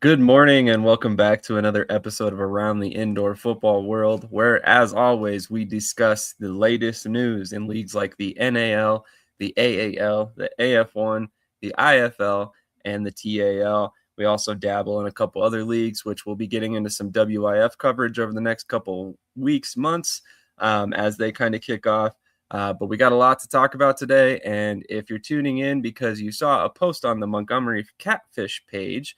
Good morning and welcome back to another episode of Around the Indoor Football World, where, as always, we discuss the latest news in leagues like the NAL, the AAL, the AF1, the IFL, and the TAL. We also dabble in a couple other leagues, which we'll be getting into some WIF coverage over the next couple weeks, months, as they kind of kick off. But we got a lot to talk about today, and if you're tuning in because you saw a post on the Montgomery Catfish page,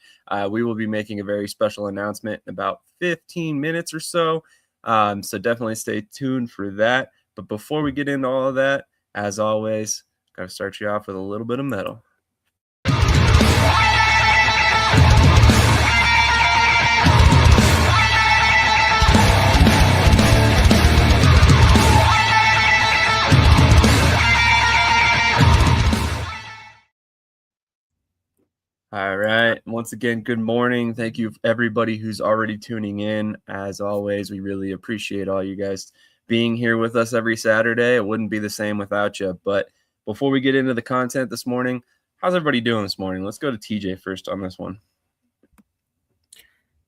we will be making a very special announcement in about 15 minutes or so. So definitely stay tuned for that. But before we get into all of that, as always, got to start you off with a little bit of metal. All right. Once again, good morning. Thank you, everybody who's already tuning in. As always, we really appreciate all you guys being here with us every Saturday. It wouldn't be the same without you. But before we get into the content this morning, how's everybody doing this morning? Let's go to TJ first on this one.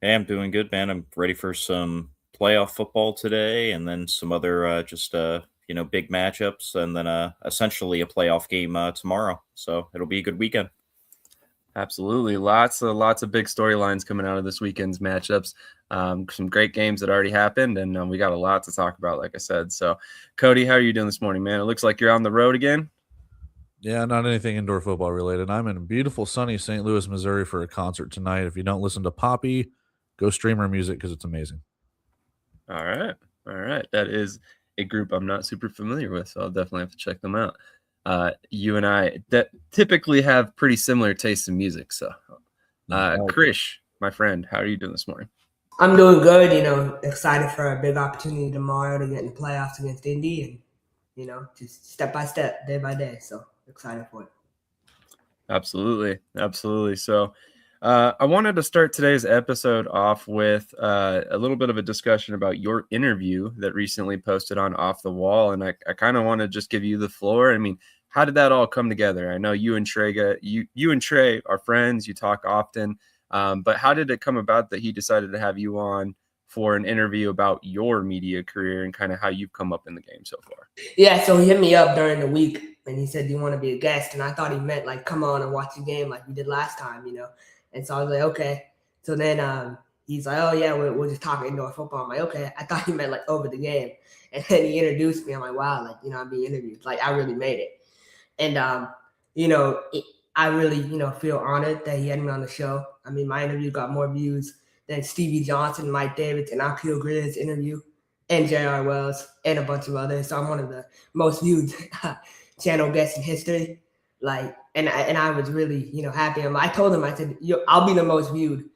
Hey, I'm doing good, man. I'm ready for some playoff football today, and then some other big matchups, and then essentially a playoff game tomorrow. So it'll be a good weekend. Absolutely. Lots of big storylines coming out of this weekend's matchups. Some great games that already happened, and we got a lot to talk about, like I said. So, Cody, how are you doing this morning, man? It looks like you're on the road again. Yeah, not anything indoor football related. I'm in beautiful sunny St. Louis, Missouri for a concert tonight. If you don't listen to Poppy, go stream her music because it's amazing. All right. That is a group I'm not super familiar with, so I'll definitely have to check them out. You and I that typically have pretty similar tastes in music. So, Krish, my friend, how are you doing this morning? I'm doing good. Excited for a big opportunity tomorrow to get in the playoffs against Indy, and just step by step, day by day. So excited for it. Absolutely. So, I wanted to start today's episode off with a little bit of a discussion about your interview that recently posted on Off the Wall, and I kind of want to just give you the floor. I mean, how did that all come together? I know you and Trey are friends. You talk often, but how did it come about that he decided to have you on for an interview about your media career and kind of how you've come up in the game so far? Yeah, so he hit me up during the week and he said, "Do you want to be a guest?" And I thought he meant like come on and watch the game like we did last time, And so I was like, okay. So then he's like, "Oh yeah, we'll just talk indoor football." I'm like, okay. I thought he meant like over the game. And then he introduced me. I'm like, wow, like I'm being interviewed. Like I really made it. And I really feel honored that he had me on the show. I mean, my interview got more views than Stevie Johnson, Mike Davis, and Akil Grizz's interview, and J.R. Wells, and a bunch of others. So I'm one of the most viewed channel guests in history. And I was really happy. I told him, I said, I'll be the most viewed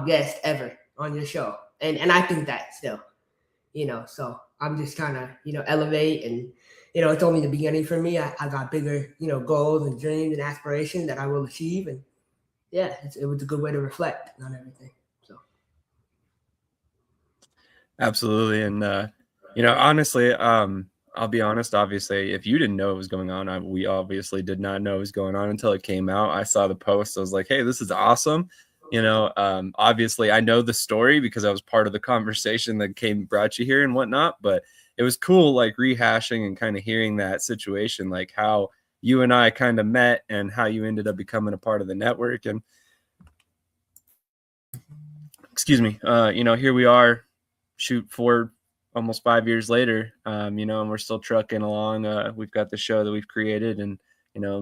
guest ever on your show, and I think that still, So I'm just kind of elevate, and it's only the beginning for me. I got bigger goals and dreams and aspirations that I will achieve, and yeah, it was a good way to reflect on everything. So absolutely, and honestly, I'll be honest. Obviously, if you didn't know what was going on, we obviously did not know what was going on until it came out. I saw the post. I was like, "Hey, this is awesome." Obviously, I know the story because I was part of the conversation that brought you here and whatnot. But it was cool, like rehashing and kind of hearing that situation, like how you and I kind of met and how you ended up becoming a part of the network. And excuse me, here we are, shoot 4. Almost 5 years later, and we're still trucking along. We've got the show that we've created and,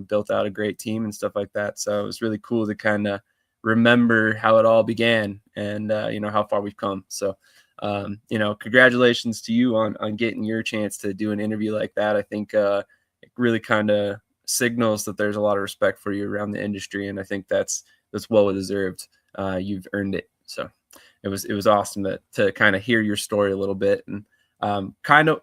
built out a great team and stuff like that. So it was really cool to kind of remember how it all began and, how far we've come. So, congratulations to you on getting your chance to do an interview like that. I think it really kind of signals that there's a lot of respect for you around the industry. And I think that's well deserved. You've earned it. So it was awesome to kind of hear your story a little bit, and kind of,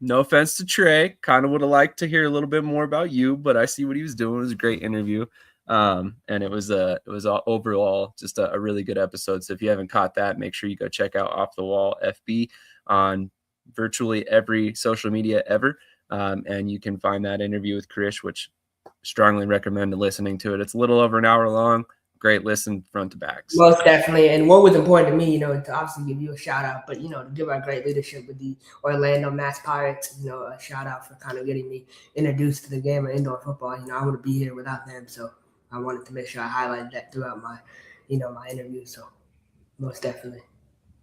no offense to Trey, kind of would have liked to hear a little bit more about you, but I see what he was doing. It was a great interview, and it was overall just a really good episode. So if you haven't caught that, make sure you go check out Off the Wall FB on virtually every social media ever, and you can find that interview with Krish, which strongly recommend listening to it. It's a little over an hour long. great listen front to back. So. Most definitely. And what was important to me, to obviously give you a shout out, but, to give our great leadership with the Orlando Mass Pirates, a shout out for kind of getting me introduced to the game of indoor football. I wouldn't be here without them. So I wanted to make sure I highlighted that throughout my, my interview. So most definitely.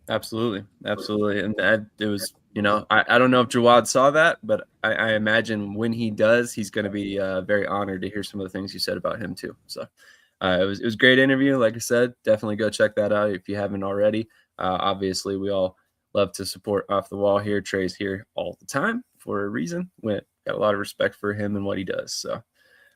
Absolutely. And it was, I don't know if Jawad saw that, but I imagine when he does, he's going to be very honored to hear some of the things you said about him too. So it was a great interview. Like I said, definitely go check that out if you haven't already. Obviously, we all love to support Off the Wall here. Trey's here all the time for a reason. We got a lot of respect for him and what he does. So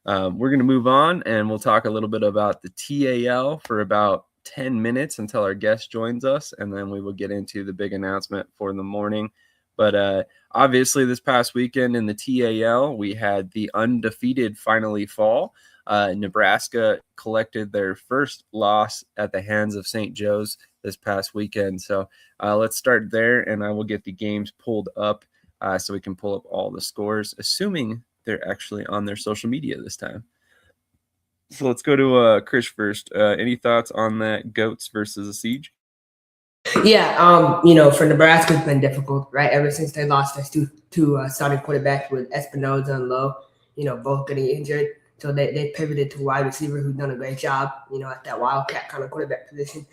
we're going to move on, and we'll talk a little bit about the TAL for about 10 minutes until our guest joins us, and then we will get into the big announcement for the morning. But obviously this past weekend in the TAL, we had the undefeated finally fall. Nebraska collected their first loss at the hands of St. Joe's this past weekend. So let's start there, and I will get the games pulled up so we can pull up all the scores, assuming they're actually on their social media this time. So let's go to Krish first. Any thoughts on that Goats versus the Siege? Yeah, for Nebraska, it's been difficult, right? Ever since they lost their two starting quarterbacks with Espinoza and Lowe, both getting injured. So they pivoted to wide receiver, who's done a great job, at that wildcat kind of quarterback position.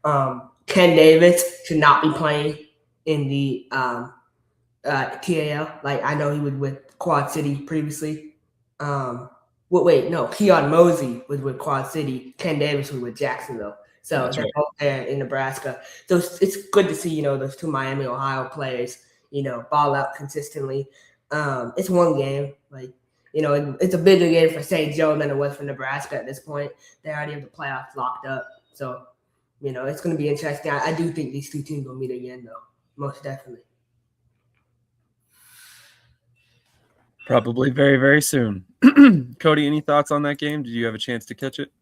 Ken Davis should not be playing in the TAL. Like, I know he was with Quad City previously. Keon Mosey was with Quad City. Ken Davis was with Jacksonville. So That's they're right. both there in Nebraska. So it's good to see, those two Miami, Ohio players, ball out consistently. It's one game. Like, it's a bigger game for St. Joe than it was for Nebraska at this point. They already have the playoffs locked up. So, it's going to be interesting. I do think these two teams will meet again, though. Most definitely. Probably very, very soon. Cody, any thoughts on that game? Did you have a chance to catch it?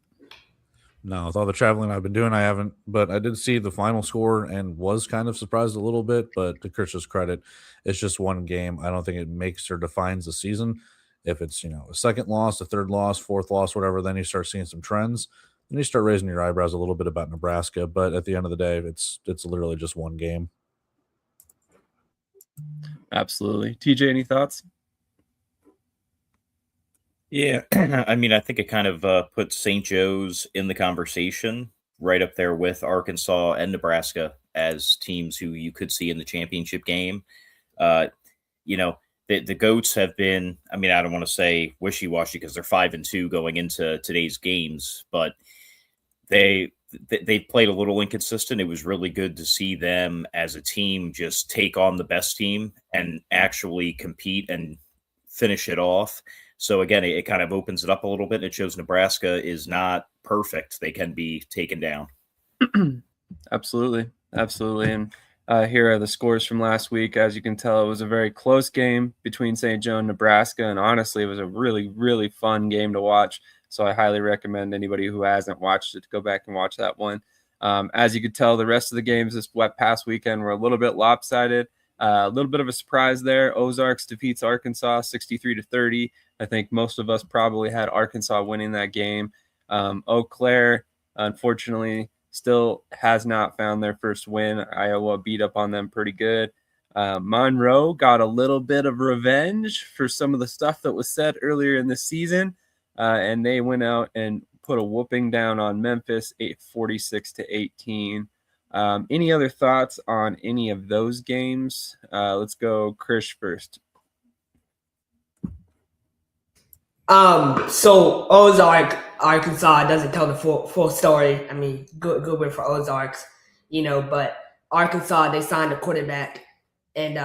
No, with all the traveling I've been doing, I haven't. But I did see the final score and was kind of surprised a little bit. But to Krish's credit, it's just one game. I don't think it makes or defines the season. If it's, a second loss, a third loss, fourth loss, whatever, then you start seeing some trends. Then you start raising your eyebrows a little bit about Nebraska. But at the end of the day, it's literally just one game. Absolutely. TJ, any thoughts? Yeah, I mean, I think it kind of puts St. Joe's in the conversation right up there with Arkansas and Nebraska as teams who you could see in the championship game. The Goats have been, I mean, I don't want to say wishy-washy because they're 5-2 going into today's games, but they played a little inconsistent. It was really good to see them as a team just take on the best team and actually compete and finish it off. So again, it kind of opens it up a little bit. It shows Nebraska is not perfect. They can be taken down. Absolutely. And here are the scores from last week. As you can tell, it was a very close game between St. Joe and Nebraska. And honestly, it was a really, really fun game to watch. So I highly recommend anybody who hasn't watched it to go back and watch that one. As you could tell, the rest of the games this past weekend were a little bit lopsided. A little bit of a surprise there. Ozarks defeats Arkansas 63-30. I think most of us probably had Arkansas winning that game. Eau Claire, unfortunately, still has not found their first win. Iowa beat up on them pretty good. Monroe got a little bit of revenge for some of the stuff that was said earlier in the season, and they went out and put a whooping down on Memphis, 46-18. Any other thoughts on any of those games? Let's go Krish first. So Ozark, Arkansas doesn't tell the full story. I mean, good win for Ozarks, but Arkansas, they signed a quarterback and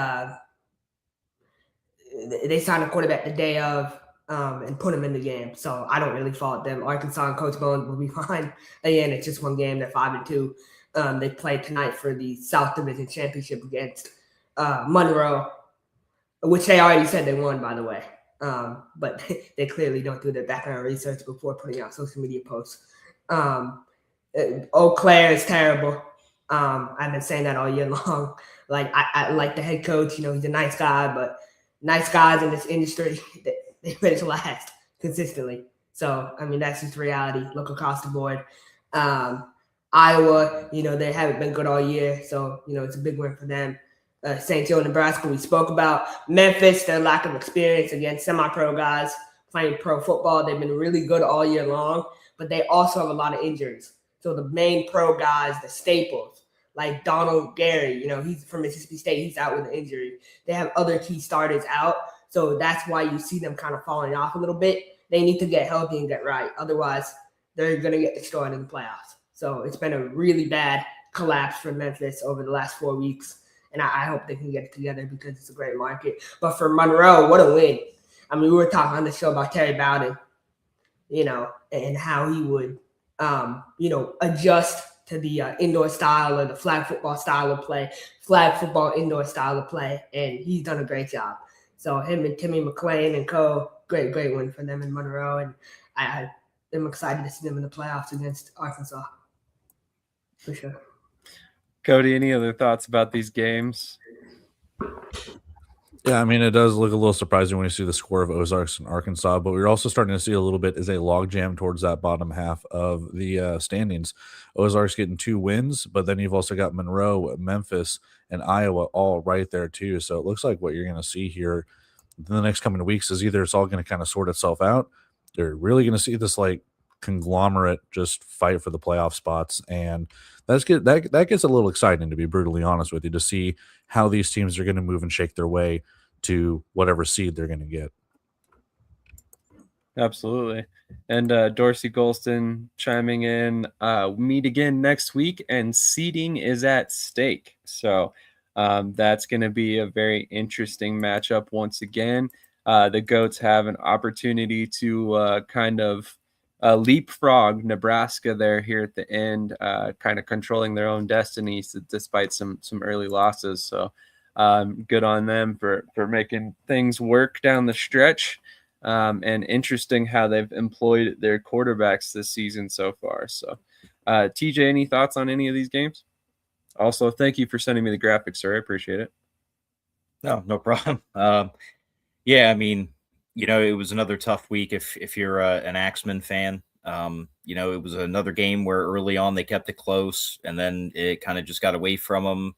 they signed a quarterback the day of and put him in the game. So I don't really fault them. Arkansas and Coach Bones will be fine. Again, it's just one game. They're 5-2. They play tonight for the South Division Championship against Monroe, which they already said they won, by the way. But they clearly don't do their background research before putting out social media posts. Eau Claire is terrible. I've been saying that all year long. Like I like the head coach, he's a nice guy, but nice guys in this industry, they finish last consistently. So, I mean, that's just reality. Look across the board. Iowa, they haven't been good all year, so it's a big win for them. St. Joe, Nebraska, we spoke about. Memphis, their lack of experience against semi-pro guys playing pro football. They've been really good all year long, but they also have a lot of injuries. So the main pro guys, the staples, like Donald Gary, he's from Mississippi State. He's out with an injury. They have other key starters out. So that's why you see them kind of falling off a little bit. They need to get healthy and get right. Otherwise, they're going to get destroyed in the playoffs. So it's been a really bad collapse for Memphis over the last 4 weeks. And I hope they can get it together because it's a great market. But for Monroe, what a win. I mean, we were talking on the show about Terry Bowden, and how he would, adjust to the indoor style or the flag football style of play, flag football indoor style of play. And he's done a great job. So him and Timmy McClain and co, great win for them in Monroe. And I'm excited to see them in the playoffs against Arkansas. For sure. Cody, any other thoughts about these games? Yeah, I mean, it does look a little surprising when you see the score of Ozarks and Arkansas, but we're also starting to see a little bit is a logjam towards that bottom half of the standings. Ozarks getting 2 wins, but then you've also got Monroe, Memphis, and Iowa all right there too. So it looks like what you're going to see here in the next coming weeks is either it's all going to kind of sort itself out. They're really going to see this like conglomerate just fight for the playoff spots, and that gets a little exciting, to be brutally honest with you, to see how these teams are going to move and shake their way to whatever seed they're going to get. Absolutely. And Dorsey Golston chiming in, meet again next week, and seeding is at stake. So that's going to be a very interesting matchup once again. The Goats have an opportunity to kind of leapfrog Nebraska there here at the end, kind of controlling their own destinies despite some early losses. So good on them for making things work down the stretch. And interesting how they've employed their quarterbacks this season so far. So TJ, any thoughts on any of these games? Also, thank you for sending me the graphics, sir. I appreciate it. No problem. Yeah, I mean, it was another tough week if you're an Axeman fan. It was another game where early on they kept it close, and then it kind of just got away from them.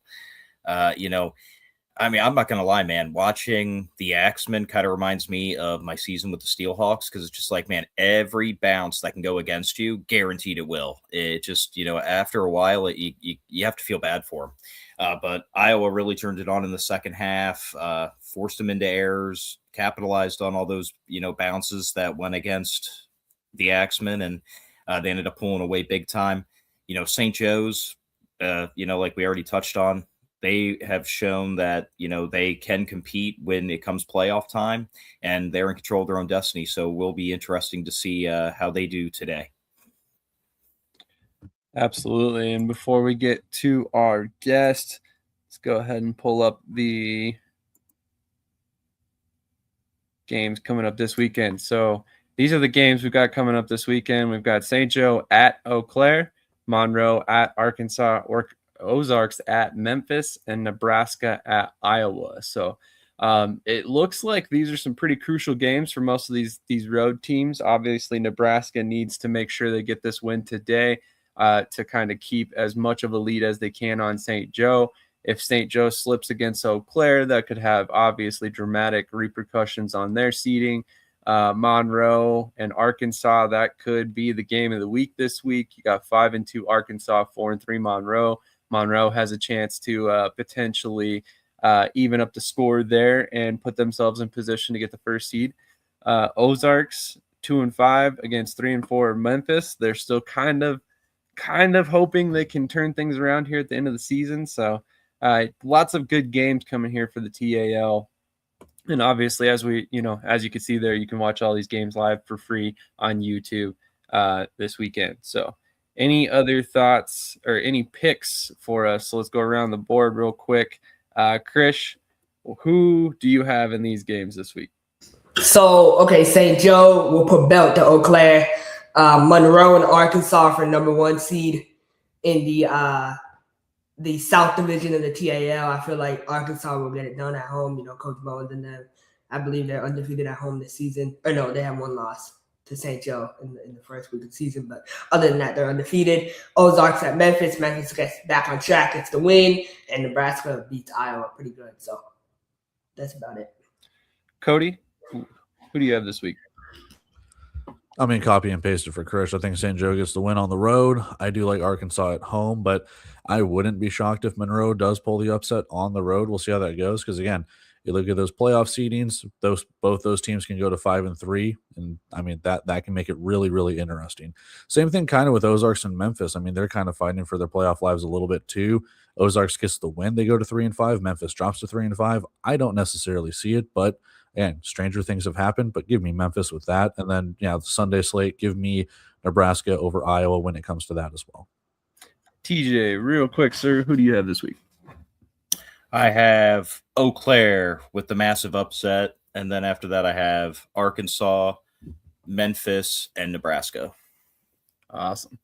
I mean, I'm not going to lie, man. Watching the Axemen kind of reminds me of my season with the Steelhawks, because it's just like, man, every bounce that can go against you, guaranteed it will. It just, after a while, you have to feel bad for them. But Iowa really turned it on in the second half, forced them into errors, capitalized on all those, bounces that went against the Axemen, and they ended up pulling away big time. St. Joe's, like we already touched on, they have shown that, they can compete when it comes playoff time, and they're in control of their own destiny. So it will be interesting to see how they do today. Absolutely. And before we get to our guest, let's go ahead and pull up the games coming up this weekend. So these are the games we've got coming up this weekend. We've got St. Joe at Eau Claire, Monroe at Arkansas, Ozarks at Memphis, and Nebraska at Iowa. So it looks like these are some pretty crucial games for most of these road teams. Obviously, Nebraska needs to make sure they get this win today to kind of keep as much of a lead as they can on St. Joe. If St. Joe slips against Eau Claire, that could have obviously dramatic repercussions on their seeding. Monroe and Arkansas, that could be the game of the week this week. You got 5-2 Arkansas, 4-3 Monroe. Monroe has a chance to potentially even up the score there and put themselves in position to get the first seed. Ozarks 2-5 against 3-4 Memphis. They're still kind of hoping they can turn things around here at the end of the season. So lots of good games coming here for the TAL. And obviously, as you can see there, you can watch all these games live for free on YouTube this weekend. So any other thoughts or any picks for us? So let's go around the board real quick. Krish, who do you have in these games this week? So, okay, St. Joe will put belt to Eau Claire. Monroe and Arkansas for number 1 seed in the South Division of the TAL. I feel like Arkansas will get it done at home. Coach Bowen's and them. I believe they're undefeated at home this season. Or no, they have 1 loss to St. Joe in the first week of the season. But other than that, they're undefeated. Ozarks at Memphis. Memphis gets back on track, gets the win, and Nebraska beats Iowa pretty good. So that's about it. Cody, who do you have this week? I mean, copy and paste it for Krish. I think St. Joe gets the win on the road. I do like Arkansas at home, but I wouldn't be shocked if Monroe does pull the upset on the road. We'll see how that goes because, again, you look at those playoff seedings, both those teams can go to 5-3, and I mean that can make it really, really interesting. Same thing kind of with Ozarks and Memphis. I mean, they're kind of fighting for their playoff lives a little bit too. Ozarks gets the win, they go to 3-5. Memphis drops to 3-5. I don't necessarily see it, but again, stranger things have happened. But give me Memphis with that, and then the Sunday slate, give me Nebraska over Iowa when it comes to that as well. TJ, real quick, sir, who do you have this week? I have Eau Claire with the massive upset, and then after that I have Arkansas, Memphis, and Nebraska. Awesome.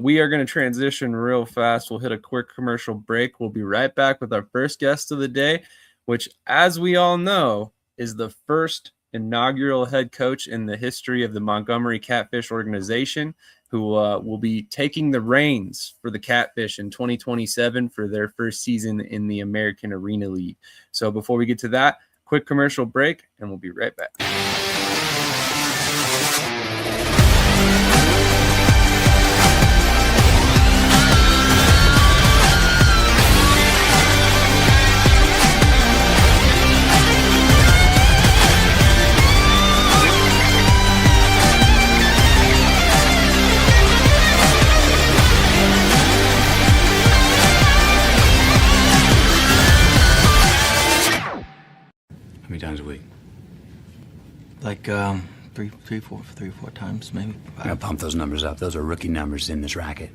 We are going to transition real fast. We'll hit a quick commercial break. We'll be right back with our first guest of the day, which, as we all know, is the first inaugural head coach in the history of the Montgomery Catfish organization, who will be taking the reins for the Catfish in 2027 for their first season in the American Arena League. So before we get to that, quick commercial break, and we'll be right back. How many times a week? Like three, four times maybe. I gotta pump those numbers up. Those are rookie numbers in this racket.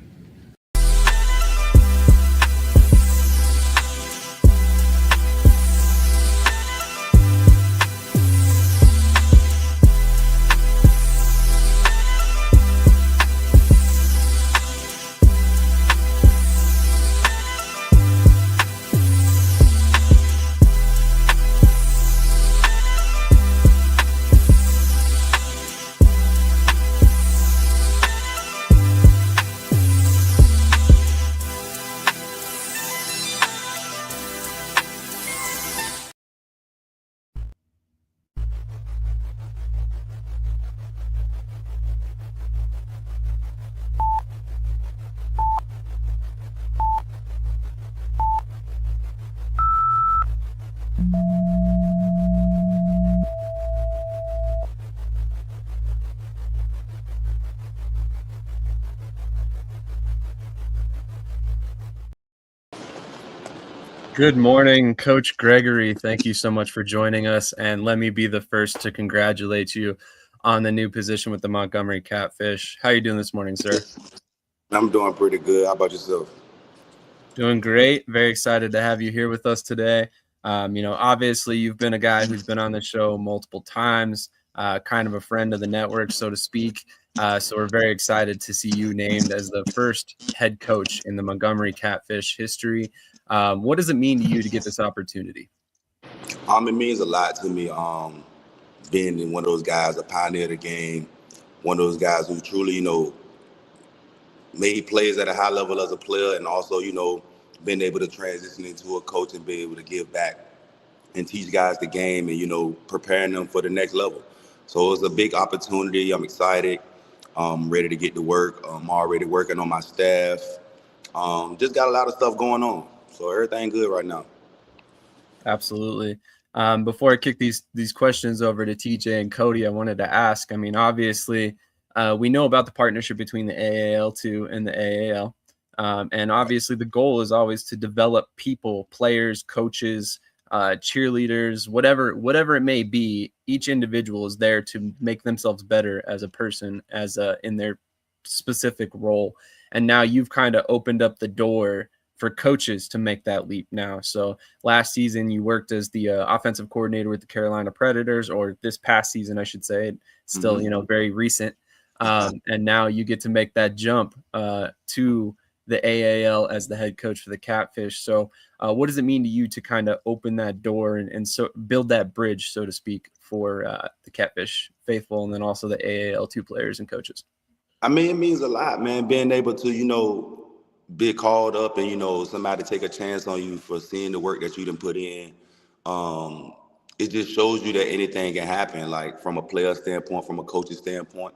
Good morning, Coach Gregory. Thank you so much for joining us. And let me be the first to congratulate you on the new position with the Montgomery Catfish. How are you doing this morning, sir? I'm doing pretty good. How about yourself? Doing great. Very excited to have you here with us today. Obviously you've been a guy who's been on the show multiple times, kind of a friend of the network, so to speak. So we're very excited to see you named as the first head coach in the Montgomery Catfish history. What does it mean to you to get this opportunity? It means a lot to me. Being one of those guys, a pioneer of the game, one of those guys who truly, made plays at a high level as a player, and also, being able to transition into a coach and be able to give back and teach guys the game and, preparing them for the next level. So it's a big opportunity. I'm excited. I'm ready to get to work. I'm already working on my staff. Just got a lot of stuff going on. So everything good right now. Absolutely. Before I kick these questions over to TJ and Cody, I wanted to ask, obviously, we know about the partnership between the AAL2 and the AAL. And obviously the goal is always to develop people, players, coaches, cheerleaders, whatever it may be. Each individual is there to make themselves better as a person, in their specific role. And now you've kind of opened up the door for coaches to make that leap now. So last season you worked as the offensive coordinator with the Carolina Predators, or this past season, I should say. It's still, very recent. And now you get to make that jump to the AAL as the head coach for the Catfish. So what does it mean to you to kind of open that door and so build that bridge, so to speak, for the Catfish faithful, and then also the AAL2 players and coaches? I mean, it means a lot, man, being able to, be called up and, somebody take a chance on you for seeing the work that you done put in. It just shows you that anything can happen, like from a player standpoint, from a coach's standpoint.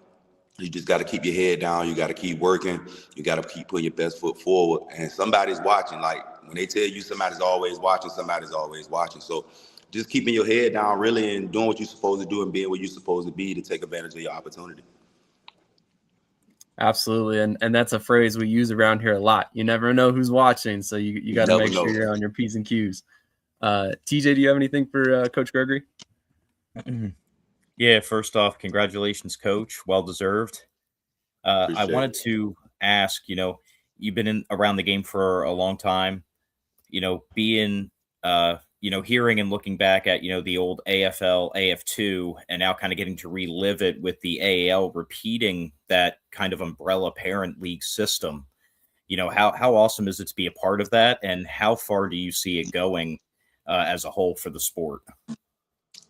You just got to keep your head down. You got to keep working. You got to keep putting your best foot forward. And somebody's watching. Like when they tell you somebody's always watching, somebody's always watching. So just keeping your head down really and doing what you're supposed to do and being where you're supposed to be to take advantage of your opportunity. Absolutely. And that's a phrase we use around here a lot. You never know who's watching. So you got to make sure you're on your P's and Q's. TJ, do you have anything for Coach Gregory? Yeah, first off, congratulations, Coach. Well deserved. I wanted to ask, you've been around the game for a long time, being, hearing and looking back at, the old AFL, AF2, and now kind of getting to relive it with the AAL repeating that kind of umbrella parent league system. How awesome is it to be a part of that? And how far do you see it going as a whole for the sport?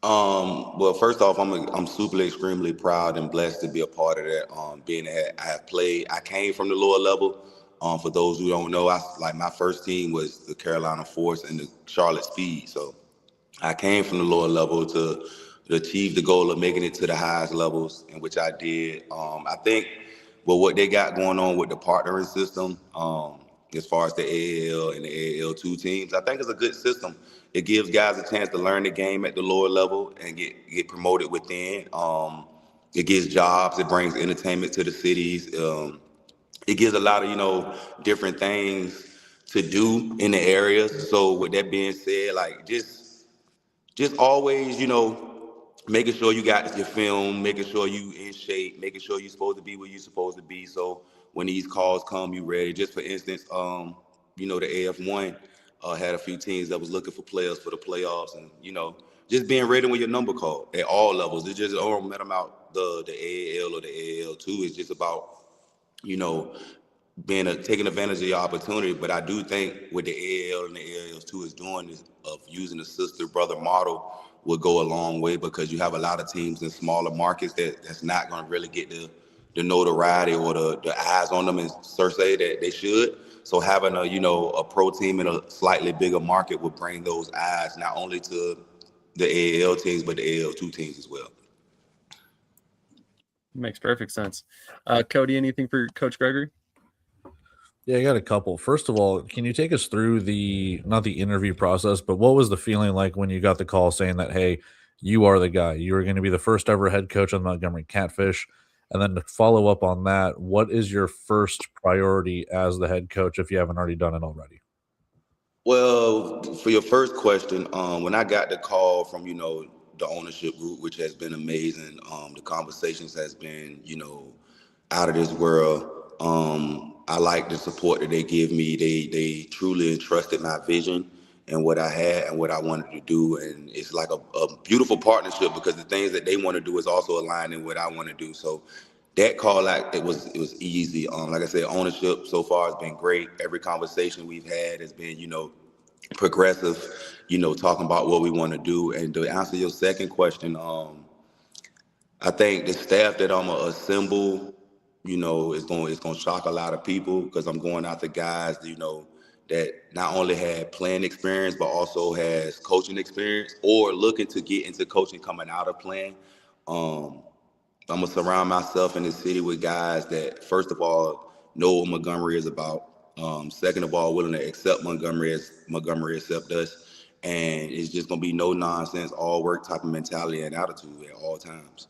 Well, first off, I'm super extremely proud and blessed to be a part of that. Being that I came from the lower level. For those who don't know, my first team was the Carolina Force and the Charlotte Speed. So I came from the lower level to achieve the goal of making it to the highest levels, in which I did. I think what they got going on with the partnering system, as far as the AAL and the AAL2 teams, I think it's a good system. It gives guys a chance to learn the game at the lower level and get promoted within. It gives jobs. It brings entertainment to the cities. It gives a lot of, different things to do in the areas. So with that being said, like just always, making sure you got your film, making sure you in shape, making sure you're supposed to be where you're supposed to be. So when these calls come, you ready. Just for instance, the AF1 had a few teams that was looking for players for the playoffs, and just being ready when your number called at all levels. It just don't matter about the AAL or the AAL2. It's just about taking advantage of your opportunity. But I do think what the AAL and the AAL2 is doing is of using the sister brother model will go a long way, because you have a lot of teams in smaller markets that's not going to really get the notoriety or the eyes on them, and Cersei that they should. So having a pro team in a slightly bigger market would bring those eyes not only to the AAL teams but the AAL2 teams as well. Makes perfect sense. Cody, anything for Coach Gregory? Yeah, I got a couple. First of all, can you take us through not the interview process, but what was the feeling like when you got the call saying that, hey, you are the guy, you were going to be the first ever head coach on the Montgomery Catfish? And then to follow up on that, what is your first priority as the head coach if you haven't already done it already? Well, for your first question, when I got the call from, the ownership group, which has been amazing, the conversations has been, out of this world. I like the support that they give me. They truly entrusted my vision and what I had and what I wanted to do. And it's like a beautiful partnership, because the things that they want to do is also aligning with what I want to do. So that call out, it was easy. Like I said, ownership so far has been great. Every conversation we've had has been, progressive, talking about what we want to do. And to answer your second question, I think the staff that I'm gonna assemble, it's going to shock a lot of people, because I'm going after guys, that not only had playing experience but also has coaching experience or looking to get into coaching coming out of playing. I'm gonna surround myself in the city with guys that, first of all, know what Montgomery is about. Second of all, willing to accept Montgomery as Montgomery accept us, and it's just gonna be no nonsense, all work type of mentality and attitude at all times.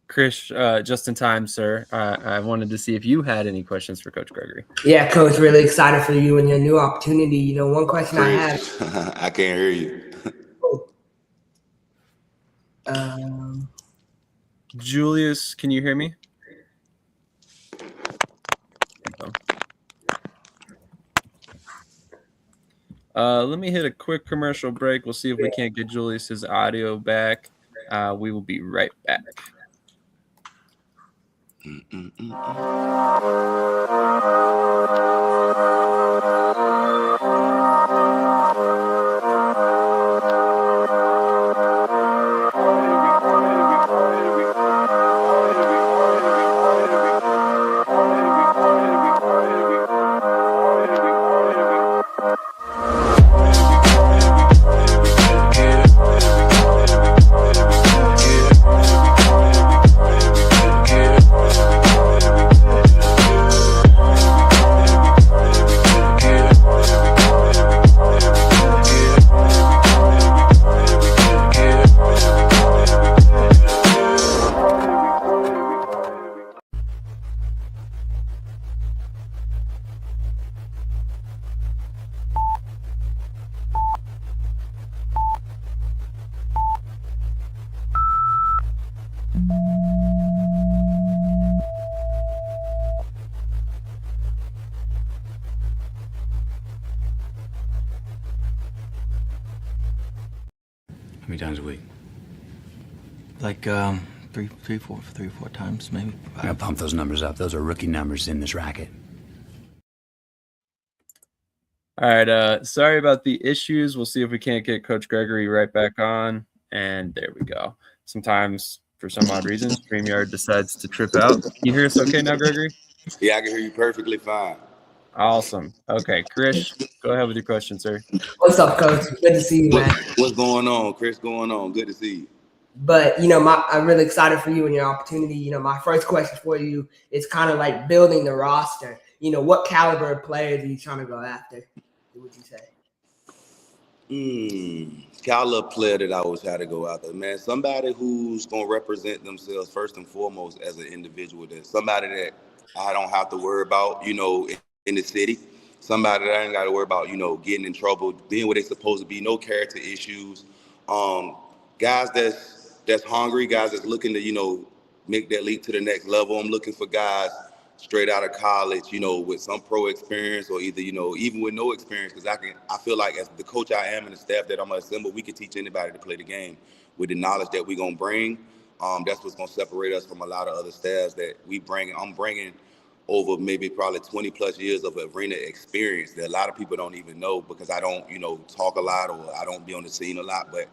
Krish, just in time, sir. I wanted to see if you had any questions for Coach Gregory. Yeah, Coach, really excited for you and your new opportunity. One question I have. I can't hear you. Julius, can you hear me? Let me hit a quick commercial break. We'll see if we can't get Julius's audio back. We will be right back. many times a week? Like three, four times, maybe. I gotta pump those numbers up. Those are rookie numbers in this racket. All right. Sorry about the issues. We'll see if we can't get Coach Gregory right back on. And there we go. Sometimes, for some odd reason, StreamYard decides to trip out. Can you hear us okay now, Gregory? Yeah, I can hear you perfectly fine. Awesome. Okay, Krish, go ahead with your question, sir. What's up, Coach? Good to see you, man. What's going on, Chris? Going on? Good to see you. But I'm really excited for you and your opportunity. My first question for you is kind of like building the roster. What caliber of players are you trying to go after? What would you say? Caliber player that I always try to go after, man. Somebody who's gonna represent themselves first and foremost as an individual. That somebody that I don't have to worry about, in the city. Somebody that I ain't got to worry about, getting in trouble, being where they're supposed to be, no character issues. Guys that's hungry, guys that's looking to, make that leap to the next level. I'm looking for guys straight out of college, with some pro experience or either, even with no experience, because I feel like as the coach I am and the staff that I'm gonna assemble, we can teach anybody to play the game with the knowledge that we're gonna bring. That's what's gonna separate us from a lot of other staffs that we bring. I'm bringing over maybe probably 20 plus years of arena experience that a lot of people don't even know because I don't, talk a lot or I don't be on the scene a lot, but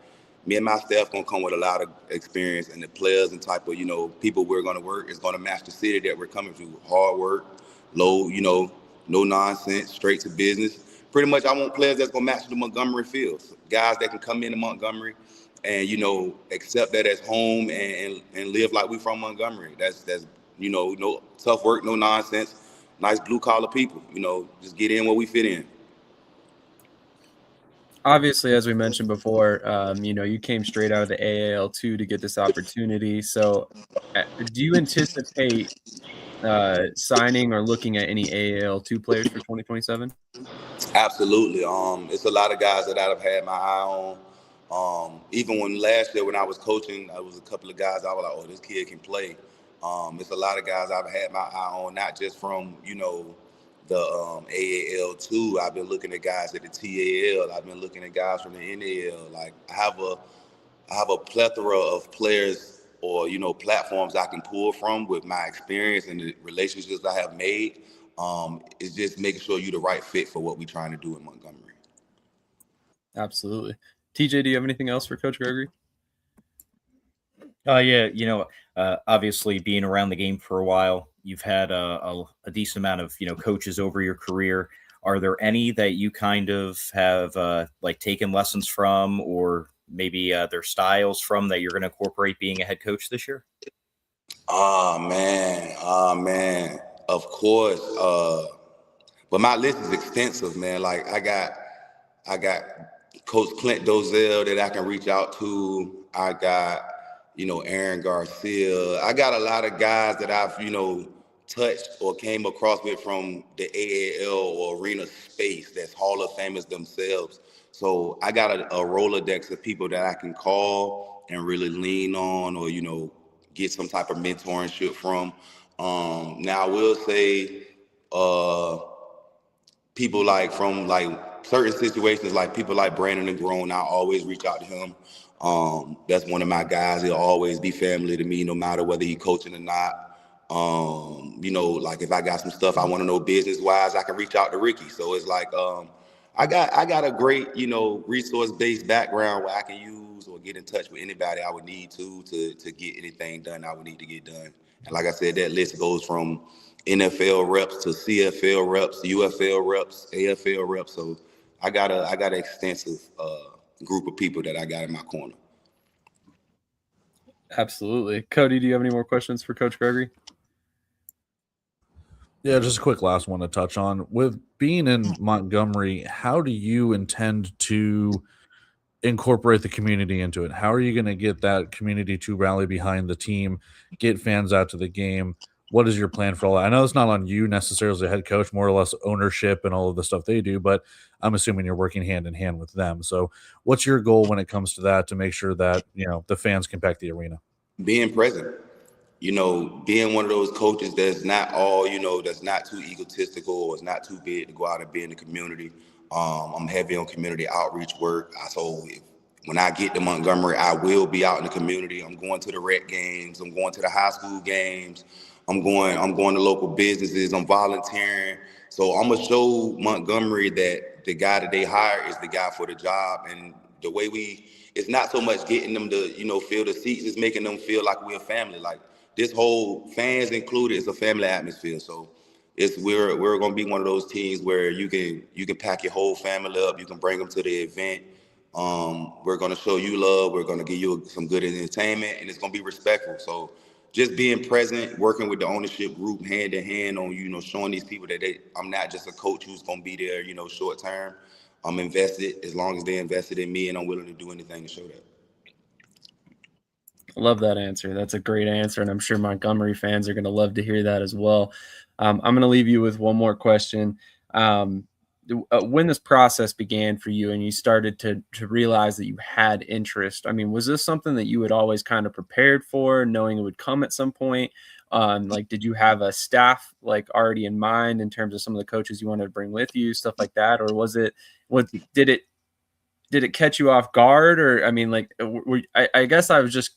me and my staff gonna come with a lot of experience, and the players and type of, people we're gonna work is gonna match the city that we're coming to. Hard work, low, no nonsense, straight to business. Pretty much I want players that's gonna match the Montgomery fields. Guys that can come into Montgomery and, accept that as home and live like we from Montgomery. That's no tough work, no nonsense, nice blue collar people, just get in where we fit in. Obviously, as we mentioned before, you came straight out of the AAL2 to get this opportunity. So do you anticipate signing or looking at any AAL2 players for 2027? Absolutely. It's a lot of guys that I've had my eye on. Even when last year when I was coaching, there was a couple of guys I was like, oh, this kid can play. It's a lot of guys I've had my eye on, not just from, the AAL2. I've been looking at guys at the TAL. I've been looking at guys from the NAL. Like I have a plethora of players or, platforms I can pull from with my experience and the relationships I have made. It's just making sure you're the right fit for what we're trying to do in Montgomery. Absolutely. TJ, do you have anything else for Coach Gregory? Yeah, obviously being around the game for a while, you've had a decent amount of, coaches over your career. Are there any that you kind of have taken lessons from or maybe their styles from that you're going to incorporate being a head coach this year? Oh man. Of course. But my list is extensive, man. Like I got Coach Clint Dozell that I can reach out to. I got, Aaron Garcia. I got a lot of guys that I've, touched or came across with from the AAL or arena space that's Hall of Famers themselves. So I got a Rolodex of people that I can call and really lean on or, get some type of mentorship from. Now I will say people from certain situations, like people like Brandon and Grown, I always reach out to him. That's one of my guys. He'll always be family to me, no matter whether he's coaching or not. If I got some stuff I want to know business wise, I can reach out to Ricky. So it's like I got a great, resource based background where I can use or get in touch with anybody I would need to get anything done I would need to get done. And like I said, that list goes from NFL reps to CFL reps, UFL reps, AFL reps. So I got an extensive group of people that I got in my corner. Absolutely. Cody, do you have any more questions for Coach Gregory? Yeah, just a quick last one to touch on. With being in Montgomery, how do you intend to incorporate the community into it? How are you going to get that community to rally behind the team, get fans out to the game? What is your plan for all that? I know it's not on you necessarily as a head coach, more or less ownership and all of the stuff they do, but I'm assuming you're working hand in hand with them. So what's your goal when it comes to that to make sure that, the fans can pack the arena? Being present. Being one of those coaches that's not all, that's not too egotistical or it's not too big to go out and be in the community. I'm heavy on community outreach work. So when I get to Montgomery, I will be out in the community. I'm going to the rec games. I'm going to the high school games. I'm going to local businesses. I'm volunteering. So I'm gonna show Montgomery that the guy that they hire is the guy for the job. And the way it's not so much getting them to, fill the seats, it's making them feel like we're a family. Like this whole, fans included, it's a family atmosphere. So we're gonna be one of those teams where you can pack your whole family up. You can bring them to the event. We're gonna show you love. We're gonna give you some good entertainment, and it's gonna be respectful. So just being present, working with the ownership group hand in hand on, showing these people that I'm not just a coach who's gonna be there, short term. I'm invested as long as they invested in me, and I'm willing to do anything to show that. Love that answer. That's a great answer, and I'm sure Montgomery fans are going to love to hear that as well. I'm going to leave you with one more question. When this process began for you and you started to realize that you had interest, I mean, was this something that you had always kind of prepared for, knowing it would come at some point? Like, did you have a staff like already in mind in terms of some of the coaches you wanted to bring with you, stuff like that? Or did it catch you off guard? Or, I mean, like, I guess I was just,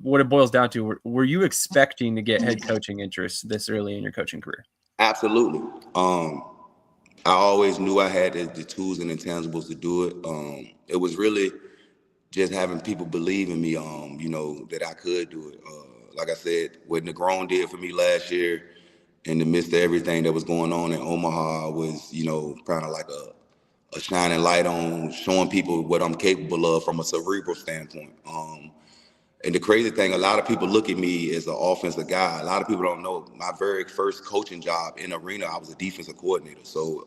what it boils down to, were you expecting to get head coaching interest this early in your coaching career? Absolutely. I always knew I had the tools and intangibles to do it. It was really just having people believe in me, that I could do it. Like I said, what Negron did for me last year in the midst of everything that was going on in Omaha was, kind of like a shining light on showing people what I'm capable of from a cerebral standpoint. And the crazy thing, a lot of people look at me as an offensive guy. A lot of people don't know my very first coaching job in arena, I was a defensive coordinator. So,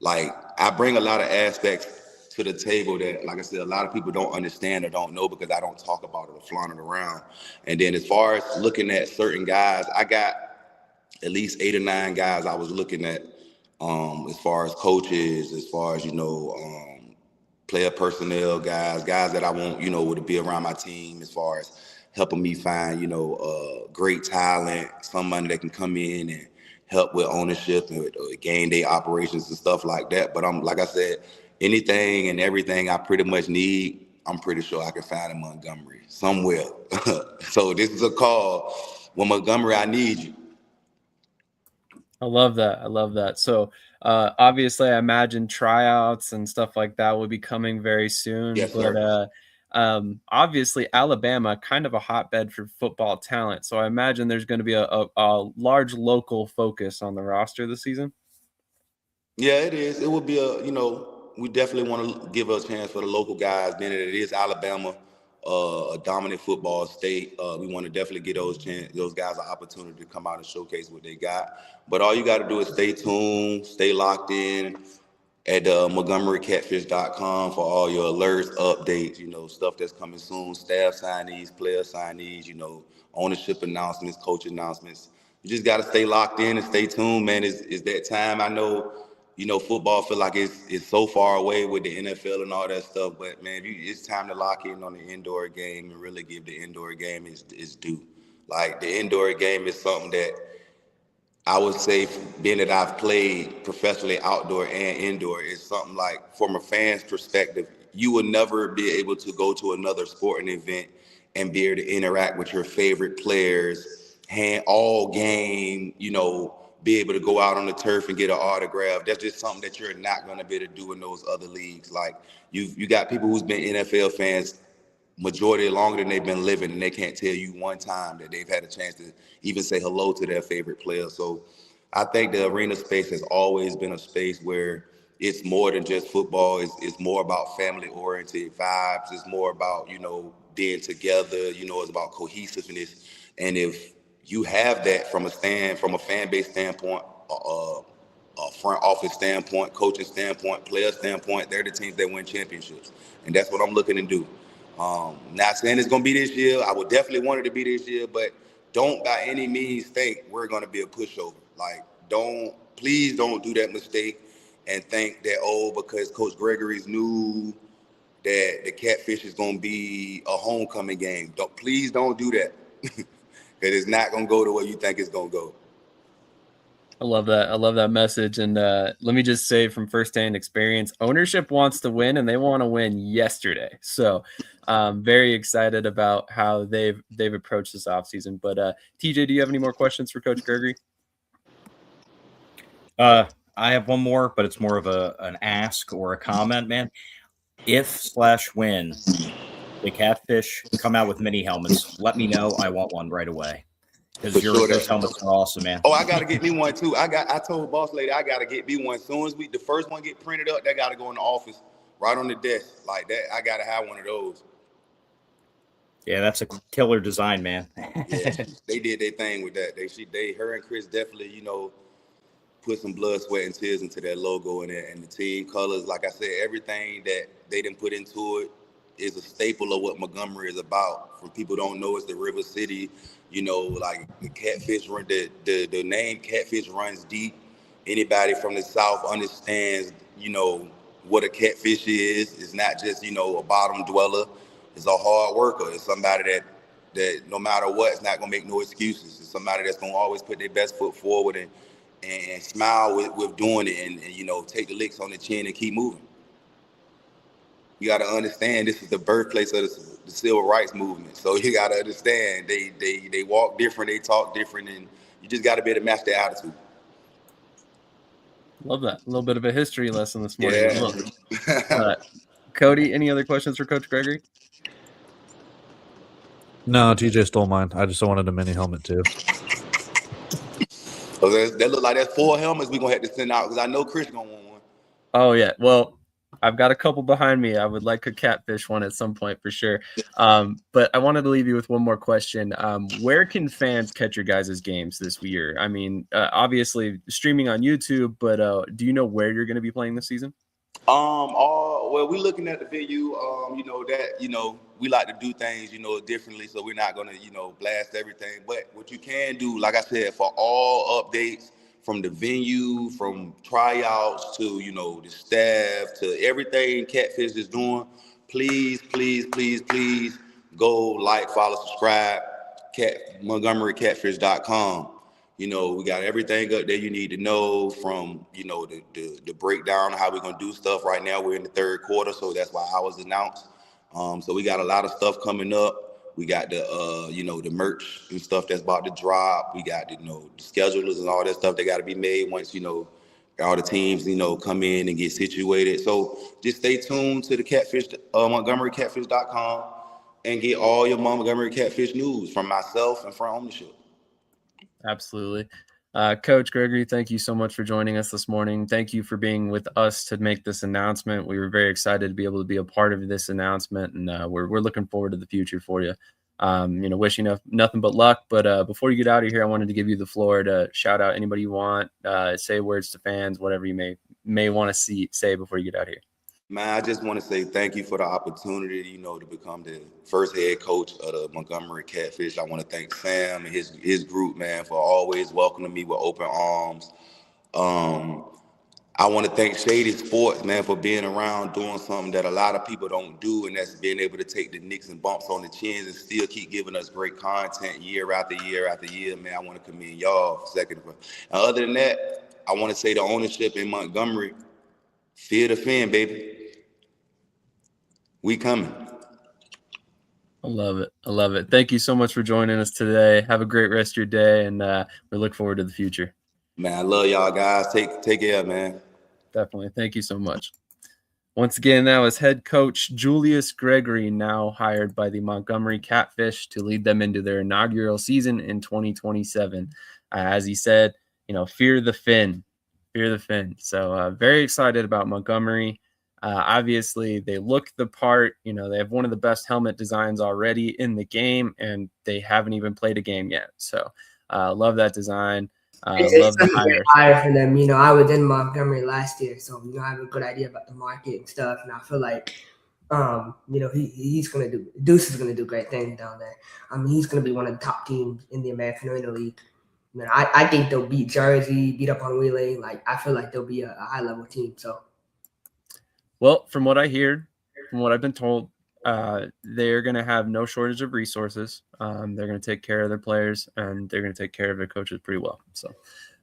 I bring a lot of aspects to the table that, like I said, a lot of people don't understand or don't know because I don't talk about it or flaunt it around. And then as far as looking at certain guys, I got at least 8 or 9 guys I was looking at as far as coaches, as far as, player personnel guys that I want, would be around my team as far as helping me find, great talent, somebody that can come in and help with ownership and with game day operations and stuff like that. But like I said, anything and everything I pretty much need, I'm pretty sure I can find in Montgomery somewhere. So this is a call. Well, Montgomery, I need you. I love that. So obviously I imagine tryouts and stuff like that will be coming very soon. Yes, but sir. Obviously Alabama, kind of a hotbed for football talent. So I imagine there's going to be a large local focus on the roster this season. Yeah, it is. It would be we definitely want to give a chance for the local guys, being that it is Alabama, a dominant football state. We want to definitely get those guys an opportunity to come out and showcase what they got. But all you got to do is stay tuned, stay locked in at MontgomeryCatfish.com for all your alerts, updates, stuff that's coming soon, staff signees, player signees, ownership announcements, coach announcements. You just got to stay locked in and stay tuned, man. It's that time. I know, football feel like it's so far away with the NFL and all that stuff, but man, it's time to lock in on the indoor game and really give the indoor game its due. Like the indoor game is something that I would say, being that I've played professionally outdoor and indoor, is something like, from a fan's perspective, you will never be able to go to another sporting event and be able to interact with your favorite players, all game, be able to go out on the turf and get an autograph. That's just something that you're not going to be able to do in those other leagues. Like you got people who's been NFL fans majority longer than they've been living, and they can't tell you one time that they've had a chance to even say hello to their favorite player. So I think the arena space has always been a space where it's more than just football. It's more about family-oriented vibes. It's more about, being together. It's about cohesiveness. And if you have that from a fan base standpoint, a front office standpoint, coaching standpoint, player standpoint, they're the teams that win championships. And that's what I'm looking to do. Not saying it's going to be this year. I would definitely want it to be this year, but don't by any means think we're going to be a pushover. Like, please don't do that mistake and think that, because Coach Gregory's new, that the Catfish is going to be a homecoming game. Please don't do that. Because it's not going to go the way you think it's going to go. I love that. I love that message. And let me just say from firsthand experience, ownership wants to win and they want to win yesterday. So very excited about how they've approached this offseason. But TJ, do you have any more questions for Coach Gregory? I have one more, but it's more of an ask or a comment, man. If/when the Catfish come out with mini helmets, let me know. I want one right away. Because those helmets are awesome, man. Oh, I gotta get me one too. I told boss lady I gotta get me one. As soon as the first one get printed up, that gotta go in the office, right on the desk. Like that. I gotta have one of those. Yeah, that's a killer design, man. Yeah, they did their thing with that. Her and Chris definitely, put some blood, sweat, and tears into that logo and the team colors. Like I said, everything that they didn't put into it is a staple of what Montgomery is about. For people who don't know, it's the River City. Like the Catfish run. The name Catfish runs deep. Anybody from the South understands, what a catfish is. It's not just, a bottom dweller. It's a hard worker. It's somebody that no matter what, is not gonna make no excuses. It's somebody that's gonna always put their best foot forward and smile with doing it and take the licks on the chin and keep moving. You got to understand this is the birthplace of the civil rights movement. So you got to understand they walk different, they talk different, and you just got to be able to match their attitude. Love that. A little bit of a history lesson this morning. Yeah. Cody, any other questions for Coach Gregory? No, TJ stole mine. I just wanted a mini helmet too. So that look like that's 4 helmets we're going to have to send out because I know Krish going to want one. Oh, yeah. Well, I've got a couple behind me. I would like a Catfish one at some point for sure. But I wanted to leave you with one more question. Where can fans catch your guys' games this year? I mean, obviously streaming on YouTube, but do you know where you're going to be playing this season? Well, we're looking at the venue. We like to do things, differently. So we're not gonna, blast everything. But what you can do, like I said, for all updates from the venue, from tryouts to, the staff to everything Catfish is doing, please go like, follow, subscribe, MontgomeryCatfish.com. We got everything up there you need to know from, the breakdown of how we're going to do stuff. Right now, we're in the third quarter, so that's why I was announced. So we got a lot of stuff coming up. We got the merch and stuff that's about to drop. We got, the schedulers and all that stuff that got to be made once, all the teams, come in and get situated. So just stay tuned to the Catfish, MontgomeryCatfish.com and get all your Montgomery Catfish news from myself and from ownership. Absolutely. Coach Gregory, thank you so much for joining us this morning. Thank you for being with us to make this announcement. We were very excited to be able to be a part of this announcement, and we're looking forward to the future for you. Wishing you nothing but luck. But before you get out of here, I wanted to give you the floor to shout out anybody you want, say words to fans, whatever you may want to say before you get out of here. Man, I just want to say thank you for the opportunity, to become the first head coach of the Montgomery Catfish. I want to thank Sam and his group, man, for always welcoming me with open arms. I want to thank Shady Sports, man, for being around doing something that a lot of people don't do, and that's being able to take the nicks and bumps on the chins and still keep giving us great content year after year after year, man. I want to commend y'all. Second. Other than that, I want to say the ownership in Montgomery, fear the fan, baby. We coming. I love it. Thank you so much for joining us today. Have a great rest of your day, and we look forward to the future. Man, I love y'all guys. Take care, man. Definitely. Thank you so much. Once again, that was head coach Julius Gregory, now hired by the Montgomery Catfish to lead them into their inaugural season in 2027. As he said, fear the fin. So very excited about Montgomery. Obviously, they look the part. They have one of the best helmet designs already in the game, and they haven't even played a game yet. So love that design. Love the hire for them. I was in Montgomery last year, so I have a good idea about the market and stuff. And I feel like, he's gonna do. Deuce is gonna do great things down there. He's gonna be one of the top teams in the American Arena League. I think they'll beat Jersey, beat up on Wheeling. I feel like they'll be a high level team. So. Well, from what I hear, from what I've been told, they're going to have no shortage of resources. They're going to take care of their players, and they're going to take care of their coaches pretty well. So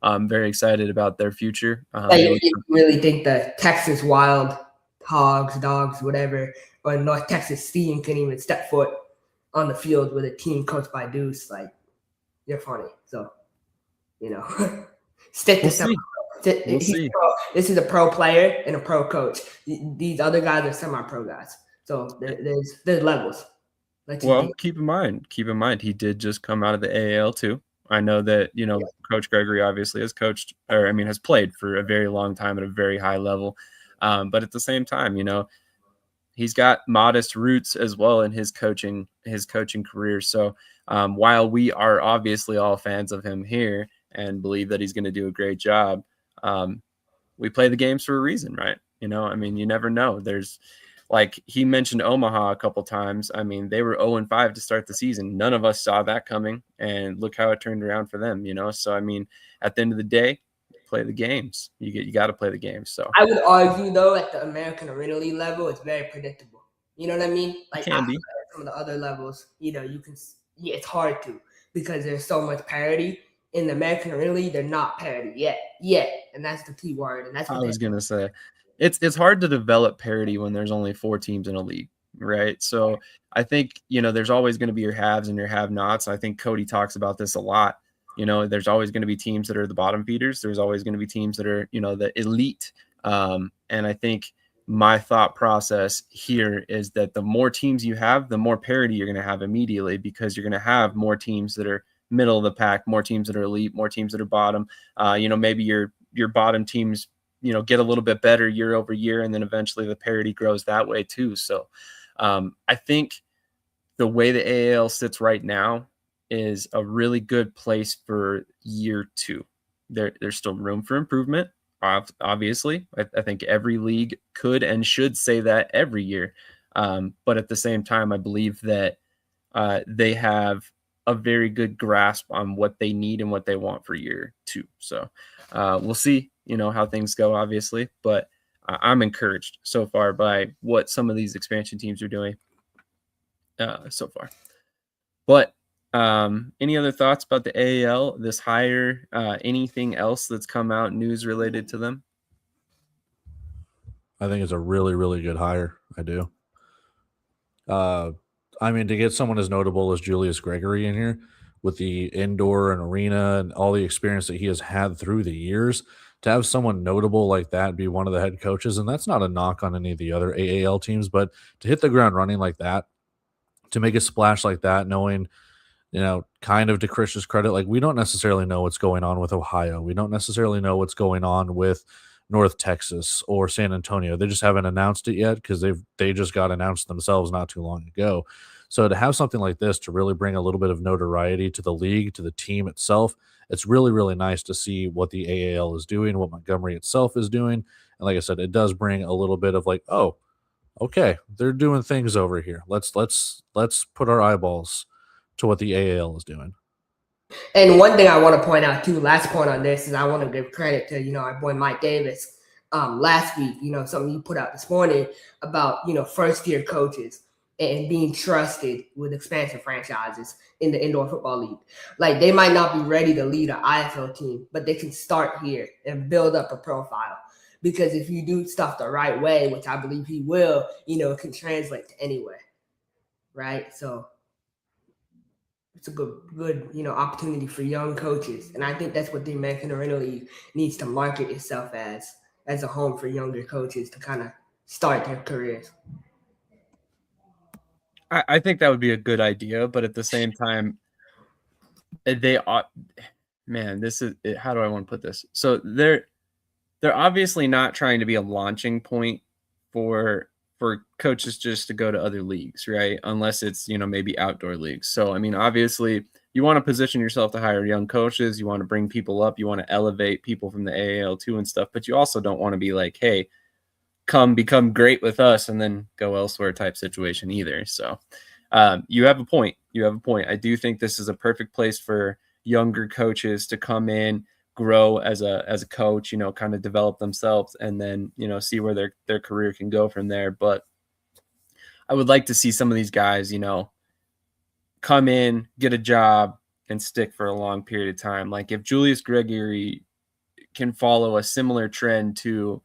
I'm very excited about their future. You really think the Texas Wild Hogs, Dogs, whatever, or North Texas team can even step foot on the field with a team coached by Deuce? Like, you're funny. So, stick to some. We'll see. This is a pro player and a pro coach. These other guys are semi-pro guys. So there's levels. Well, keep in mind, he did just come out of the AAL too. I know that, Coach Gregory obviously has has played for a very long time at a very high level. But at the same time, he's got modest roots as well in his coaching career. So while we are obviously all fans of him here and believe that he's going to do a great job, we play the games for a reason, right? You never know. There's, like, he mentioned Omaha a couple times. They were 0-5 to start the season. None of us saw that coming, and look how it turned around for them, So, at the end of the day, play the games. You got to play the games. So I would argue, though, at the American Arena League level, it's very predictable. You know what I mean? Like, can be. Some of the other levels, it's hard to, because there's so much parity. In the American Arena League, they're not parity yet, and that's the key word. And that's what I was gonna say. It's hard to develop parity when there's only 4 teams in a league, right? So I think, there's always going to be your haves and your have-nots. I think Cody talks about this a lot. There's always going to be teams that are the bottom feeders. There's always going to be teams that are, the elite. And I think my thought process here is that the more teams you have, the more parity you're going to have immediately, because you're going to have more teams that are middle of the pack, more teams that are elite, more teams that are bottom. Maybe your bottom teams, get a little bit better year over year, and then eventually the parity grows that way too. So I think the way the AAL sits right now is a really good place for year 2. There's still room for improvement. Obviously, I think every league could and should say that every year. But at the same time, I believe that they have a very good grasp on what they need and what they want for year 2. So we'll see, how things go, obviously, but I'm encouraged so far by what some of these expansion teams are doing so far. But any other thoughts about the AAL, this hire, anything else that's come out news related to them? I think it's a really, really good hire. I do. To get someone as notable as Julius Gregory in here with the indoor and arena and all the experience that he has had through the years, to have someone notable like that be one of the head coaches, and that's not a knock on any of the other AAL teams, but to hit the ground running like that, to make a splash like that, knowing, kind of to Krish's credit, like, we don't necessarily know what's going on with Ohio. We don't necessarily know what's going on with North Texas or San Antonio. They just haven't announced it yet, because they just got announced themselves not too long ago. So to have something like this to really bring a little bit of notoriety to the league, to the team itself, it's really, really nice to see what the AAL is doing, what Montgomery itself is doing. And like I said, it does bring a little bit of like, oh, okay, they're doing things over here. Let's put our eyeballs to what the AAL is doing. And one thing I want to point out too, last point on this, is I want to give credit to, our boy Mike Davis. Last week, something you put out this morning about, first year coaches and being trusted with expansion franchises in the indoor football league. Like, they might not be ready to lead an IFL team, but they can start here and build up a profile. Because if you do stuff the right way, which I believe he will, it can translate to anywhere. Right? So it's a good, opportunity for young coaches. And I think that's what the American Arena League needs to market itself as a home for younger coaches to kind of start their careers. I think that would be a good idea, but at the same time, they ought, man, this is, how do I want to put this? So they're obviously not trying to be a launching point for coaches just to go to other leagues, right? Unless it's, maybe outdoor leagues. So, obviously you want to position yourself to hire young coaches. You want to bring people up. You want to elevate people from the AAL too and stuff, but you also don't want to be like, hey, come become great with us and then go elsewhere type situation either. So you have a point. I do think this is a perfect place for younger coaches to come in, grow as a coach, kind of develop themselves, and then, see where their career can go from there. But I would like to see some of these guys, come in, get a job, and stick for a long period of time. Like, if Julius Gregory can follow a similar trend to,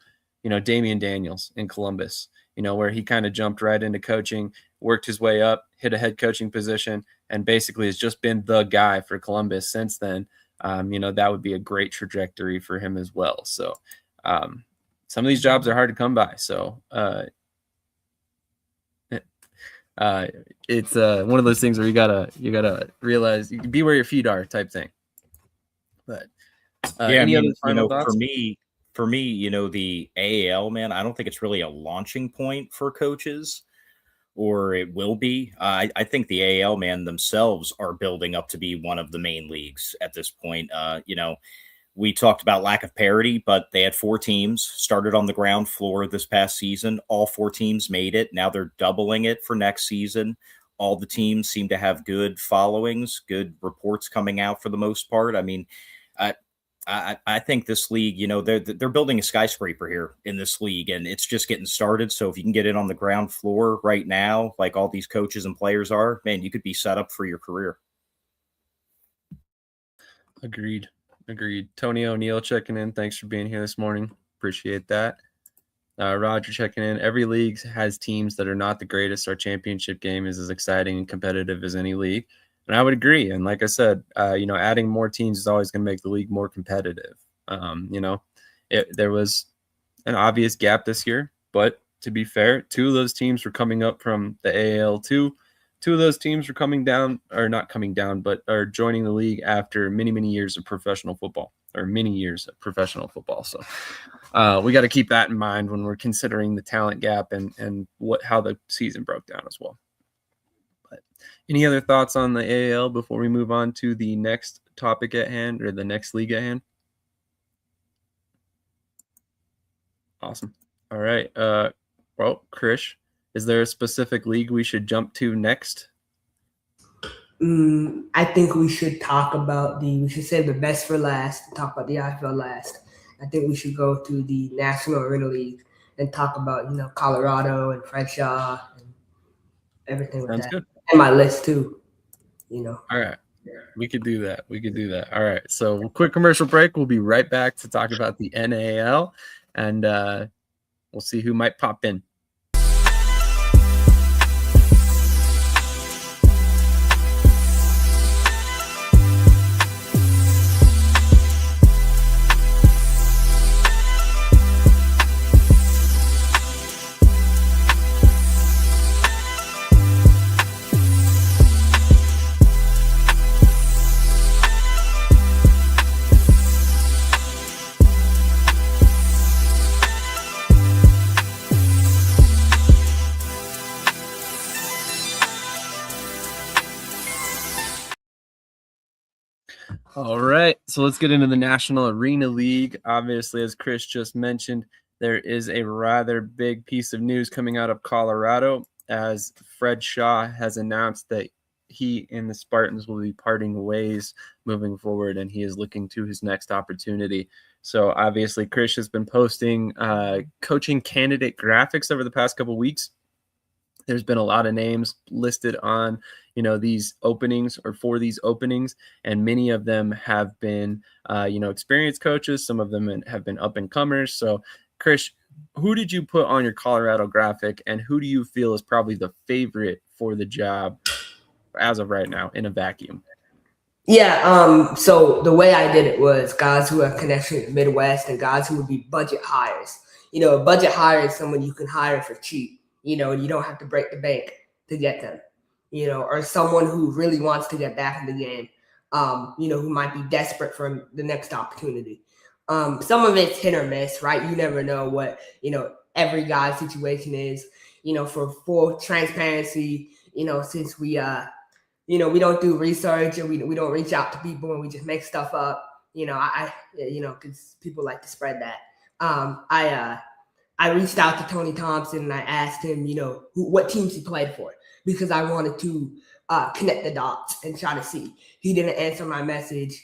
Damian Daniels in Columbus, where he kind of jumped right into coaching, worked his way up, hit a head coaching position, and basically has just been the guy for Columbus since then. That would be a great trajectory for him as well. So some of these jobs are hard to come by. So it's one of those things where you gotta realize, be where your feet are type thing. But any other final thoughts? For me, the AAL, man, I don't think it's really a launching point for coaches, or it will be. I think the AAL, man, themselves are building up to be one of the main leagues at this point. We talked about lack of parity, but they had 4 teams started on the ground floor this past season. All 4 teams made it. Now they're doubling it for next season. All the teams seem to have good followings, good reports coming out for the most part. I mean, I think this league, they're building a skyscraper here in this league, and it's just getting started. So if you can get in on the ground floor right now, like all these coaches and players are, man, you could be set up for your career. Agreed. Tony O'Neill checking in. Thanks for being here this morning. Appreciate that. Roger checking in. Every league has teams that are not the greatest. Our championship game is as exciting and competitive as any league. And I would agree. And like I said, adding more teams is always going to make the league more competitive. There was an obvious gap this year, but to be fair, 2 of those teams were coming up from the AAL2. 2 of those teams were coming down, or not coming down, but are joining the league after many, many years of professional football, or many years of professional football. So we got to keep that in mind when we're considering the talent gap and how the season broke down as well. But any other thoughts on the AAL before we move on to the next topic at hand, or the next league at hand? Awesome. All right. Well, Krish, is there a specific league we should jump to next? I think we should talk about we should save the best for last, talk about the IFL last. I think we should go to the National Arena League and talk about, Colorado and Fred Shaw and everything like that. Good. And my list too, All right. We could do that. All right. So quick commercial break. We'll be right back to talk about the NAL, and we'll see who might pop in. All right, so let's get into the National Arena League. Obviously, as Krish just mentioned, there is a rather big piece of news coming out of Colorado, as Fred Shaw has announced that he and the Spartans will be parting ways moving forward, and he is looking to his next opportunity. So obviously, Krish has been posting coaching candidate graphics over the past couple of weeks. There's been a lot of names listed on, these openings, or for these openings, and many of them have been, experienced coaches. Some of them have been up and comers. So, Krish, who did you put on your Colorado graphic, and who do you feel is probably the favorite for the job as of right now in a vacuum? Yeah. So the way I did it was guys who have connection to the Midwest and guys who would be budget hires. A budget hire is someone you can hire for cheap. You don't have to break the bank to get them, or someone who really wants to get back in the game, who might be desperate for the next opportunity. Some of it's hit or miss, right? You never know what, every guy's situation is, for full transparency, since we don't do research, and we don't reach out to people, and we just make stuff up, because people like to spread that. I reached out to Tony Thompson and I asked him, what teams he played for, because I wanted to connect the dots and try to see. He didn't answer my message.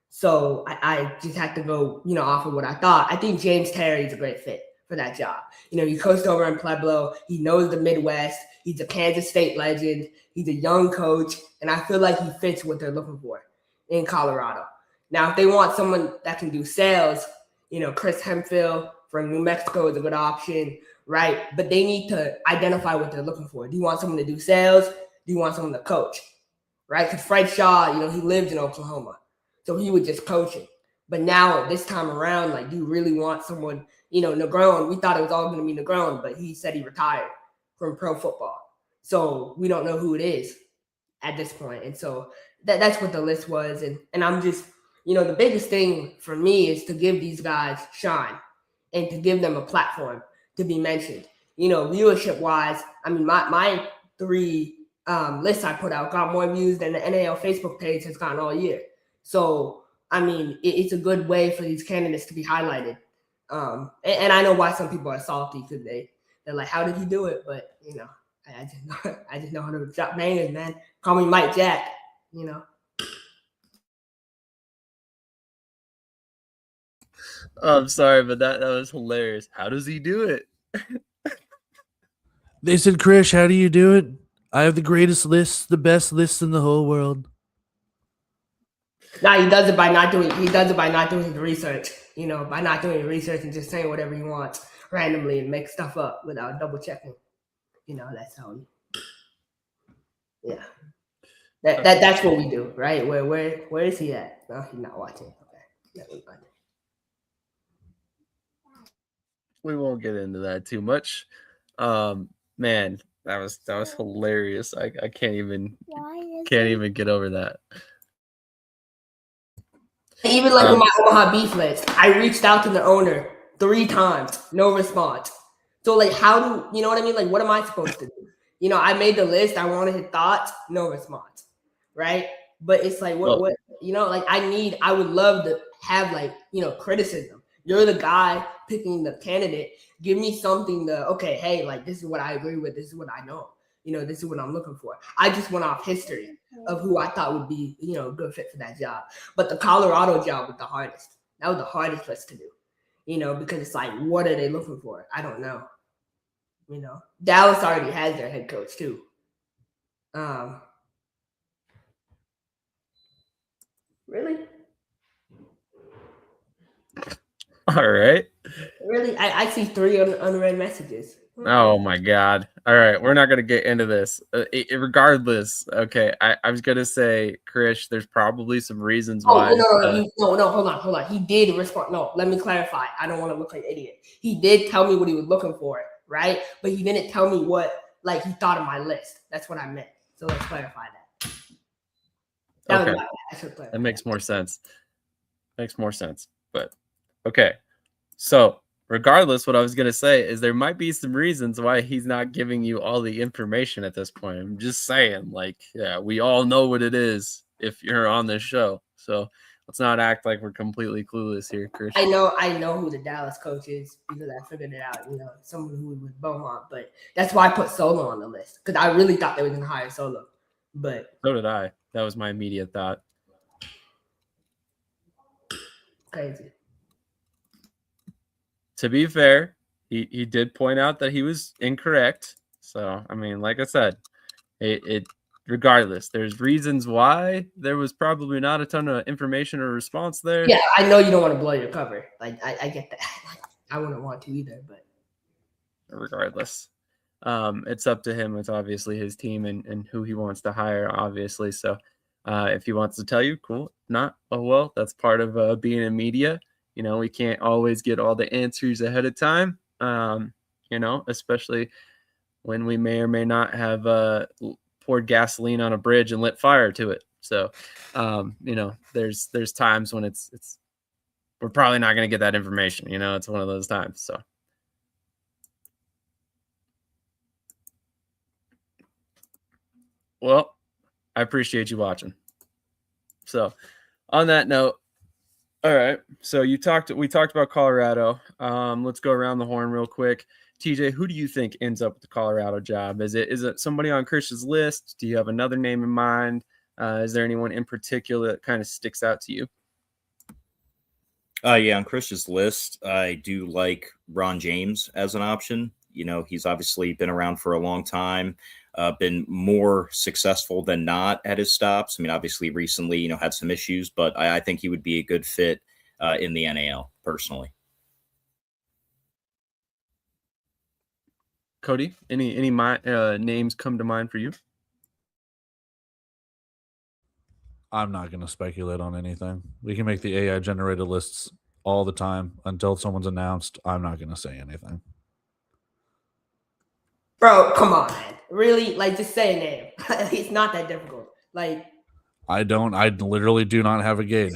So I just had to go, off of what I thought. I think James Terry is a great fit for that job. He coached over in Pueblo. He knows the Midwest. He's a Kansas State legend. He's a young coach. And I feel like he fits what they're looking for in Colorado. Now, if they want someone that can do sales, Chris Hemphill from New Mexico is a good option, right? But they need to identify what they're looking for. Do you want someone to do sales? Do you want someone to coach, right? Because Fred Shaw, he lived in Oklahoma, so he would just coach it. But now this time around, like, do you really want someone, Negron? We thought it was all going to be Negron, but he said he retired from pro football. So we don't know who it is at this point. And so that's what the list was. And I'm just, the biggest thing for me is to give these guys shine and to give them a platform to be mentioned. Viewership wise, I mean, my 3 lists I put out got more views than the NAL Facebook page has gotten all year. So, I mean, it's a good way for these candidates to be highlighted. And I know why some people are salty because they're like, how did he do it? But, I just know how to drop bangers, man. Call me Mike Jack, I'm sorry, but that was hilarious. How does he do it? They said, Krish, how do you do it? I have the greatest list, the best list in the whole world. No, he does it by not doing his research, by not doing research and just saying whatever he wants randomly and make stuff up without double checking. That's how that's what we do, right? Where is he at? No, he's not watching. Okay. We won't get into that too much. Man, that was hilarious. I can't even get over that. Even like with my Omaha Beef list, I reached out to the owner 3 times, no response. So like, how do you know what I mean? Like, what am I supposed to do? I made the list. I wanted his thoughts, no response, right? But it's like, what like I would love to have like, criticism. You're the guy picking the candidate. Give me something okay, hey, like this is what I agree with. This is what I know. This is what I'm looking for. I just went off history of who I thought would be, a good fit for that job. But the Colorado job was the hardest. That was the hardest list to do, because it's like, what are they looking for? I don't know. Dallas already has their head coach too. Really? All right. Really? I see 3 unread messages. Oh my God. All right. We're not going to get into this. Regardless. Okay. I was going to say, Krish, there's probably some reasons why. No, hold on. He did respond. No, let me clarify. I don't want to look like an idiot. He did tell me what he was looking for, right? But he didn't tell me what, like, he thought of my list. That's what I meant. So let's clarify that. Okay. That makes more sense. But okay. So regardless, what I was going to say is there might be some reasons why he's not giving you all the information at this point. I'm just saying, like, yeah, we all know what it is if you're on this show. So let's not act like we're completely clueless here, Krish. I know who the Dallas coach is because I figured it out, someone who was with Beaumont. But that's why I put Solo on the list because I really thought they were going to hire Solo. But so did I. That was my immediate thought. Crazy. To be fair, he did point out that he was incorrect. So, I mean, like I said, it regardless, there's reasons why there was probably not a ton of information or response there. Yeah, I know you don't want to blow your cover. Like, I get that. I wouldn't want to either, but regardless, it's up to him. It's obviously his team and who he wants to hire, obviously. So if he wants to tell you, cool. Not, oh, well, that's part of being in media. We can't always get all the answers ahead of time, especially when we may or may not have poured gasoline on a bridge and lit fire to it. So, there's times when it's we're probably not going to get that information. It's one of those times. So, well, I appreciate you watching. So, on that note, all right. So we talked about Colorado. Let's go around the horn real quick. TJ, who do you think ends up with the Colorado job? Is it somebody on Krish's list? Do you have another name in mind? Is there anyone in particular that kind of sticks out to you? Yeah, on Krish's list, I do like Ron James as an option. He's obviously been around for a long time. been more successful than not at his stops. I mean, obviously recently, had some issues, but I think he would be a good fit in the NAL personally. Cody, any names come to mind for you? I'm not going to speculate on anything. We can make the AI generated lists all the time until someone's announced. I'm not going to say anything. Bro, come on, man. Really? Like, just say a name. It's not that difficult. Like, I literally do not have a gauge.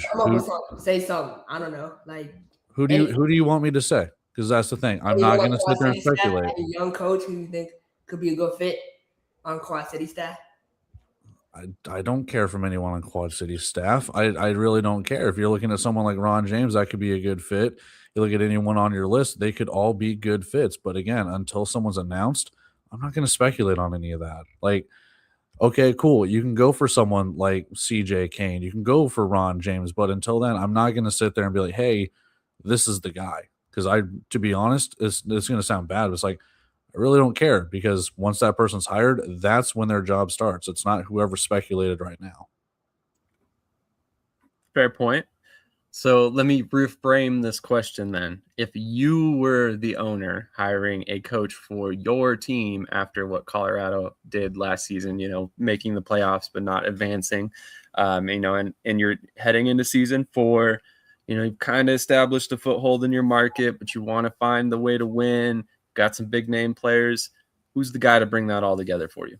Say something. I don't know. Like, who do you want me to say? Because that's the thing. I'm not going to sit there and speculate. A young coach who you think could be a good fit on Quad City staff? I don't care from anyone on Quad City staff. I really don't care. If you're looking at someone like Ron James, that could be a good fit. You look at anyone on your list, they could all be good fits. But again, until someone's announced, I'm not going to speculate on any of that. Like, okay, cool. You can go for someone like CJ Kane. You can go for Ron James. But until then, I'm not going to sit there and be like, hey, this is the guy. Because to be honest, it's going to sound bad. But it's like, I really don't care, because once that person's hired, that's when their job starts. It's not whoever speculated right now. Fair point. So let me reframe this question then. If you were the owner hiring a coach for your team after what Colorado did last season, making the playoffs but not advancing, and you're heading into season 4, you've kind of established a foothold in your market, but you want to find the way to win, got some big name players. Who's the guy to bring that all together for you?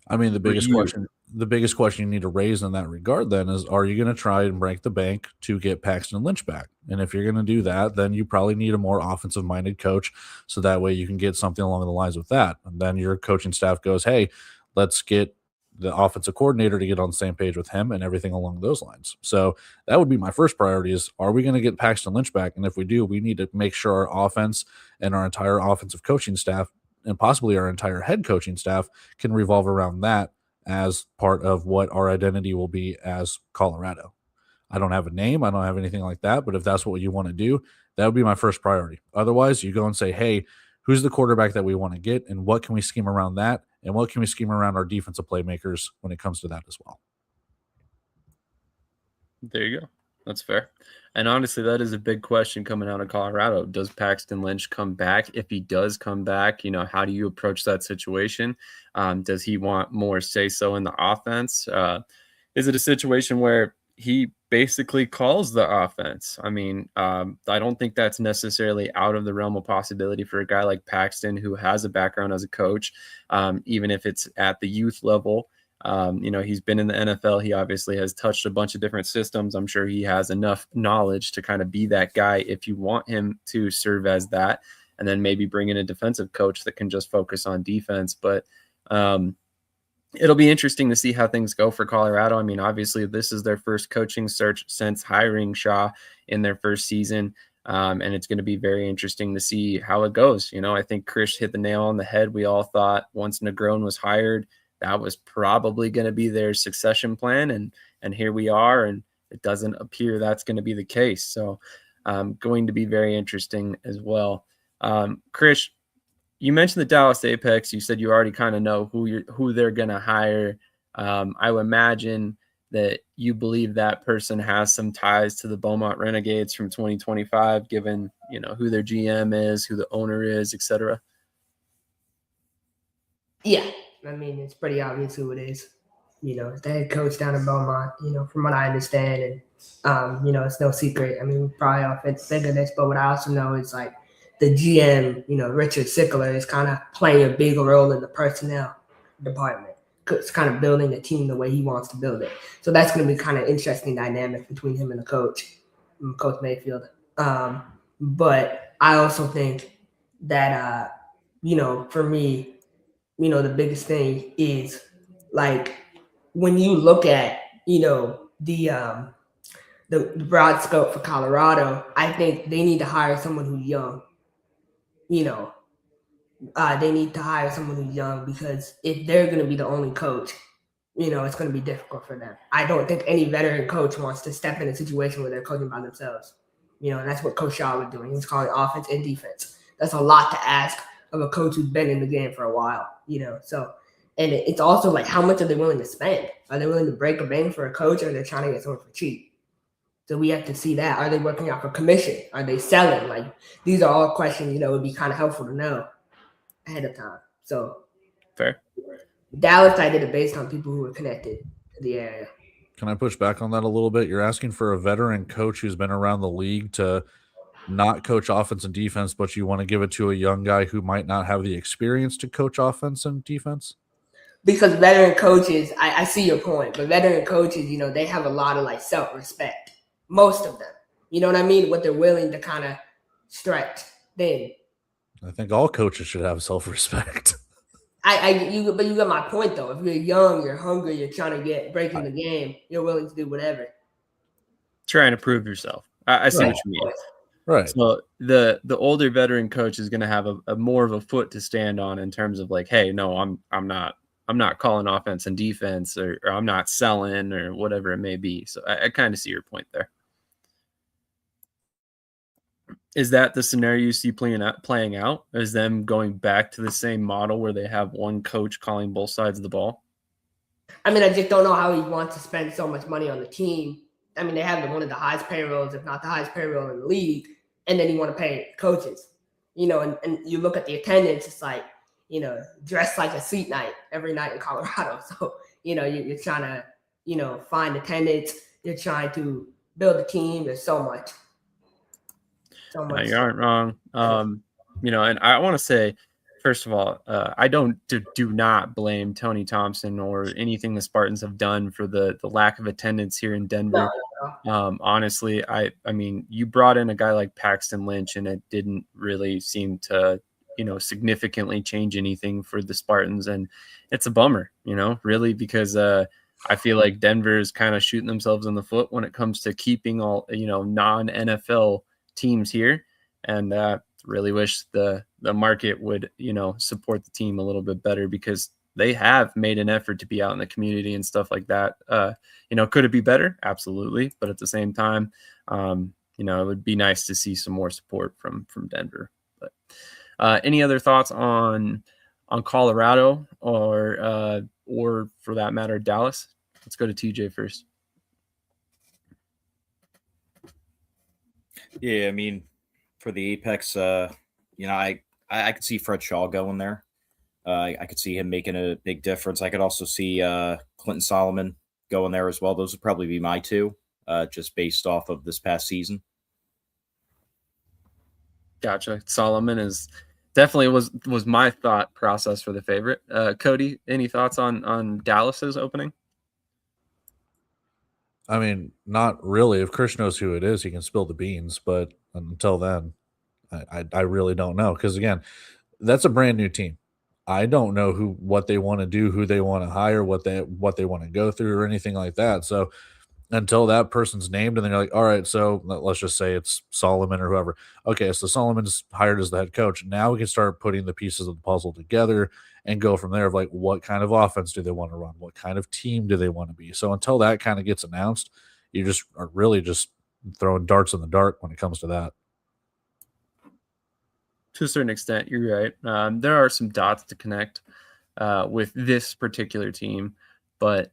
I mean, the biggest question you need to raise in that regard then is, are you going to try and break the bank to get Paxton Lynch back? And if you're going to do that, then you probably need a more offensive minded coach. So that way you can get something along the lines with that. And then your coaching staff goes, hey, let's get the offensive coordinator to get on the same page with him and everything along those lines. So that would be my first priority is, are we going to get Paxton Lynch back? And if we do, we need to make sure our offense and our entire offensive coaching staff and possibly our entire head coaching staff can revolve around that as part of what our identity will be as Colorado. I don't have a name. I don't have anything like that. But if that's what you want to do, that would be my first priority. Otherwise, you go and say, hey, who's the quarterback that we want to get, and what can we scheme around that? And what can we scheme around our defensive playmakers when it comes to that as well? There you go. That's fair. And honestly, that is a big question coming out of Colorado. Does Paxton Lynch come back? If he does come back, how do you approach that situation? Does he want more say-so in the offense? Is it a situation where he basically calls the offense? I mean, I don't think that's necessarily out of the realm of possibility for a guy like Paxton, who has a background as a coach, even if it's at the youth level. He's been in the NFL. He obviously has touched a bunch of different systems. I'm sure he has enough knowledge to kind of be that guy if you want him to serve as that, and then maybe bring in a defensive coach that can just focus on defense. But it'll be interesting to see how things go for Colorado. I mean, obviously, this is their first coaching search since hiring Shaw in their first season. And it's going to be very interesting to see how it goes. I think Krish hit the nail on the head. We all thought once Negron was hired, that was probably going to be their succession plan. And here we are, and it doesn't appear that's going to be the case. So going to be very interesting as well. Krish, you mentioned the Dallas Apex. You said you already kind of know who they're going to hire. I would imagine that you believe that person has some ties to the Beaumont Renegades from 2025, given, who their GM is, who the owner is, etc. Yeah. I mean, it's pretty obvious who it is. It's the head coach down in Beaumont, from what I understand. And, it's no secret. I mean, we probably all think of this, but what I also know is like the GM, Richard Sickler, is kind of playing a bigger role in the personnel department. It's kind of building the team the way he wants to build it. So that's going to be kind of interesting dynamic between him and the coach, Coach Mayfield. But I also think that, for me, the biggest thing is like when you look at, the broad scope for Colorado, I think they need to hire someone who's young. They need to hire someone who's young, because if they're going to be the only coach, it's going to be difficult for them. I don't think any veteran coach wants to step in a situation where they're coaching by themselves. And that's what Coach Shaw was doing. He was calling offense and defense. That's a lot to ask of a coach who's been in the game for a while, So And it's also like, how much are they willing to spend? Are they willing to break a bank for a coach, or are they trying to get someone for cheap? So we have to see that. Are they working out for commission? Are they selling? Like, these are all questions, would be kind of helpful to know ahead of time. So Fair. Dallas, I did it based on people who were connected to the area. Can I push back on that a little bit? You're asking for a veteran coach who's been around the league to not coach offense and defense, but you want to give it to a young guy who might not have the experience to coach offense and defense? Because veteran coaches, I see your point, but veteran coaches, they have a lot of like self-respect. Most of them. You know what I mean? What they're willing to kind of stretch thin. I think all coaches should have self-respect. But you got my point though. If you're young, you're hungry, you're trying to breaking the game, you're willing to do whatever. Trying to prove yourself. I see what you mean. Right. So the older veteran coach is going to have a more of a foot to stand on in terms of like, hey, no, I'm not calling offense and defense, or I'm not selling, or whatever it may be. So I kind of see your point there. Is that the scenario you see playing out? Is them going back to the same model where they have one coach calling both sides of the ball? I mean, I just don't know how he wants to spend so much money on the team. I mean, they have one of the highest payrolls, if not the highest payroll in the league, and then you want to pay coaches. And you look at the attendance, it's like, dressed like a seat night every night in Colorado. So, you're trying to, find attendance. You're trying to build a team. There's so much. No, you aren't wrong. And I want to say, first of all, I do not blame Tony Thompson or anything the Spartans have done for the lack of attendance here in Denver. Honestly, I mean, you brought in a guy like Paxton Lynch, and it didn't really seem to, significantly change anything for the Spartans. And it's a bummer, really, because I feel like Denver is kind of shooting themselves in the foot when it comes to keeping all, non-NFL teams here. And really wish the market would, support the team a little bit better, because they have made an effort to be out in the community and stuff like that. Could it be better? Absolutely. But at the same time, it would be nice to see some more support from Denver. But any other thoughts on Colorado or for that matter, Dallas? Let's go to TJ first. Yeah, I mean, for the Apex, I could see Fred Shaw going there. I could see him making a big difference. I could also see Clinton Solomon going there as well. Those would probably be my two, just based off of this past season. Gotcha. Solomon is definitely was my thought process for the favorite. Cody, any thoughts on Dallas's opening? I mean, not really. If Krish knows who it is, he can spill the beans. But until then, I really don't know. Because again, that's a brand new team. I don't know what they want to do, who they want to hire, what they want to go through, or anything like that. So until that person's named, and then you're like, all right, so let's just say it's Solomon or whoever. Okay, so Solomon's hired as the head coach. Now we can start putting the pieces of the puzzle together and go from there of like, what kind of offense do they want to run? What kind of team do they want to be? So until that kind of gets announced, you just are really just throwing darts in the dark when it comes to that. To a certain extent, you're right. There are some dots to connect with this particular team, but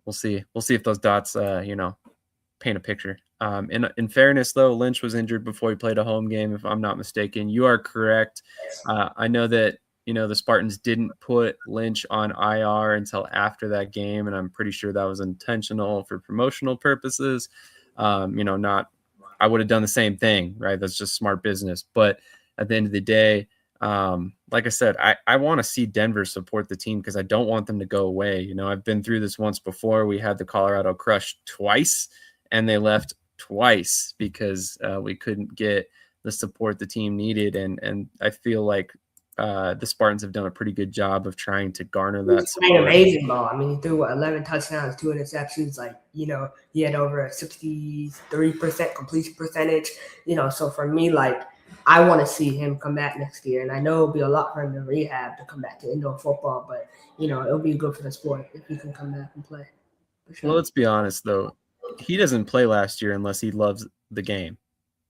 we'll see. We'll see if those dots, paint a picture. In fairness, though, Lynch was injured before he played a home game, if I'm not mistaken. You are correct. I know that, the Spartans didn't put Lynch on IR until after that game, and I'm pretty sure that was intentional for promotional purposes. I would have done the same thing, right? That's just smart business. But at the end of the day, like I said, I want to see Denver support the team, because I don't want them to go away. I've been through this once before. We had the Colorado Crush twice, and they left twice because we couldn't get the support the team needed. And I feel like the Spartans have done a pretty good job of trying to garner that support. Amazing ball. I mean, he threw 11 touchdowns, 2 interceptions. Like, he had over a 63% completion percentage. So for me, like, I want to see him come back next year, and I know it'll be a lot for him to rehab to come back to indoor football, but, it'll be good for the sport if he can come back and play. For sure. Well, let's be honest, though. He doesn't play last year unless he loves the game,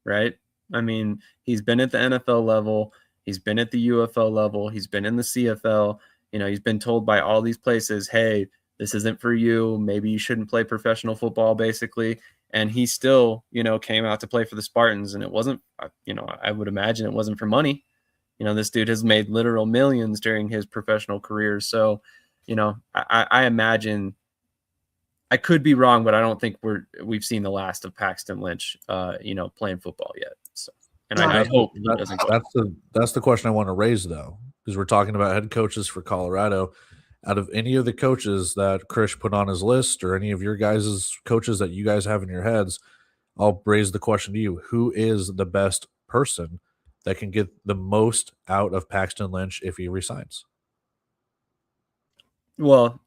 right? I mean, he's been at the NFL level. He's been at the UFL level. He's been in the CFL. He's been told by all these places, hey, this isn't for you. Maybe you shouldn't play professional football, basically. And he still, came out to play for the Spartans. And it wasn't, I would imagine it wasn't for money. This dude has made literal millions during his professional career. So, I imagine, I could be wrong, but I don't think we've seen the last of Paxton Lynch, playing football yet. So, and I hope he doesn't go. That's the question I want to raise, though, because we're talking about head coaches for Colorado. Out of any of the coaches that Krish put on his list, or any of your guys' coaches that you guys have in your heads, I'll raise the question to you: who is the best person that can get the most out of Paxton Lynch if he resigns? Well,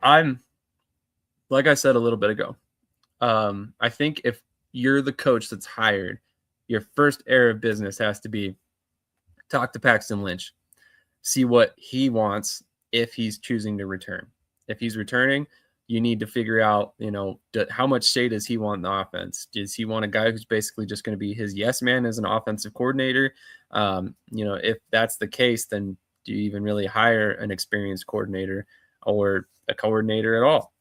like I said a little bit ago, I think if you're the coach that's hired, your first area of business has to be talk to Paxton Lynch, see what he wants if he's choosing to return. If he's returning, you need to figure out, how much say does he want in the offense? Does he want a guy who's basically just going to be his yes man as an offensive coordinator? If that's the case, then do you even really hire an experienced coordinator or a coordinator at all?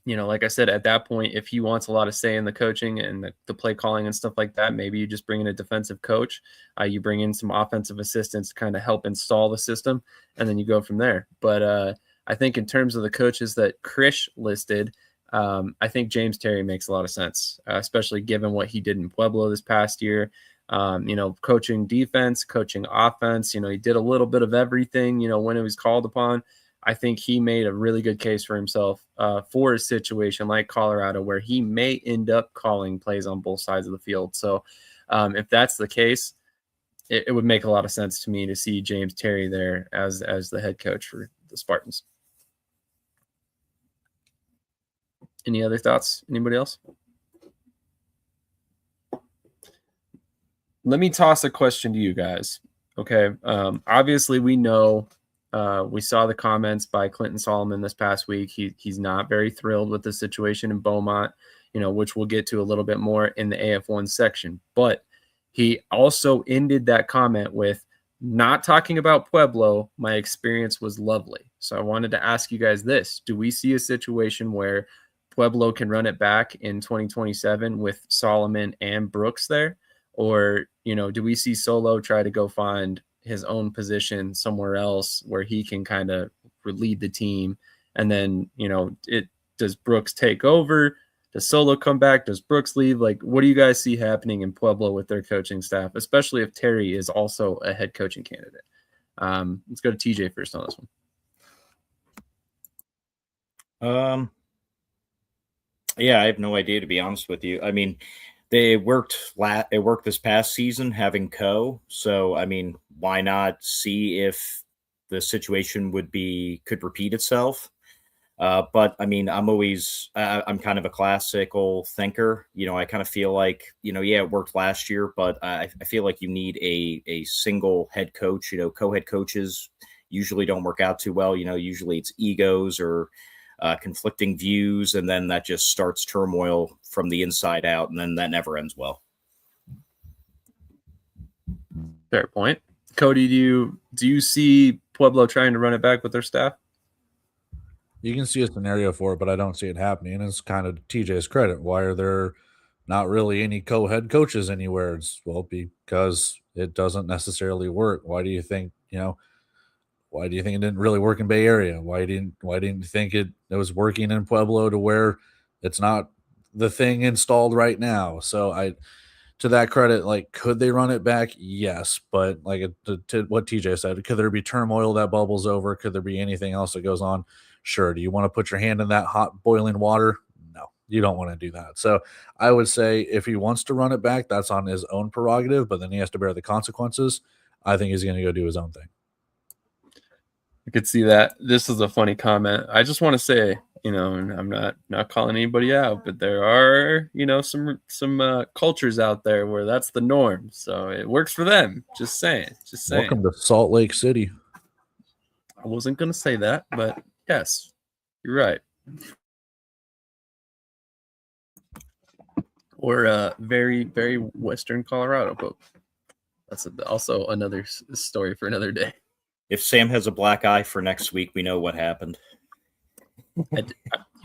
Like I said, at that point, if he wants a lot of say in the coaching and the play calling and stuff like that, maybe you just bring in a defensive coach. You bring in some offensive assistants to kind of help install the system, and then you go from there. But I think in terms of the coaches that Krish listed, I think James Terry makes a lot of sense, especially given what he did in Pueblo this past year. Coaching defense, coaching offense. He did a little bit of everything, when it was called upon. I think he made a really good case for himself for a situation like Colorado, where he may end up calling plays on both sides of the field. So if that's the case, it would make a lot of sense to me to see James Terry there as the head coach for the Spartans. Any other thoughts? Anybody else? Let me toss a question to you guys. Okay. Obviously, we know we saw the comments by Clinton Solomon this past week. He's not very thrilled with the situation in Beaumont, which we'll get to a little bit more in the AF1 section. But he also ended that comment with, not talking about Pueblo, my experience was lovely. So I wanted to ask you guys this. Do we see a situation where Pueblo can run it back in 2027 with Solomon and Brooks there? Or, do we see Solo try to go find his own position somewhere else where he can kind of lead the team? And then, does Brooks take over? Does Solo come back? Does Brooks leave? Like, what do you guys see happening in Pueblo with their coaching staff, especially if Terry is also a head coaching candidate? Let's go to TJ first on this one. Yeah, I have no idea, to be honest with you. I mean, it worked this past season having Co. So, I mean, why not see if the situation could repeat itself? But I mean, I'm kind of a classical thinker. I kind of feel like, it worked last year, but I feel like you need a single head coach. Co-head coaches usually don't work out too well. Usually it's egos or conflicting views, and then that just starts turmoil from the inside out, and then that never ends well. Fair point. Cody, do you see Pueblo trying to run it back with their staff? You can see a scenario for it, but I don't see it happening. And it's kind of TJ's credit. Why are there not really any co-head coaches anywhere? Because it doesn't necessarily work. Why do you think it didn't really work in Bay Area? Why didn't you think it was working in Pueblo to where it's not the thing installed right now? So to that credit, like, could they run it back? Yes. But like to what TJ said, could there be turmoil that bubbles over? Could there be anything else that goes on? Sure. Do you want to put your hand in that hot boiling water? No, you don't want to do that. So I would say if he wants to run it back, that's on his own prerogative, but then he has to bear the consequences. I think he's going to go do his own thing. I could see that. This is a funny comment. I just want to say, and I'm not calling anybody out, but there are, some cultures out there where that's the norm. So it works for them. Just saying. Welcome to Salt Lake City. I wasn't going to say that, but yes, you're right. Or very, very Western Colorado, but that's also another story for another day. If Sam has a black eye for next week, we know what happened. You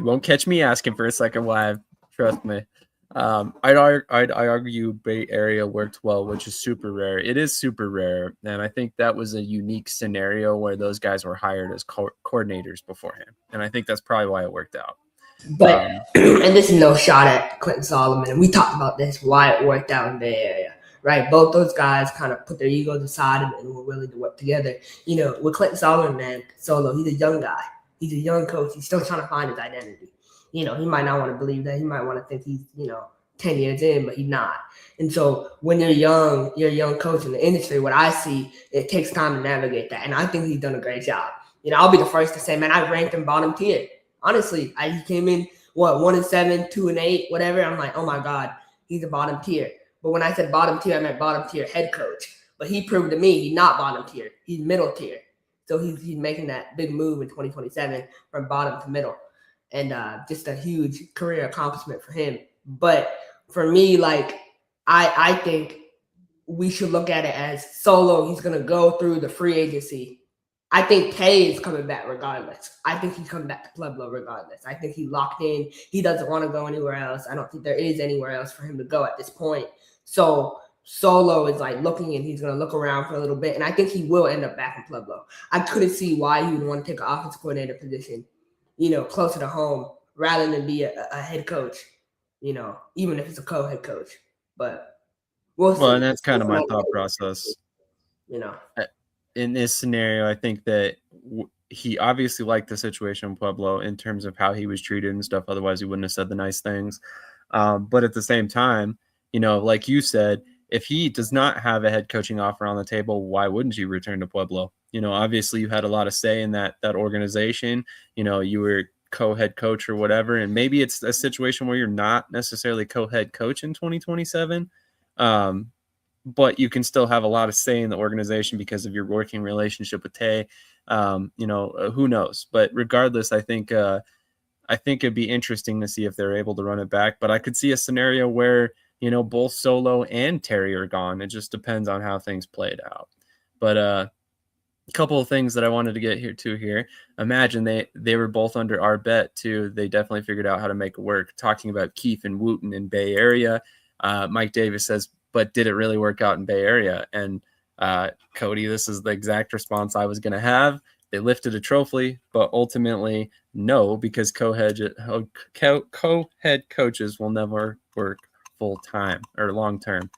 won't catch me asking for a second wife. Trust me. I'd argue Bay Area worked well, which is super rare. It is super rare, and I think that was a unique scenario where those guys were hired as coordinators beforehand, and I think that's probably why it worked out. But and this is no shot at Clinton Solomon, and we talked about this why it worked out in Bay Area, right? Both those guys kind of put their egos aside and were willing to work together. You know, with Clinton Solomon, man, Solo, he's a young guy. He's a young coach. He's still trying to find his identity. You know, he might not want to believe that. He might want to think he's, 10 years in, but he's not. And so when you're a young coach in the industry, what I see, it takes time to navigate that. And I think he's done a great job. You know, I'll be the first to say, man, I ranked him bottom tier. Honestly, he came in, 1-7, 2-8, whatever. I'm like, oh my God, he's a bottom tier. But when I said bottom tier, I meant bottom tier head coach. But he proved to me he's not bottom tier. He's middle tier. So he's making that big move in 2027 from bottom to middle. And just a huge career accomplishment for him. But for me, like, I think we should look at it as Solo. He's going to go through the free agency. I think Tay is coming back regardless. I think he's coming back to Pueblo regardless. I think he's locked in. He doesn't want to go anywhere else. I don't think there is anywhere else for him to go at this point. So Solo is like looking, and he's going to look around for a little bit. And I think he will end up back in Pueblo. I couldn't see why he would want to take an offense coordinator position, closer to home rather than be a head coach, even if it's a co-head coach. But we'll see. Well, and that's kind of my thought process. In this scenario, I think that he obviously liked the situation in Pueblo in terms of how he was treated and stuff. Otherwise, he wouldn't have said the nice things. But at the same time, like you said, if he does not have a head coaching offer on the table, why wouldn't you return to Pueblo? Obviously you had a lot of say in that organization. You were co-head coach or whatever, and maybe it's a situation where you're not necessarily co-head coach in 2027. But you can still have a lot of say in the organization because of your working relationship with Tay. Who knows? But regardless, I think it'd be interesting to see if they're able to run it back. But I could see a scenario where, both Solo and Terry are gone. It just depends on how things played out. But a couple of things that I wanted to get here. Imagine they were both under our bet too. They definitely figured out how to make it work. Talking about Keefe and Wooten in Bay Area. Mike Davis says, but did it really work out in Bay Area? And Cody, this is the exact response I was going to have. They lifted a trophy, but ultimately no, because co-head coaches will never work full time or long term.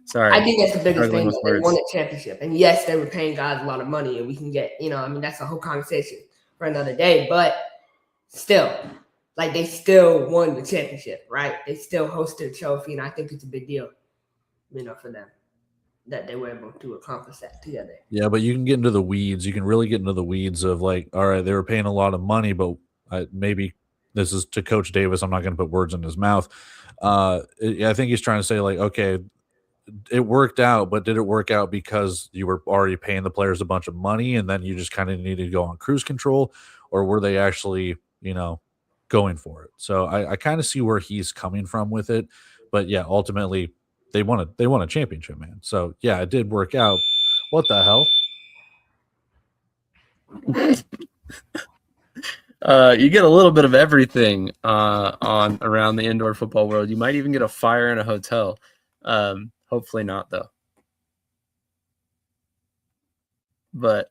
Sorry. I think that's the biggest thing. They won a championship. And yes, they were paying guys a lot of money, and we can get, that's a whole conversation for another day. But still, like, they still won the championship, right? They still hosted a trophy, and I think it's a big deal, for them that they were able to accomplish that together. Yeah, but you can get into the weeds. You can really get into the weeds of, like, all right, they were paying a lot of money, but maybe this is to Coach Davis. I'm not going to put words in his mouth. I think he's trying to say, like, okay, it worked out, but did it work out because you were already paying the players a bunch of money and then you just kind of needed to go on cruise control, or were they actually, going for it? So I kind of see where he's coming from with it, but yeah, ultimately they won a championship, man. So yeah, it did work out. What the hell? You get a little bit of everything on around the indoor football world. You might even get a fire in a hotel. Hopefully not, though. But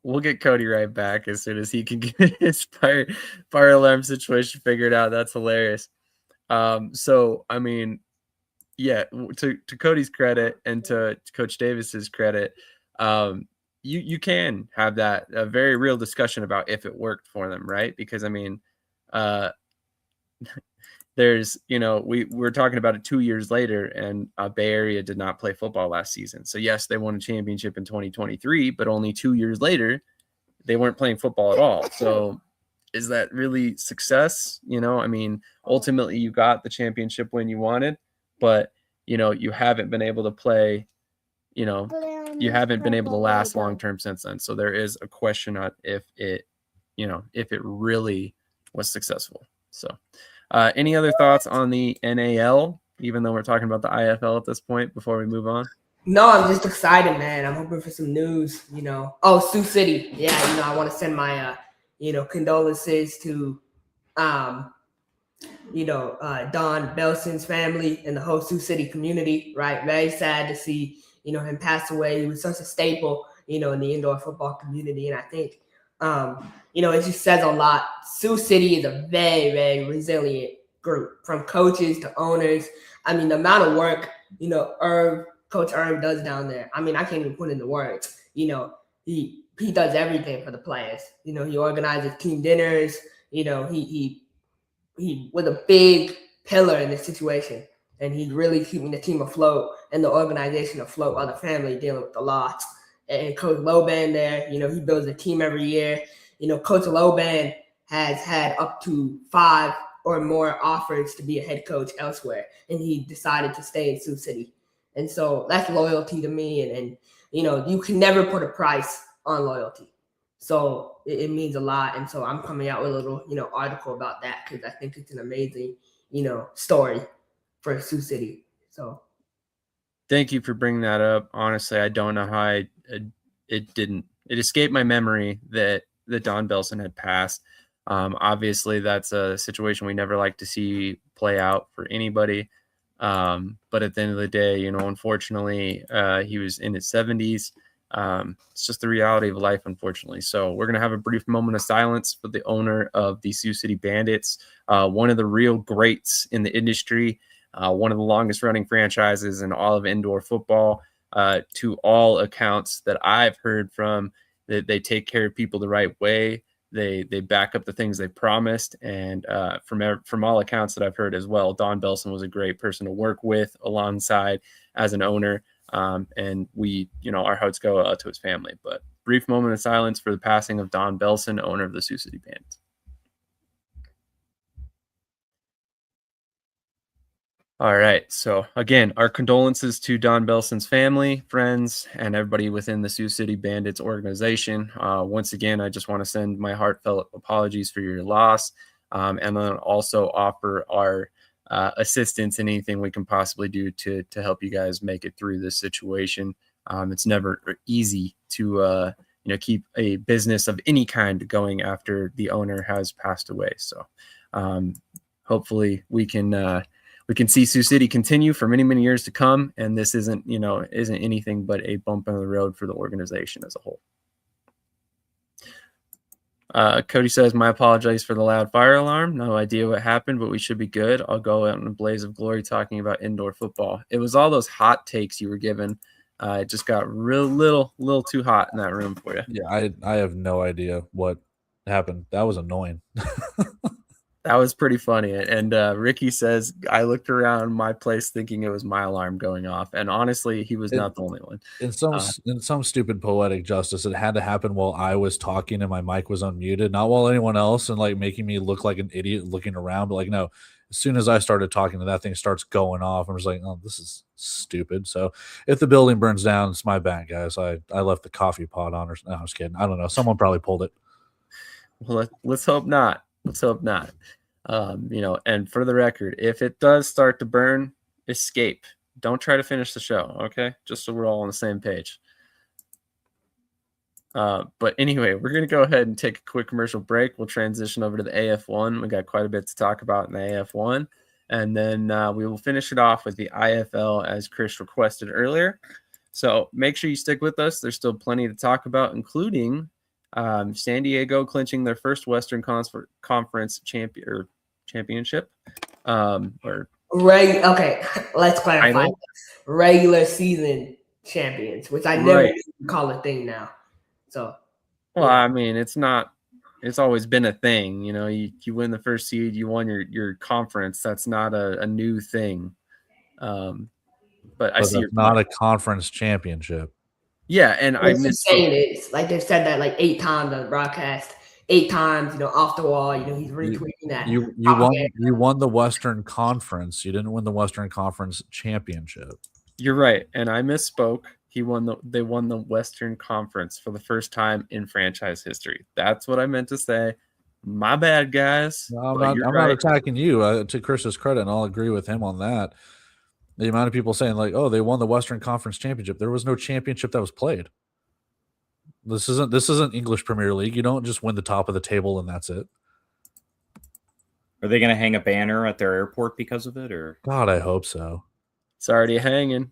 we'll get Cody right back as soon as he can get his fire alarm situation figured out. That's hilarious. So, I mean, yeah, to Cody's credit and to Coach Davis's credit, you can have that a very real discussion about if it worked for them, right? Because, I mean, there's, we're talking about it 2 years later, and Bay Area did not play football last season. So yes, they won a championship in 2023, but only 2 years later, they weren't playing football at all. So is that really success? I mean, ultimately you got the championship when you wanted, but you haven't been able to play, you haven't been able to last long-term since then. So there is a question on if it really was successful. So any other thoughts on the NAL, even though we're talking about the IFL at this point, before we move on? No, I'm just excited, man. I'm hoping for some news, Oh, Sioux City. Yeah, I want to send my, condolences to, Don Belson's family and the whole Sioux City community, right? Very sad to see, him pass away. He was such a staple, in the indoor football community. And I think, it just says a lot. Sioux City is a very, very resilient group, from coaches to owners. I mean, the amount of work, Coach Irv does down there. I mean, I can't even put into words. He does everything for the players. He organizes team dinners. He was a big pillar in this situation, and he's really keeping the team afloat and the organization afloat while the family dealing with the loss. And Coach Loban there, he builds a team every year. Coach Loban has had up to 5 or more offers to be a head coach elsewhere, and he decided to stay in Sioux City. And so that's loyalty to me. And you can never put a price on loyalty. So it means a lot. And so I'm coming out with a little, article about that because I think it's an amazing, story for Sioux City. So thank you for bringing that up. Honestly, I don't know how it escaped my memory that Don Belson had passed. Obviously, that's a situation we never like to see play out for anybody. But at the end of the day, unfortunately, he was in his 70s. It's just the reality of life, unfortunately. So we're going to have a brief moment of silence for the owner of the Sioux City Bandits, one of the real greats in the industry, one of the longest running franchises in all of indoor football. To all accounts that I've heard from, that they take care of people the right way. They back up the things they promised. And from all accounts that I've heard as well, Don Belson was a great person to work with alongside as an owner. And we, our hearts go out to his family. But brief moment of silence for the passing of Don Belson, owner of the Sioux City Bandits. All right. So again, our condolences to Don Belson's family, friends, and everybody within the Sioux City Bandits organization. Once again, I just want to send my heartfelt apologies for your loss, and then also offer our assistance in anything we can possibly do to help you guys make it through this situation. It's never easy to keep a business of any kind going after the owner has passed away. So hopefully we can see Sioux City continue for many, many years to come. And this isn't anything but a bump in the road for the organization as a whole. Cody says, my apologies for the loud fire alarm. No idea what happened, but we should be good. I'll go out in a blaze of glory talking about indoor football. It was all those hot takes you were given. It just got little too hot in that room for you. Yeah, I have no idea what happened. That was annoying. That was pretty funny. And Ricky says, I looked around my place thinking it was my alarm going off. And honestly, he was not the only one. In some stupid poetic justice, it had to happen while I was talking and my mic was unmuted, not while anyone else, and like making me look like an idiot looking around. But like, no, as soon as I started talking, that thing starts going off. I'm just like, oh, this is stupid. So if the building burns down, it's my bad, guys. I left the coffee pot on, or no, I was kidding. I don't know. Someone probably pulled it. Well, let's hope not. Let's hope not. And for the record, if it does start to burn, escape. Don't try to finish the show, okay? Just so we're all on the same page. But anyway, we're going to go ahead and take a quick commercial break. We'll transition over to the AF1. We got quite a bit to talk about in the AF1. And then we will finish it off with the IFL as Krish requested earlier. So make sure you stick with us. There's still plenty to talk about, including San Diego clinching their first Western Conference championship. Okay, let's clarify. Regular season champions, which I never call a thing now. So, well, I mean, it's always been a thing. You win the first seed, you won your conference. That's not a new thing. But I see it's not a conference championship. Yeah, and I miss saying it. Like they've said that like 8 times on the broadcast, 8 times, off the wall. He's retweeting that. You won the Western Conference. You didn't win the Western Conference championship. You're right, and I misspoke. They won the Western Conference for the first time in franchise history. That's what I meant to say. My bad, guys. No, I'm not attacking you. To Chris's credit, and I'll agree with him on that. The amount of people saying like, "Oh, they won the Western Conference Championship." There was no championship that was played. This isn't English Premier League. You don't just win the top of the table and that's it. Are they going to hang a banner at their airport because of it, or? God, I hope so. It's already hanging.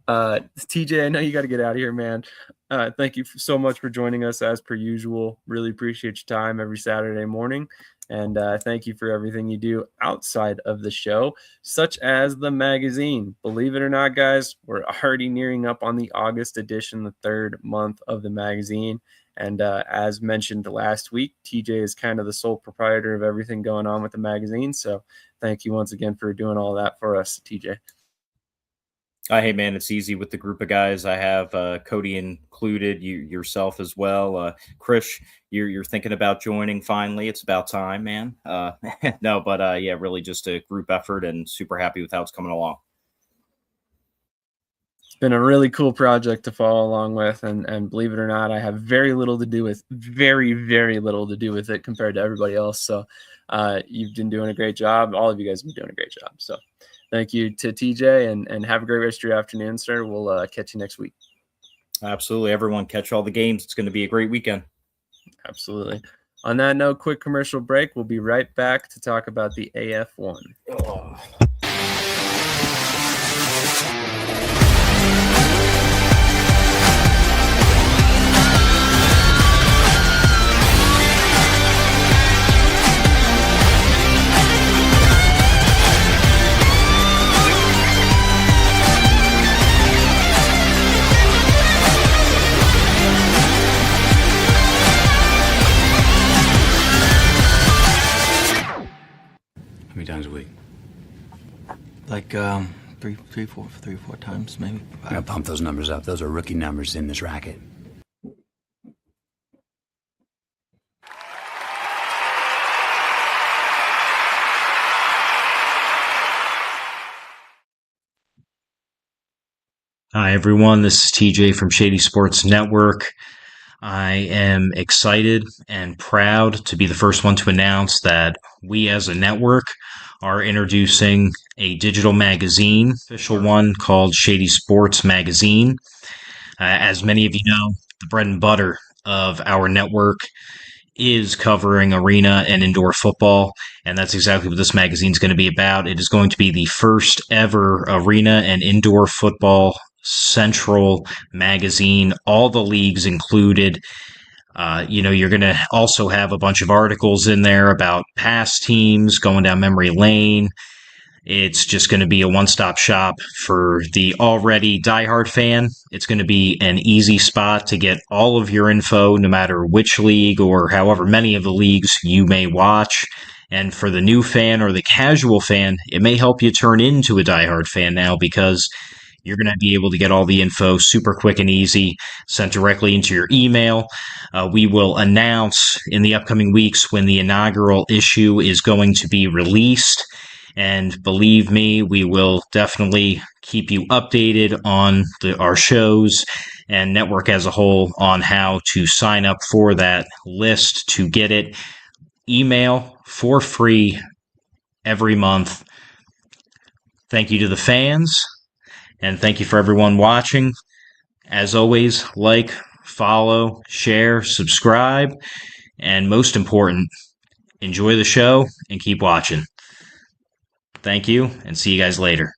TJ, I know you got to get out of here, man. Thank you so much for joining us as per usual. Really appreciate your time every Saturday morning. And thank you for everything you do outside of the show, such as the magazine. Believe it or not, guys, we're already nearing up on the August edition, the third month of the magazine. And as mentioned last week, TJ is kind of the sole proprietor of everything going on with the magazine. So thank you once again for doing all that for us, TJ. Hey, man, it's easy with the group of guys. I have Cody included, yourself as well. Krish, you're thinking about joining finally. It's about time, man. No, but yeah, really just a group effort and super happy with how it's coming along. It's been a really cool project to follow along with. And believe it or not, I have very little to do with, very, very little to do with it compared to everybody else. So you've been doing a great job. All of you guys have been doing a great job. So thank you to TJ and have a great rest of your afternoon, sir. We'll catch you next week. Absolutely. Everyone catch all the games. It's going to be a great weekend. Absolutely. On that note, quick commercial break. We'll be right back to talk about the AF1. Oh. How many times a week? Like three, four times maybe. I'm gonna pump those numbers up. Those are rookie numbers in this racket. Hi, everyone. This is TJ from Shady Sports Network. I am excited and proud to be the first one to announce that we as a network are introducing a digital magazine, official one called Shady Sports Magazine. As many of you know, the bread and butter of our network is covering arena and indoor football, and that's exactly what this magazine is going to be about. It is going to be the first ever arena and indoor football central magazine, all the leagues included. You're going to also have a bunch of articles in there about past teams going down memory lane. It's just going to be a one-stop shop for the already diehard fan. It's going to be an easy spot to get all of your info, no matter which league or however many of the leagues you may watch. And for the new fan or the casual fan, it may help you turn into a diehard fan now, because you're going to be able to get all the info super quick and easy, sent directly into your email. We will announce in the upcoming weeks when the inaugural issue is going to be released. And believe me, we will definitely keep you updated on our shows and network as a whole on how to sign up for that list to get it. Email for free every month. Thank you to the fans, and thank you for everyone watching. As always, like, follow, share, subscribe, and most important, enjoy the show and keep watching. Thank you, and see you guys later.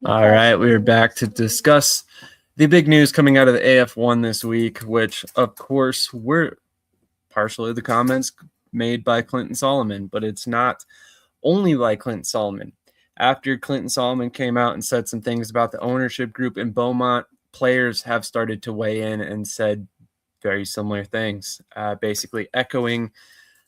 All right, we're back to discuss the big news coming out of the AF1 this week, which, of course, were partially the comments made by Clinton Solomon, but it's not only by Clinton Solomon. After Clinton Solomon came out and said some things about the ownership group in Beaumont, players have started to weigh in and said very similar things, basically echoing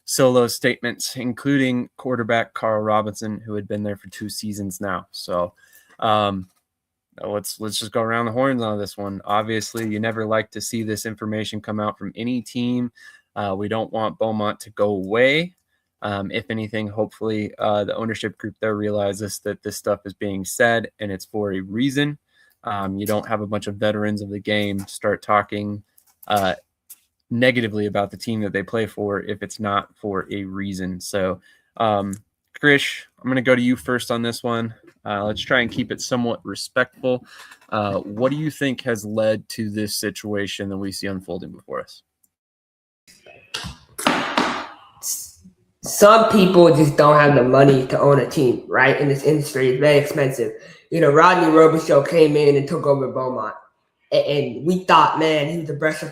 Solo's statements, including quarterback Carl Robinson, who had been there for 2 seasons now. So let's just go around the horns on this one. Obviously, you never like to see this information come out from any team. We don't want Beaumont to go away. If anything, hopefully the ownership group there realizes that this stuff is being said and it's for a reason. You don't have a bunch of veterans of the game start talking negatively about the team that they play for if it's not for a reason. So, Krish, I'm going to go to you first on this one. Let's try and keep it somewhat respectful. What do you think has led to this situation that we see unfolding before us? Some people just don't have the money to own a team, right? In this industry, it's very expensive. Rodney Robichaux came in and took over Beaumont, and we thought, man, he was a breath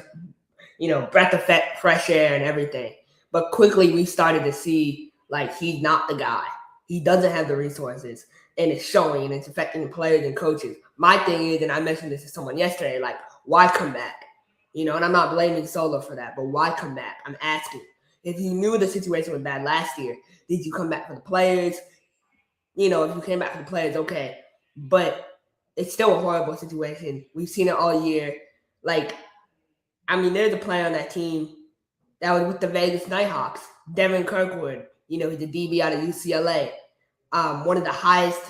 of fresh air and everything. But quickly we started to see like he's not the guy. He doesn't have the resources, and it's showing, and it's affecting the players and coaches. My thing is, and I mentioned this to someone yesterday, like, why come back? And I'm not blaming Solo for that, but why come back? I'm asking. If you knew the situation was bad last year, did you come back for the players? If you came back for the players, okay. But it's still a horrible situation. We've seen it all year. Like, there's a player on that team that was with the Vegas Nighthawks, Devin Kirkwood. He's a DB out of UCLA. One of the highest,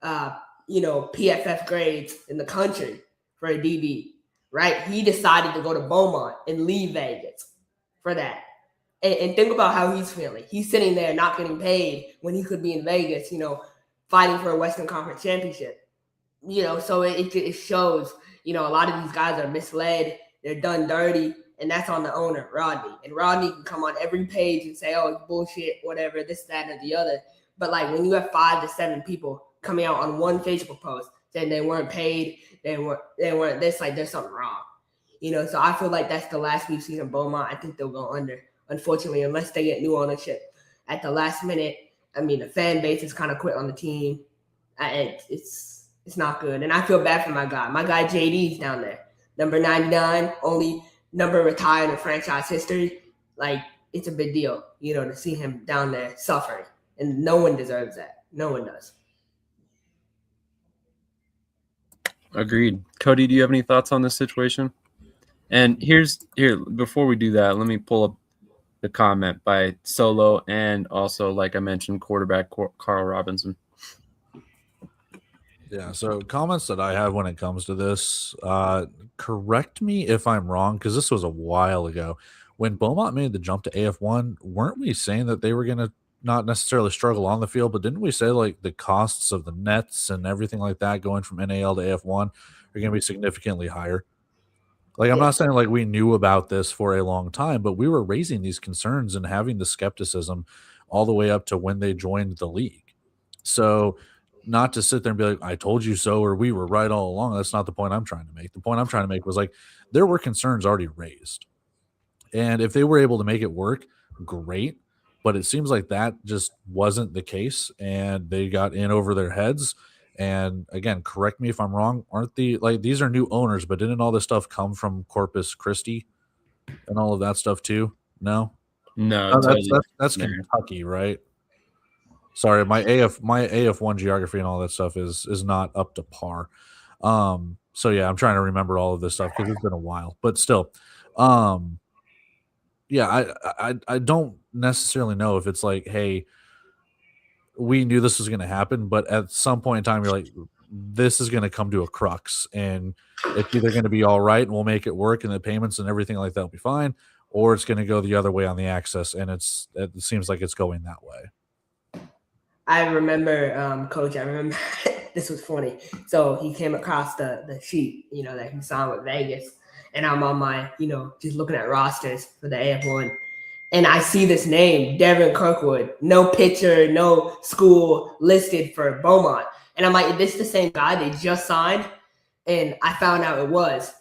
PFF grades in the country for a DB, right? He decided to go to Beaumont and leave Vegas for that. And think about how he's feeling. He's sitting there not getting paid when he could be in Vegas, fighting for a Western Conference championship. So it shows, a lot of these guys are misled. They're done dirty, and that's on the owner, Rodney. And Rodney can come on every page and say, oh, it's bullshit, whatever, this, that, and the other. But, like, when you have 5 to 7 people coming out on one Facebook post saying they weren't paid, they weren't this, like, there's something wrong. So I feel like that's the last we've seen in Beaumont. I think they'll go under, unfortunately, unless they get new ownership at the last minute. The fan base is kind of quit on the team. It's not good. And I feel bad for my guy. My guy JD's down there. Number 99, only number retired in franchise history. Like, it's a big deal, to see him down there suffering. And no one deserves that. No one does. Agreed. Cody, do you have any thoughts on this situation? And here, before we do that, let me pull up the comment by Solo and also, like I mentioned, quarterback Carl Robinson. Yeah, so comments that I have when it comes to this, correct me if I'm wrong, because this was a while ago. When Beaumont made the jump to AF1, weren't we saying that they were going to not necessarily struggle on the field, but didn't we say like the costs of the nets and everything like that going from NAL to AF1 are going to be significantly higher? Like, I'm not saying like we knew about this for a long time, but we were raising these concerns and having the skepticism all the way up to when they joined the league. So not to sit there and be like, I told you so, or we were right all along. That's not the point I'm trying to make. The point I'm trying to make was like, there were concerns already raised. And if they were able to make it work, great. But it seems like that just wasn't the case, and they got in over their heads. And again, correct me if I'm wrong. Aren't these are new owners, but didn't all this stuff come from Corpus Christi and all of that stuff too? No, that's Kentucky, right? Sorry, my AF1 geography and all that stuff is not up to par. So yeah, I'm trying to remember all of this stuff because it's been a while, but still, yeah, I don't necessarily know if it's like, hey, we knew this was going to happen, but at some point in time, you're like, this is going to come to a crux, and it's either going to be all right and we'll make it work, and the payments and everything like that will be fine, or it's going to go the other way on the access, and it seems like it's going that way. I remember, Coach, this was funny. So he came across the sheet, that he signed with Vegas. And I'm on my, just looking at rosters for the AF1. And I see this name, Devin Kirkwood. No picture, no school listed for Beaumont. And I'm like, is this the same guy they just signed? And I found out it was,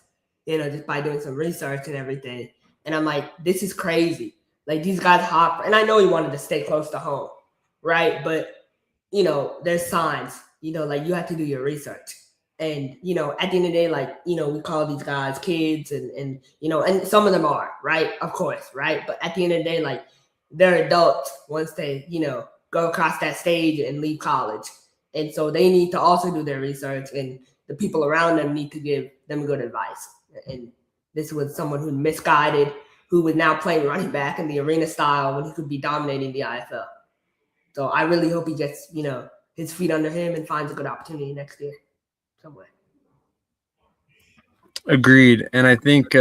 just by doing some research and everything. And I'm like, this is crazy. Like, these guys hop. And I know he wanted to stay close to home, right? But there's signs, like you have to do your research. And, at the end of the day, like, we call these guys kids and some of them are, right? Of course, right? But at the end of the day, like, they're adults once they, go across that stage and leave college. And so they need to also do their research, and the people around them need to give them good advice. And this was someone who misguided, who was now playing running back in the arena style when he could be dominating the IFL. So I really hope he gets, his feet under him and finds a good opportunity next year somewhere. Agreed. And I think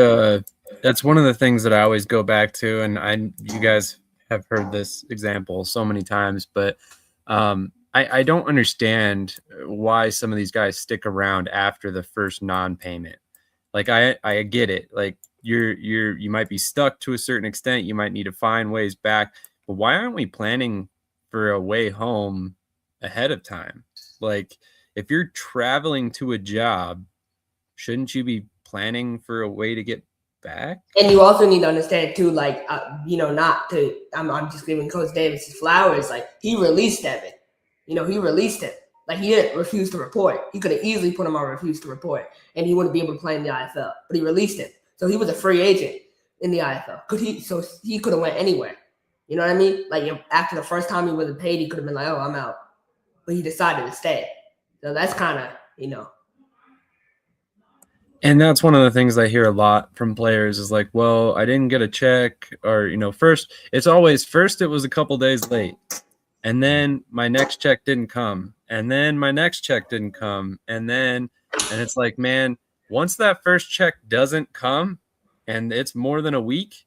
That's one of the things that I always go back to, and you guys have heard this example so many times, but I don't understand why some of these guys stick around after the first non-payment. Like I get it. Like you might be stuck to a certain extent. You might need to find ways back. But why aren't we planning for a way home ahead of time? Like if you're traveling to a job, shouldn't you be planning for a way to get back? And you also need to understand too, like not to. I'm just giving Coach Davis his flowers. Like he released Evan. He released him. Like he didn't refuse to report. He could have easily put him on refuse to report, and he wouldn't be able to play in the IFL. But he released him, so he was a free agent in the IFL. So he could have went anywhere. You know what I mean? Like after the first time he wasn't paid, he could have been like, "Oh, I'm out," but he decided to stay. So that's kind of And that's one of the things I hear a lot from players is like, well, I didn't get a check, or first it was a couple days late. And then my next check didn't come. And then my next check didn't come. And it's like, man, once that first check doesn't come and it's more than a week,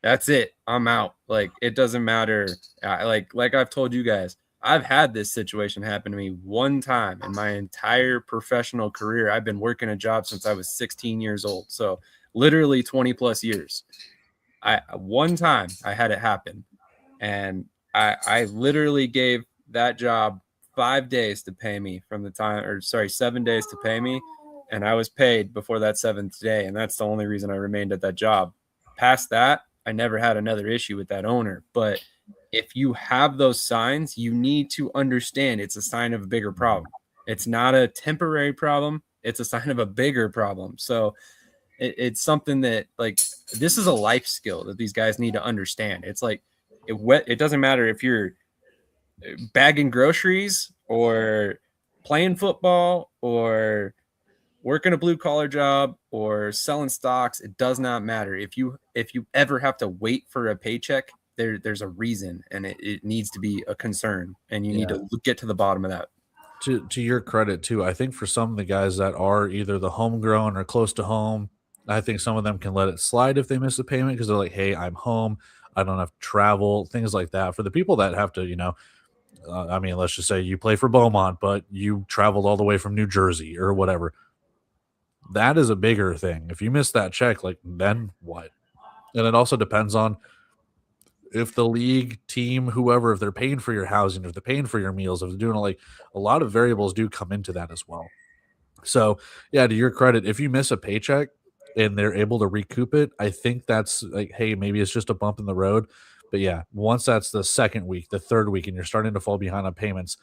that's it. I'm out. Like, it doesn't matter. Like I've told you guys, I've had this situation happen to me one time in my entire professional career. I've been working a job since I was 16 years old. So literally 20 plus years. One time I had it happen. And I literally gave that job 5 days to pay me 7 days to pay me. And I was paid before that 7th day. And that's the only reason I remained at that job. Past that, I never had another issue with that owner. But if you have those signs, you need to understand it's a sign of a bigger problem. It's not a temporary problem. It's a sign of a bigger problem. So it's something that, like, this is a life skill that these guys need to understand. It's like, it doesn't matter if you're bagging groceries or playing football or working a blue collar job or selling stocks. It does not matter. If you ever have to wait for a paycheck, there's a reason, and it needs to be a concern, and you need to get to the bottom of that. To your credit too, I think for some of the guys that are either the homegrown or close to home, I think some of them can let it slide if they miss a payment because they're like, hey, I'm home. I don't have to travel, things like that. For the people that have to, let's just say you play for Beaumont, but you traveled all the way from New Jersey or whatever. That is a bigger thing. If you miss that check, like, then what? And it also depends on if the league, team, whoever, if they're paying for your housing, if they're paying for your meals, if they're doing like a lot of variables do come into that as well. So yeah, to your credit, if you miss a paycheck and they're able to recoup it, I think that's like, hey, maybe it's just a bump in the road. But yeah, once that's the second week, the third week, and you're starting to fall behind on payments,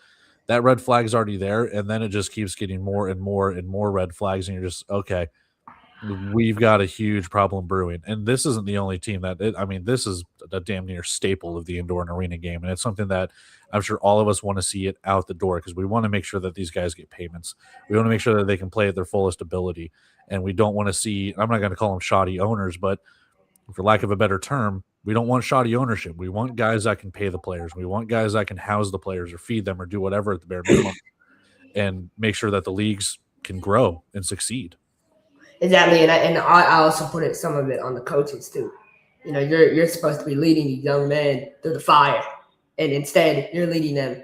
that red flag's already there. And then it just keeps getting more and more and more red flags. And you're just, okay, we've got a huge problem brewing. And this isn't the only team this is a damn near staple of the indoor and arena game. And it's something that I'm sure all of us want to see it out the door because we want to make sure that these guys get payments. We want to make sure that they can play at their fullest ability. And we don't want to see, I'm not going to call them shoddy owners, but for lack of a better term, we don't want shoddy ownership. We want guys that can pay the players. We want guys that can house the players or feed them or do whatever at the bare minimum and make sure that the leagues can grow and succeed. Exactly, and I also put some of it on the coaches too. You're supposed to be leading these young men through the fire, and instead you're leading them,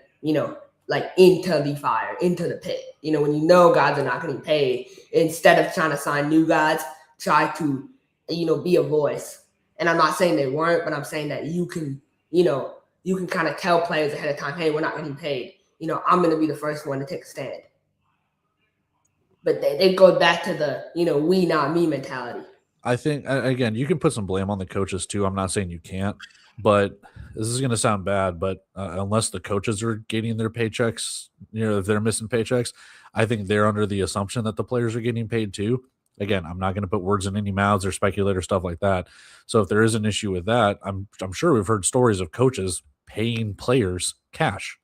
like into the fire, into the pit. When guys are not getting paid, instead of trying to sign new guys, try to, be a voice. And I'm not saying they weren't, but I'm saying that you can kind of tell players ahead of time, hey, we're not getting paid. I'm going to be the first one to take a stand. But it goes back to the, we not me mentality. I think, again, you can put some blame on the coaches too. I'm not saying you can't, but this is going to sound bad, but unless the coaches are getting their paychecks, if they're missing paychecks, I think they're under the assumption that the players are getting paid too. Again, I'm not going to put words in any mouths or speculate or stuff like that. So if there is an issue with that, I'm sure we've heard stories of coaches paying players cash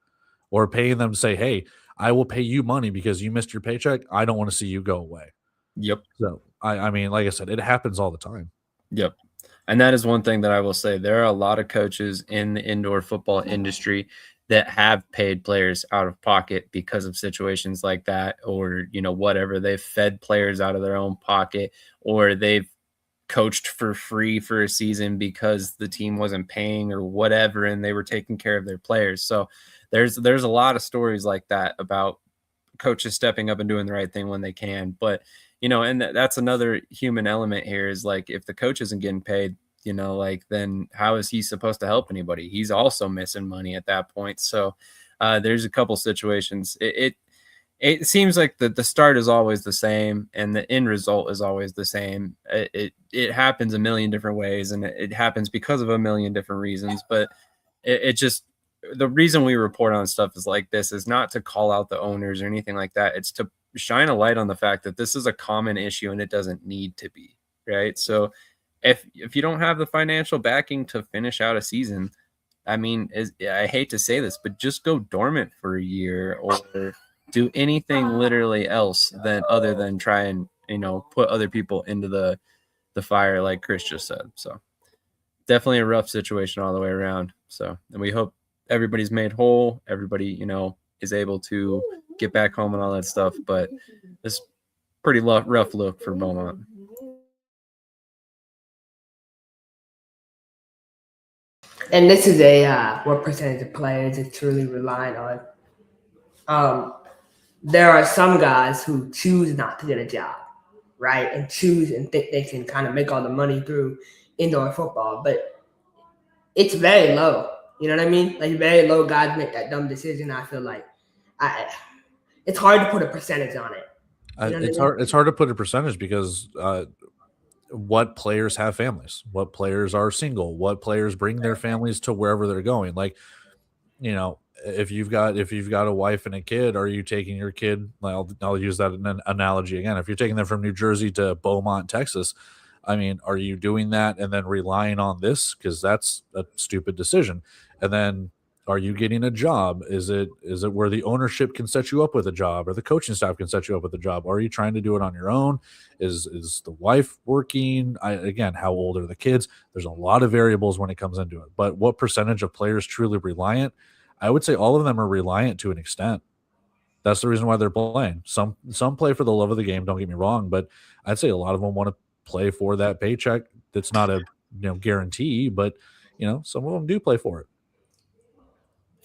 or paying them to say, hey, I will pay you money because you missed your paycheck. I don't want to see you go away. Yep. So, I mean, like I said, it happens all the time. Yep. And that is one thing that I will say. There are a lot of coaches in the indoor football industry that have paid players out of pocket because of situations like that, or, whatever. They've fed players out of their own pocket, or they've coached for free for a season because the team wasn't paying or whatever, and they were taking care of their players. So there's a lot of stories like that about coaches stepping up and doing the right thing when they can. But, and that's another human element here is like, if the coach isn't getting paid, like, then how is he supposed to help anybody? He's also missing money at that point. So there's a couple situations. It seems like the start is always the same and the end result is always the same. It happens a million different ways, and it happens because of a million different reasons. But it just, the reason we report on stuff is like this is not to call out the owners or anything like that. It's to shine a light on the fact that this is a common issue and it doesn't need to be, right? So if you don't have the financial backing to finish out a season, I mean, I hate to say this, but just go dormant for a year or do anything literally else other than try and, put other people into the fire, like Chris just said. So definitely a rough situation all the way around. So, and we hope everybody's made whole. Everybody, is able to get back home and all that stuff. But it's pretty rough look for Beaumont. And this is what percentage of players is truly relying on. There are some guys who choose not to get a job, right? And choose and think they can kind of make all the money through indoor football, but it's very low. You know what I mean? Like, very low guys make that dumb decision. I feel like it's hard to put a percentage on it. It's hard to put a percentage because what players have families, what players are single, what players bring their families to wherever they're going. Like, if you've got a wife and a kid, are you taking your kid? I'll use that an analogy again. If you're taking them from New Jersey to Beaumont, Texas, I mean, are you doing that and then relying on this? Because that's a stupid decision. And then, are you getting a job? Is it where the ownership can set you up with a job or the coaching staff can set you up with a job? Or are you trying to do it on your own? Is the wife working? Again, how old are the kids? There's a lot of variables when it comes into it. But what percentage of players truly reliant? I would say all of them are reliant to an extent. That's the reason why they're playing. Some play for the love of the game, don't get me wrong, but I'd say a lot of them want to play for that paycheck. That's not a guarantee, but some of them do play for it.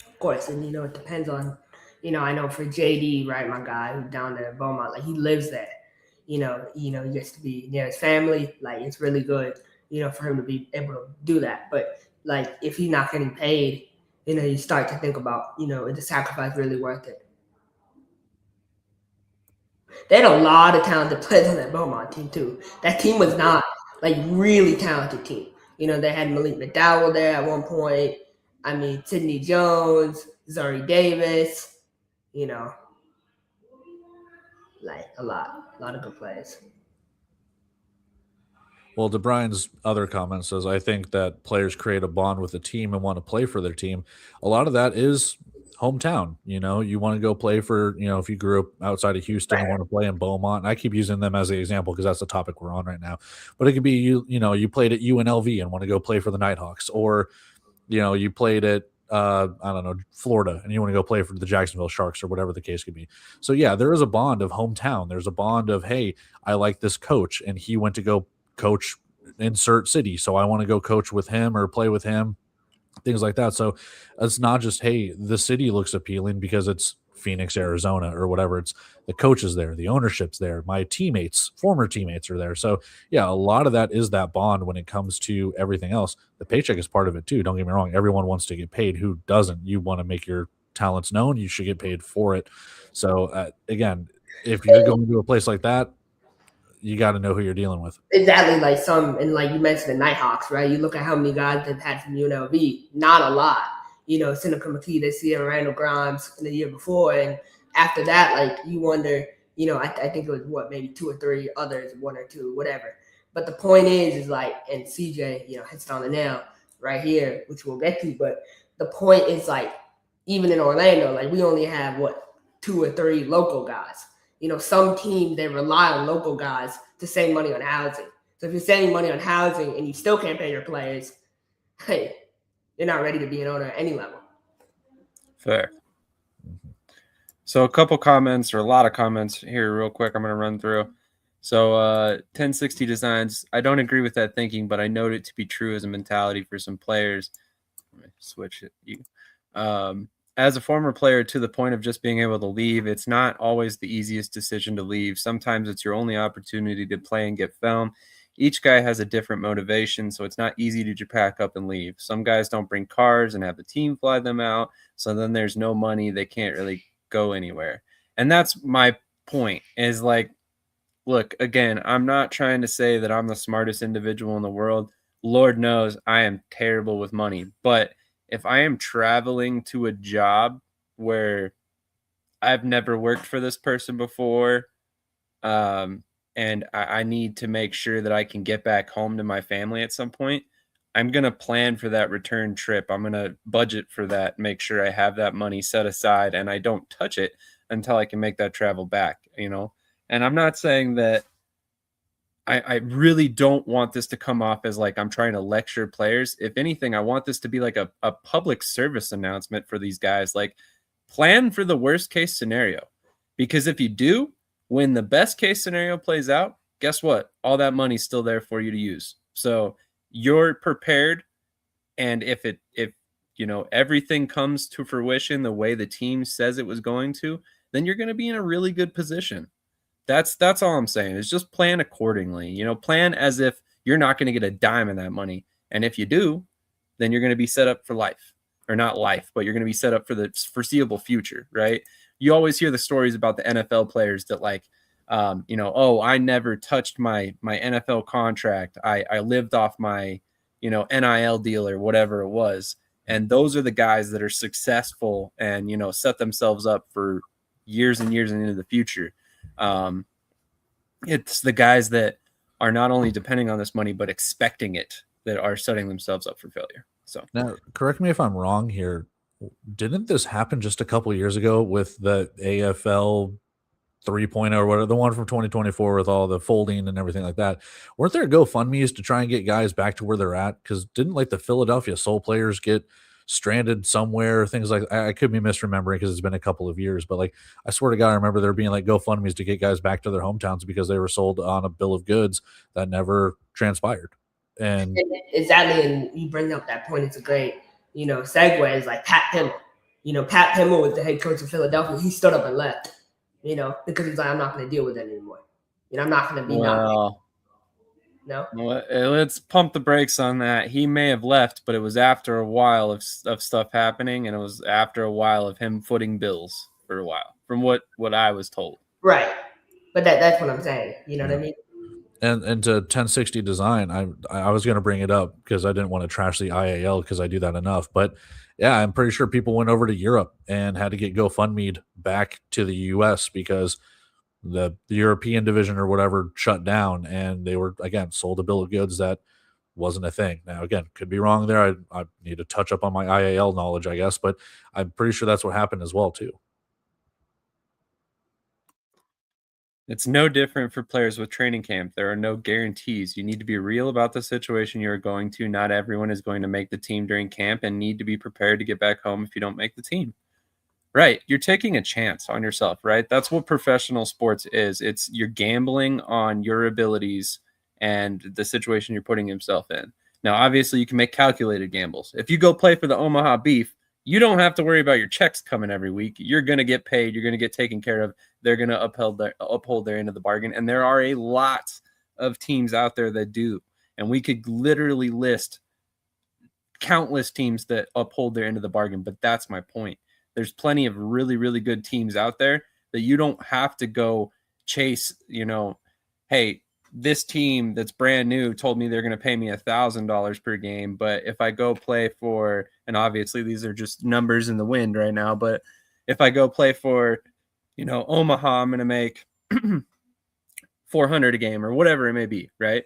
Of course, and it depends on, I know for JD, right, my guy who's down there at Beaumont, like, he lives there. He gets to be near his family. Like, it's really good, for him to be able to do that. But like, if he's not getting paid, you start to think about, is the sacrifice really worth it? They had a lot of talented players on that Beaumont team too. That team was not like really talented team. They had Malik McDowell there at one point. I mean, Sidney Jones, Zuri Davis, like a lot of good players. Well, DeBrian's other comment says, I think that players create a bond with the team and want to play for their team. A lot of that is hometown. You want to go play for, if you grew up outside of Houston and want to play in Beaumont. And I keep using them as an example because that's the topic we're on right now. But it could be you played at UNLV and want to go play for the Nighthawks, or you played at I don't know, Florida, and you want to go play for the Jacksonville Sharks or whatever the case could be. So yeah, there is a bond of hometown. There's a bond of, hey, I like this coach and he went to go coach insert city, so I want to go coach with him or play with him, things like that. So it's not just, hey, the city looks appealing because it's Phoenix, Arizona, or whatever. It's the coaches there, the ownership's there, my teammates, former teammates are there. So yeah, a lot of that is that bond when it comes to everything else. The paycheck is part of it too. Don't get me wrong. Everyone wants to get paid. Who doesn't? You want to make your talents known. You should get paid for it. So again, if you're going to a place like that, you got to know who you're dealing with. Exactly. Like you mentioned the Nighthawks, right? You look at how many guys they've had from UNLV, not a lot. Seneca McKee this year, Randall Grimes in the year before. And after that, like, you wonder, I think it was maybe two or three others, one or two, whatever. But the point is like, and CJ, hits it on the nail right here, which we'll get to. But the point is, like, even in Orlando, like, we only have two or three local guys. Some teams, they rely on local guys to save money on housing. So if you're saving money on housing and you still can't pay your players, hey, you're not ready to be an owner at any level. Fair. So a couple comments, or a lot of comments here real quick I'm going to run through. So 1060 Designs, I don't agree with that thinking, but I note it to be true as a mentality for some players. Let me switch it. As a former player, to the point of just being able to leave, it's not always the easiest decision to leave. Sometimes it's your only opportunity to play and get film. Each guy has a different motivation, so it's not easy to just pack up and leave. Some guys don't bring cars and have the team fly them out, so then there's no money. They can't really go anywhere. And that's my point, is like, look, again, I'm not trying to say that I'm the smartest individual in the world. Lord knows I am terrible with money. But if I am traveling to a job where I've never worked for this person before, and I need to make sure that I can get back home to my family at some point, I'm going to plan for that return trip. I'm going to budget for that, make sure I have that money set aside, and I don't touch it until I can make that travel back, And I'm not saying that I really don't want this to come off as like I'm trying to lecture players. If anything, I want this to be like a public service announcement for these guys. Like, plan for the worst case scenario. Because if you do, when the best case scenario plays out, guess what? All that money's still there for you to use. So you're prepared. And if everything comes to fruition the way the team says it was going to, then you're going to be in a really good position. That's all I'm saying, is just plan accordingly. Plan as if you're not going to get a dime of that money. And if you do, then you're going to be set up for life, or not life, but you're going to be set up for the foreseeable future, right? You always hear the stories about the NFL players that I never touched my NFL contract. I lived off my, NIL deal or whatever it was. And those are the guys that are successful and, set themselves up for years and years and into the future. It's the guys that are not only depending on this money, but expecting it, that are setting themselves up for failure. So now, correct me if I'm wrong here. Didn't this happen just a couple of years ago with the AFL 3.0 or whatever, the one from 2024 with all the folding and everything like that? Weren't there GoFundMe's to try and get guys back to where they're at? Because didn't the Philadelphia Soul players get stranded somewhere? Things like, I could be misremembering because it's been a couple of years, but I swear to God, I remember there being GoFundMe's to get guys back to their hometowns because they were sold on a bill of goods that never transpired. And exactly, and you bring up that point. It's a great, segue. Is like Pat Pimmel. Pat Pimmel was the head coach of Philadelphia. He stood up and left. Because he's like, I'm not going to deal with it anymore. I'm not going to be No. Well, let's pump the brakes on that. He may have left, but it was after a while of stuff happening, and it was after a while of him footing bills for a while, from what I was told. Right, but that's what I'm saying. You know what I mean? And to 1060 Design, I was going to bring it up because I didn't want to trash the IAL because I do that enough. But yeah, I'm pretty sure people went over to Europe and had to get GoFundMe'd back to the US because the European division or whatever shut down, and they were, again, sold a bill of goods that wasn't a thing. Now, again, could be wrong there. I need to touch up on my IAL knowledge, I guess, but I'm pretty sure that's what happened as well, too. It's no different for players with training camp. There are no guarantees. You need to be real about the situation you're going to. Not everyone is going to make the team during camp, and need to be prepared to get back home if you don't make the team. Right. You're taking a chance on yourself, right? That's what professional sports is. You're gambling on your abilities and the situation you're putting yourself in. Now, obviously, you can make calculated gambles. If you go play for the Omaha Beef, you don't have to worry about your checks coming every week. You're going to get paid. You're going to get taken care of. They're going to uphold their end of the bargain. And there are a lot of teams out there that do. And we could literally list countless teams that uphold their end of the bargain. But that's my point. There's plenty of really, really good teams out there that you don't have to go chase, hey, this team that's brand new told me they're going to pay me $1,000 per game. But if I go play for, and obviously these are just numbers in the wind right now, but if I go play for, Omaha, I'm going to make $400 a game or whatever it may be, right?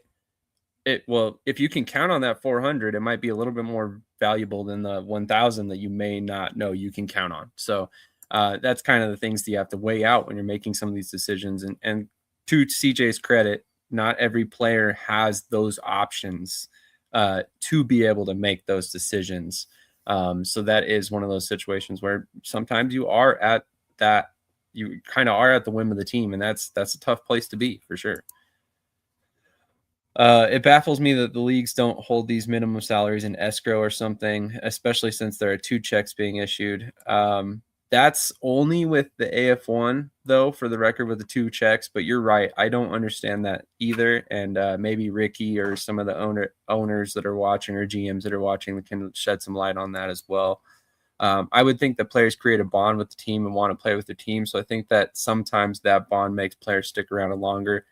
If you can count on that 400, it might be a little bit more valuable than the 1,000 that you may not know you can count on. So that's kind of the things that you have to weigh out when you're making some of these decisions. And to CJ's credit, not every player has those options to be able to make those decisions. So that is one of those situations where sometimes you kind of are at the whim of the team, and that's a tough place to be, for sure. It baffles me that the leagues don't hold these minimum salaries in escrow or something, especially since there are 2 checks being issued. That's only with the AF1, though, for the record, with the 2 checks. But you're right. I don't understand that either. And maybe Ricky or some of the owners that are watching or GMs that are watching can shed some light on that as well. I would think that players create a bond with the team and want to play with the team. So I think that sometimes that bond makes players stick around longer.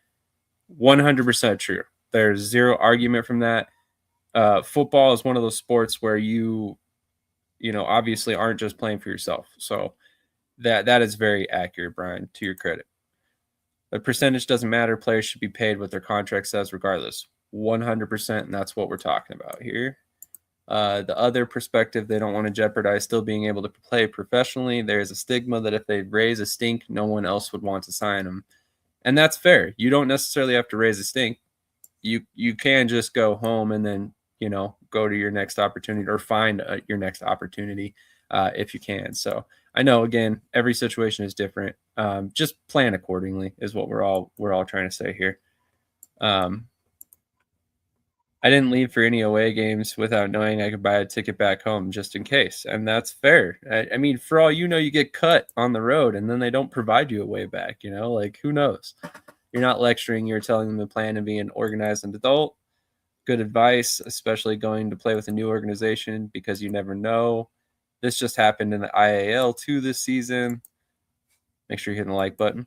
100% true. There's zero argument from that. Football is one of those sports where you obviously aren't just playing for yourself. So that is very accurate, Brian, to your credit. The percentage doesn't matter. Players should be paid what their contract says regardless. 100%, and that's what we're talking about here. The other perspective, they don't want to jeopardize still being able to play professionally. There's a stigma that if they raise a stink, no one else would want to sign them. And that's fair. You don't necessarily have to raise a stink. You can just go home and then, go to your next opportunity or find your next opportunity if you can. So I know, again, every situation is different. Just plan accordingly is what we're all trying to say here. I didn't leave for any away games without knowing I could buy a ticket back home just in case. And that's fair. I mean, for all you know, you get cut on the road and then they don't provide you a way back, like who knows? You're not lecturing, you're telling them the plan and being an organized adult. Good advice, especially going to play with a new organization because you never know. This just happened in the IAL 2 this season. Make sure you're hitting the like button.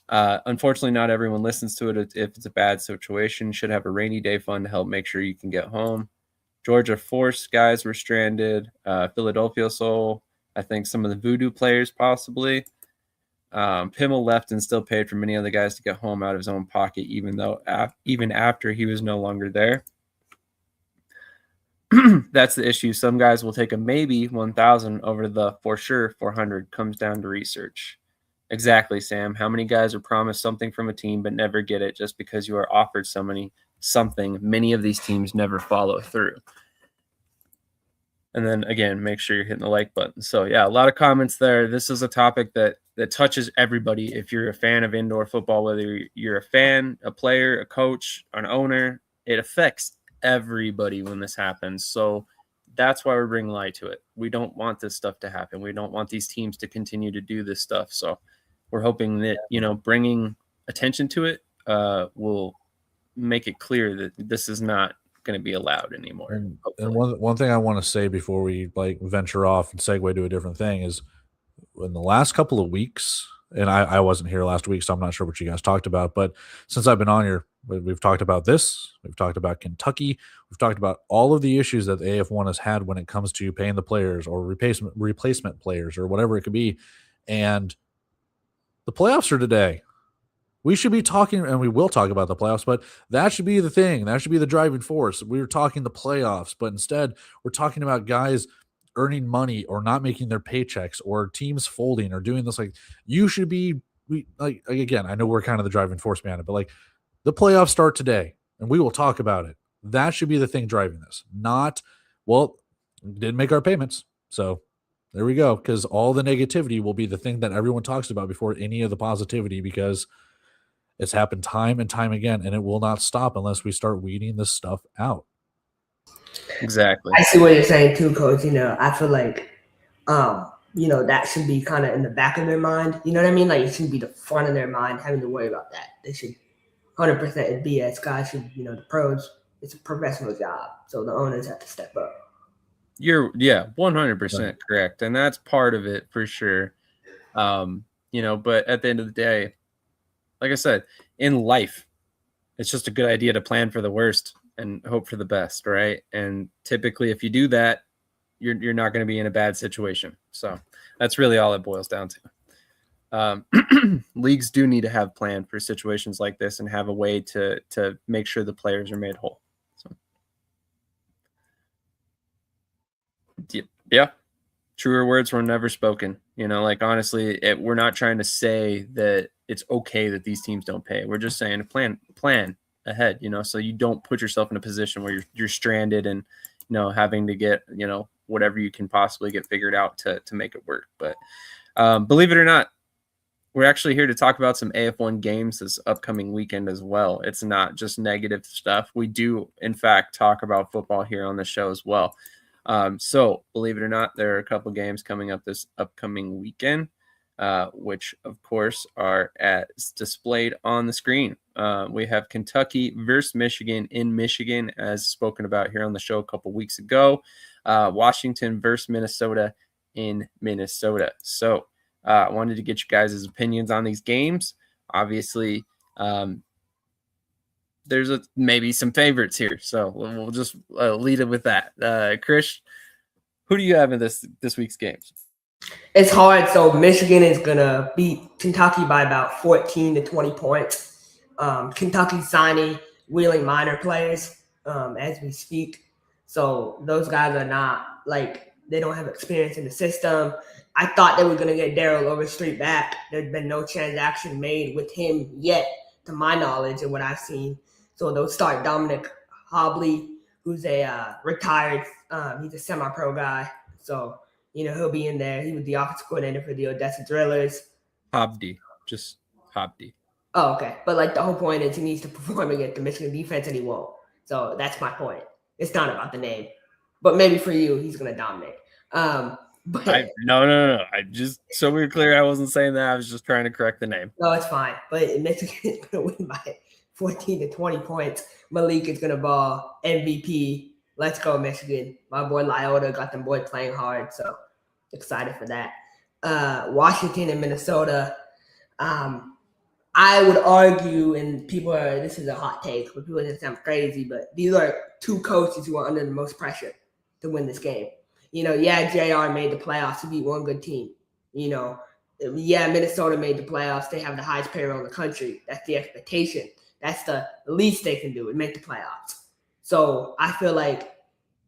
Unfortunately, not everyone listens to it if it's a bad situation. Should have a rainy day fund to help make sure you can get home. Georgia Force guys were stranded. Philadelphia Soul, I think some of the Voodoo players possibly. Pimmel left and still paid for many of the guys to get home out of his own pocket, even after he was no longer there. That's the issue. Some guys will take a maybe 1,000 over the for sure 400. Comes down to research. Exactly, Sam. How many guys are promised something from a team but never get it just because you are offered something? Many of these teams never follow through. And then again, make sure you're hitting the like button. So yeah, a lot of comments there. This is a topic that touches everybody. If you're a fan of indoor football, whether you're a fan, a player, a coach, an owner, it affects everybody when this happens. So that's why we're bringing light to it. We don't want this stuff to happen. We don't want these teams to continue to do this stuff. So we're hoping that, bringing attention to it will make it clear that this is not going to be allowed anymore. And one thing I want to say before we venture off and segue to a different thing is in the last couple of weeks, and I wasn't here last week, so I'm not sure what you guys talked about, but since I've been on here, we've talked about this, we've talked about Kentucky, we've talked about all of the issues that the AF1 has had when it comes to paying the players or replacement players or whatever it could be. And the playoffs are today. We should be talking, and we will talk about the playoffs, but that should be the thing. That should be the driving force. We were talking the playoffs, but instead we're talking about guys earning money or not making their paychecks or teams folding or doing this. You should be, again, I know we're kind of the driving force behind it, but the playoffs start today and we will talk about it. That should be the thing driving this. Not, well, didn't make our payments. So there we go. Because all the negativity will be the thing that everyone talks about before any of the positivity, because it's happened time and time again, and it will not stop unless we start weeding this stuff out. Exactly. I see what you're saying too, Coach. I feel like, that should be kind of in the back of their mind. You know what I mean? It should be the front of their mind having to worry about that. They should 100% it be as guys should, the pros, it's a professional job. So the owners have to step up. You're 100% correct. And that's part of it for sure. But at the end of the day, like I said, in life, it's just a good idea to plan for the worst and hope for the best, right? And typically, if you do that, you're not going to be in a bad situation. So that's really all it boils down to. Leagues do need to have plan for situations like this and have a way to make sure the players are made whole. So, yeah. Truer words were never spoken. Honestly, we're not trying to say that it's okay that these teams don't pay. We're just saying plan ahead, so you don't put yourself in a position where you're stranded and, having to get, whatever you can possibly get figured out to make it work. But believe it or not, we're actually here to talk about some AF1 games this upcoming weekend as well. It's not just negative stuff. We do, in fact, talk about football here on the show as well. So, believe it or not, there are a couple games coming up this upcoming weekend, which, of course, are displayed on the screen. We have Kentucky versus Michigan in Michigan, as spoken about here on the show a couple weeks ago. Washington versus Minnesota in Minnesota. So, I wanted to get you guys' opinions on these games. Obviously, there's maybe some favorites here, so we'll just lead it with that. Krish, who do you have in this week's games? It's hard. So Michigan is gonna beat Kentucky by about 14 to 20 points. Kentucky's signing Wheeling Minor players as we speak. So those guys are not they don't have experience in the system. I thought they were gonna get Daryl Overstreet back. There's been no transaction made with him yet, to my knowledge and what I've seen. So they'll start Dominic Hobley, who's a retired. He's a semi-pro guy. So he'll be in there. He was the offensive coordinator for the Odessa Drillers. Hobdy, just Hobdy. Oh, okay. But the whole point is he needs to perform against the Michigan defense, and he won't. So that's my point. It's not about the name, but maybe for you, he's gonna dominate. No. I just, so we're clear, I wasn't saying that. I was just trying to correct the name. No, it's fine. But Michigan is gonna win by 14 to 20 points. Malik is gonna ball MVP. Let's go, Michigan. My boy Lyota got them boys playing hard, so excited for that. Washington and Minnesota. I would argue, and this is a hot take, but people think I'm crazy, but these are two coaches who are under the most pressure to win this game. JR made the playoffs to beat one good team. Minnesota made the playoffs. They have the highest payroll in the country. That's the expectation. That's the least they can do, is make the playoffs. So I feel like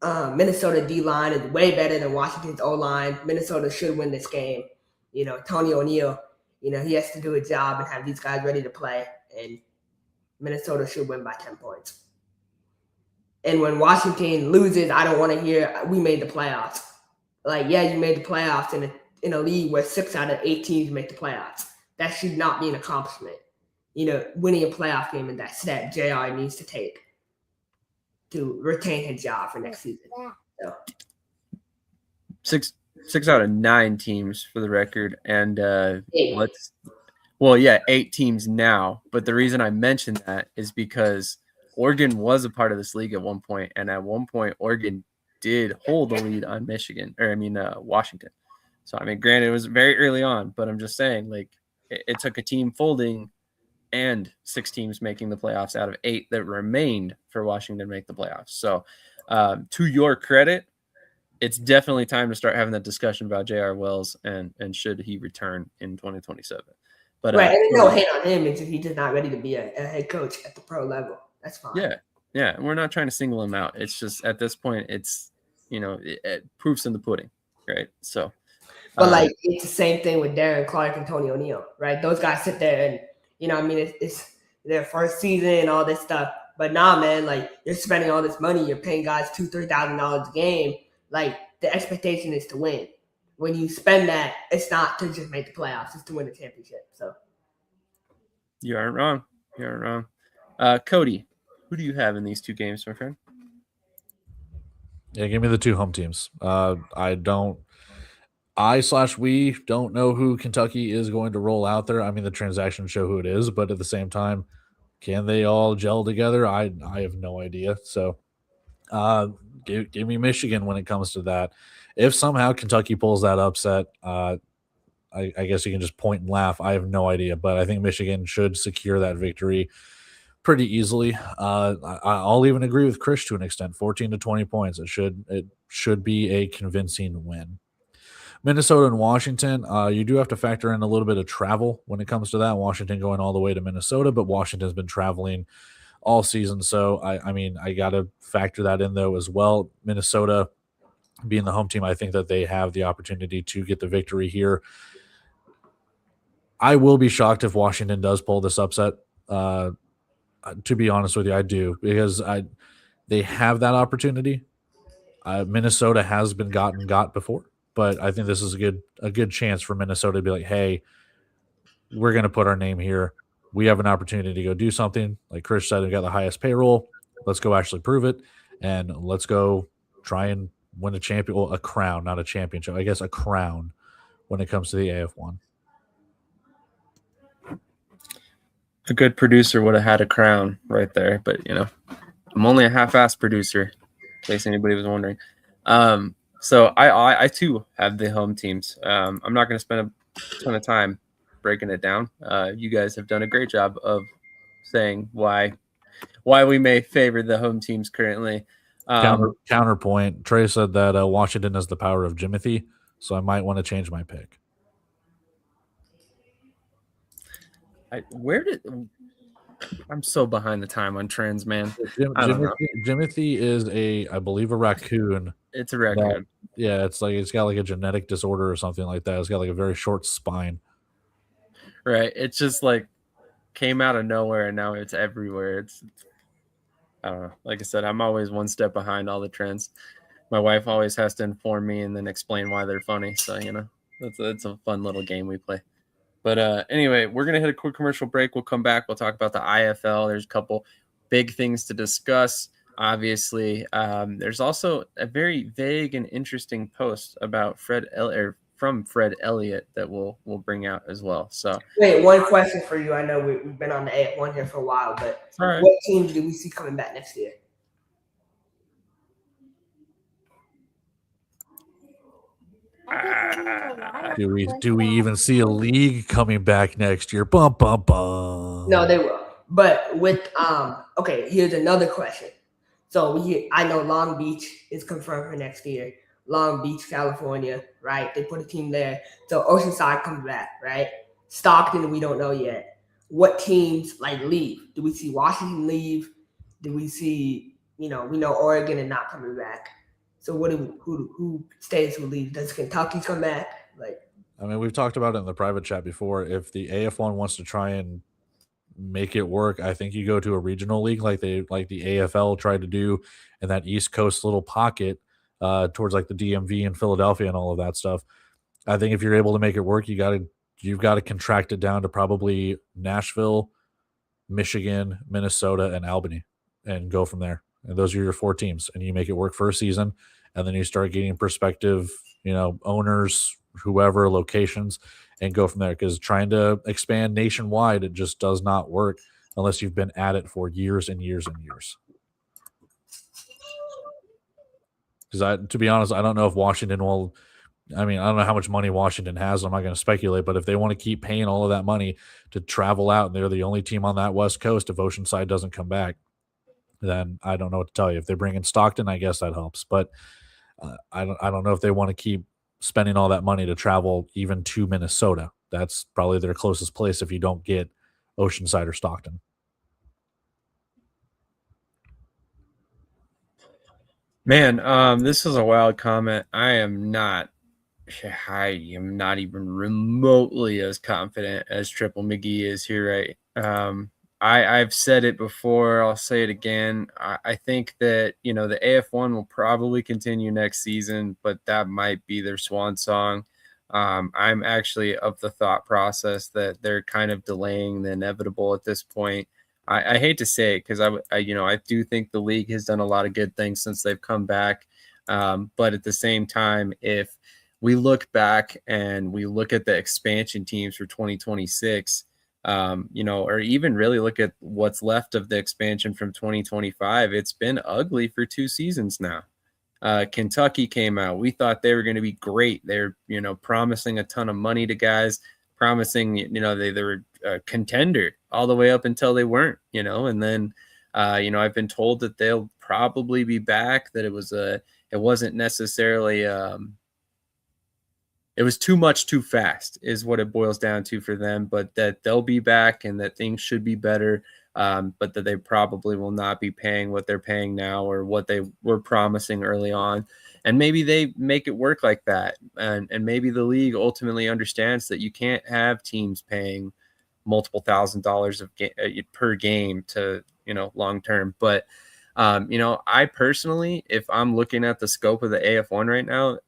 Minnesota D-line is way better than Washington's O-line. Minnesota should win this game. Tony O'Neill, he has to do a job and have these guys ready to play, and Minnesota should win by 10 points. And when Washington loses, I don't want to hear we made the playoffs. You made the playoffs in a league where 6 out of 8 teams make the playoffs. That should not be an accomplishment. Winning a playoff game, and that step JR needs to take to retain his job for next season. So. 6 out of 9 teams for the record, and 8. 8 teams now. But the reason I mentioned that is because Oregon was a part of this league at one point, and at one point Oregon did hold the lead on Washington. So granted, it was very early on, but I'm just saying, it took a team folding and 6 teams making the playoffs out of 8 that remained for Washington to make the playoffs. So, to your credit, it's definitely time to start having that discussion about J.R. Wells and should he return in 2027. But right, and no hate on him if he's just not ready to be a head coach at the pro level. That's fine. Yeah. We're not trying to single him out. It's just at this point, it's it proofs in the pudding, right? So, but it's the same thing with Darren Clark and Tony O'Neill, right? Those guys sit there and it's their first season and all this stuff. But nah, man, you're spending all this money, you're paying guys $2,000-$3,000 a game. The expectation is to win. When you spend that, it's not to just make the playoffs, it's to win the championship. So you aren't wrong. Cody, who do you have in these 2 games, my friend? Yeah, give me the 2 home teams. We don't know who Kentucky is going to roll out there. The transactions show who it is, but at the same time, can they all gel together? I have no idea. So give me Michigan when it comes to that. If somehow Kentucky pulls that upset, I guess you can just point and laugh. I have no idea, but I think Michigan should secure that victory pretty easily. I'll even agree with Krish to an extent. 14 to 20 points. It should be a convincing win. Minnesota and Washington, you do have to factor in a little bit of travel when it comes to that. Washington going all the way to Minnesota, but Washington's been traveling all season. So, I got to factor that in, though, as well. Minnesota being the home team, I think that they have the opportunity to get the victory here. I will be shocked if Washington does pull this upset. To be honest with you, I do, because they have that opportunity. Minnesota has been got before, but I think this is a good chance for Minnesota to be like, hey, we're going to put our name here. We have an opportunity to go do something. Like Krish said, we got the highest payroll. Let's go actually prove it, and let's go try and win a crown, not a championship. I guess a crown when it comes to the AF1. A good producer would have had a crown right there, but I'm only a half-assed producer, in case anybody was wondering. So I too have the home teams. I'm not going to spend a ton of time breaking it down. You guys have done a great job of saying why we may favor the home teams currently. Counterpoint: Trey said that Washington has the power of Jimothy, so I might want to change my pick. I'm so behind the time on trends, man. Jimothy is I believe a raccoon. It's a raccoon. It's got like a genetic disorder or something like that. It's got like a very short spine. Right. It's just like came out of nowhere and now it's everywhere. It's I don't know. Like I said, I'm always one step behind all the trends. My wife always has to inform me and then explain why they're funny. So, it's a fun little game we play. But anyway, we're going to hit a quick commercial break. We'll come back. We'll talk about the IFL. There's a couple big things to discuss. Obviously, there's also a very vague and interesting post about from Fred Elliott that we'll bring out as well. So wait, one question for you. I know we've been on the AF1 here for a while, but what teams do we see coming back next year? Do we even see a league coming back next year? Bum, bum, bum. No, they will. But with okay, here's another question. So I know Long Beach is confirmed for next year. Long Beach, California, right? They put a team there. So Oceanside comes back, right? Stockton, we don't know yet. What teams leave? Do we see Washington leave? Do we see, we know Oregon and not coming back? So who stays, who leaves? Does Kentucky come back? We've talked about it in the private chat before. If the AF1 wants to try and make it work, I think you go to a regional league like the AFL tried to do in that East Coast little pocket towards the DMV and Philadelphia and all of that stuff. I think if you're able to make it work, you've got to contract it down to probably Nashville, Michigan, Minnesota, and Albany, and go from there. And those are your 4 teams, and you make it work for a season, and then you start getting prospective, owners, whoever, locations, and go from there. Because trying to expand nationwide, it just does not work unless you've been at it for years and years and years. Because to be honest, I don't know if Washington will. I don't know how much money Washington has. I'm not going to speculate, but if they want to keep paying all of that money to travel out, and they're the only team on that West Coast, if Oceanside doesn't come back, then I don't know what to tell you. If they bring in Stockton, I guess that helps. But I don't know if they want to keep spending all that money to travel even to Minnesota. That's probably their closest place if you don't get Oceanside or Stockton. Man, this is a wild comment. I am not even remotely as confident as Triple McGee is here, right? I've said it before. I'll say it again. I think that, the AF1 will probably continue next season, but that might be their swan song. I'm actually of the thought process that they're kind of delaying the inevitable at this point. I hate to say it because I do think the league has done a lot of good things since they've come back. But at the same time, if we look back and we look at the expansion teams for 2026, or even really look at what's left of the expansion from 2025, it's been ugly for 2 seasons now. Kentucky came out. We thought they were going to be great. They're, promising a ton of money to guys, promising, they were a contender all the way up until they weren't, and then, I've been told that they'll probably be back, that it wasn't necessarily, it was too much too fast is what it boils down to for them, but that they'll be back and that things should be better, but that they probably will not be paying what they're paying now or what they were promising early on. And maybe they make it work like that. And maybe the league ultimately understands that you can't have teams paying multiple $1,000s per game to, long term. But, I personally, if I'm looking at the scope of the AF1 right now,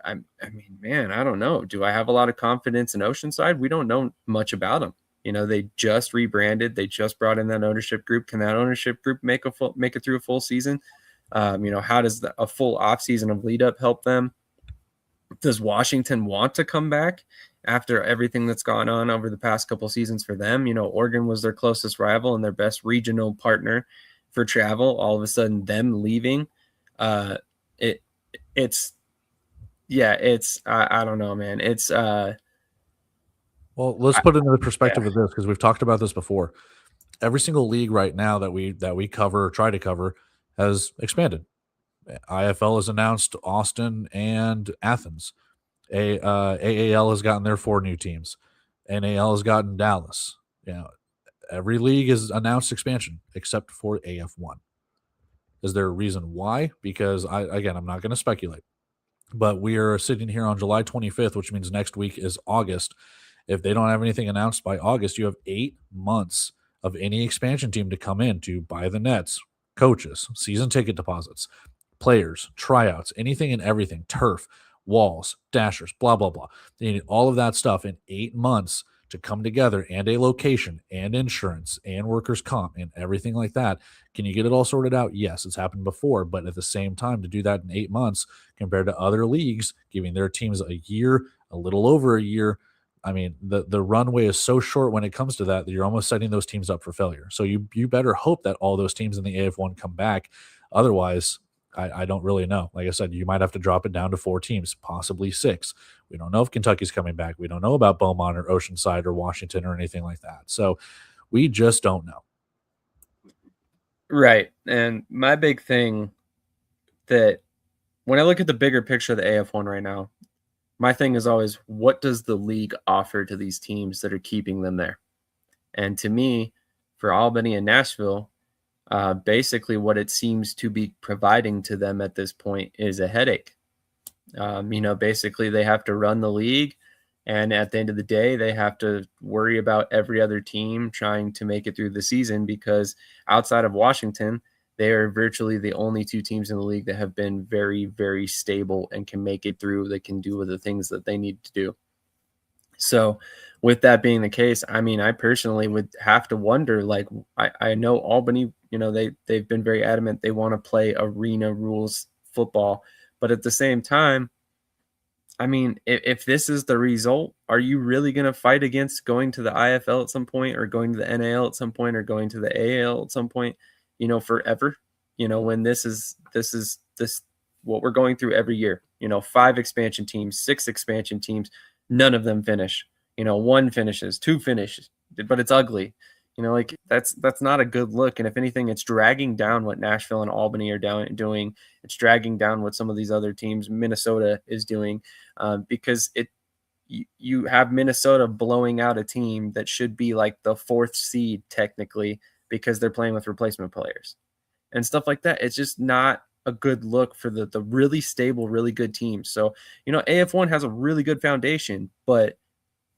I mean, man, I don't know. Do I have a lot of confidence in Oceanside? We don't know much about them. They just rebranded. They just brought in that ownership group. Can that ownership group make it through a full season? How does a full offseason of lead up help them? Does Washington want to come back after everything that's gone on over the past couple seasons for them? Oregon was their closest rival and their best regional partner for travel. All of a sudden, them leaving, I don't know, man. Well, let's put it into the perspective of this, because we've talked about this before. Every single league right now that we cover or try to cover has expanded. IFL has announced Austin and Athens. AAL has gotten their 4 new teams. NAL has gotten Dallas. Every league has announced expansion except for AF1. Is there a reason why? Because I'm not going to speculate, but we are sitting here on July 25th, which means next week is August. If they don't have anything announced by August, you have 8 months of any expansion team to come in to buy the nets, coaches, season ticket deposits, players, tryouts, anything and everything, turf, walls, dashers, blah, blah, blah. They need all of that stuff in 8 months to come together, and a location and insurance and workers' comp and everything like that. Can you get it all sorted out? Yes, it's happened before, but at the same time, to do that in 8 months compared to other leagues giving their teams a year, a little over a year, I mean, the runway is so short when it comes to that you're almost setting those teams up for failure. So you better hope that all those teams in the AF1 come back. Otherwise, I don't really know. Like I said, you might have to drop it down to 4 teams, possibly 6. We don't know if Kentucky's coming back. We don't know about Beaumont or Oceanside or Washington or anything like that. So we just don't know. Right. And my big thing that when I look at the bigger picture of the AF1 right now, my thing is always, what does the league offer to these teams that are keeping them there? And to me, for Albany and Nashville, basically what it seems to be providing to them at this point is a headache. Basically they have to run the league, and at the end of the day, they have to worry about every other team trying to make it through the season, because outside of Washington, they are virtually the only 2 teams in the league that have been very, very stable and can make it through. They can do the things that they need to do. So with that being the case, I mean, I personally would have to wonder, like, I know Albany, they've been very adamant they want to play arena rules football. But at the same time, I mean, if this is the result, are you really going to fight against going to the IFL at some point, or going to the NAL at some point, or going to the AAL at some point, forever? When this is what we're going through every year, 5 expansion teams, 6 expansion teams, none of them finish. 1 finishes, 2 finishes, but it's ugly. That's not a good look. And if anything, it's dragging down what Nashville and Albany are doing. It's dragging down what some of these other teams, Minnesota, is doing, because you have Minnesota blowing out a team that should be like the 4th seed technically, because they're playing with replacement players and stuff like that. It's just not a good look for the really stable, really good teams. So, AF1 has a really good foundation, but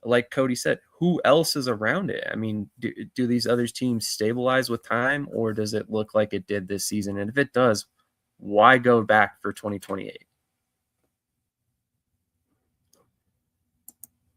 like Cody said, who else is around it? I mean, do these other teams stabilize with time, or does it look like it did this season? And if it does, why go back for 2028?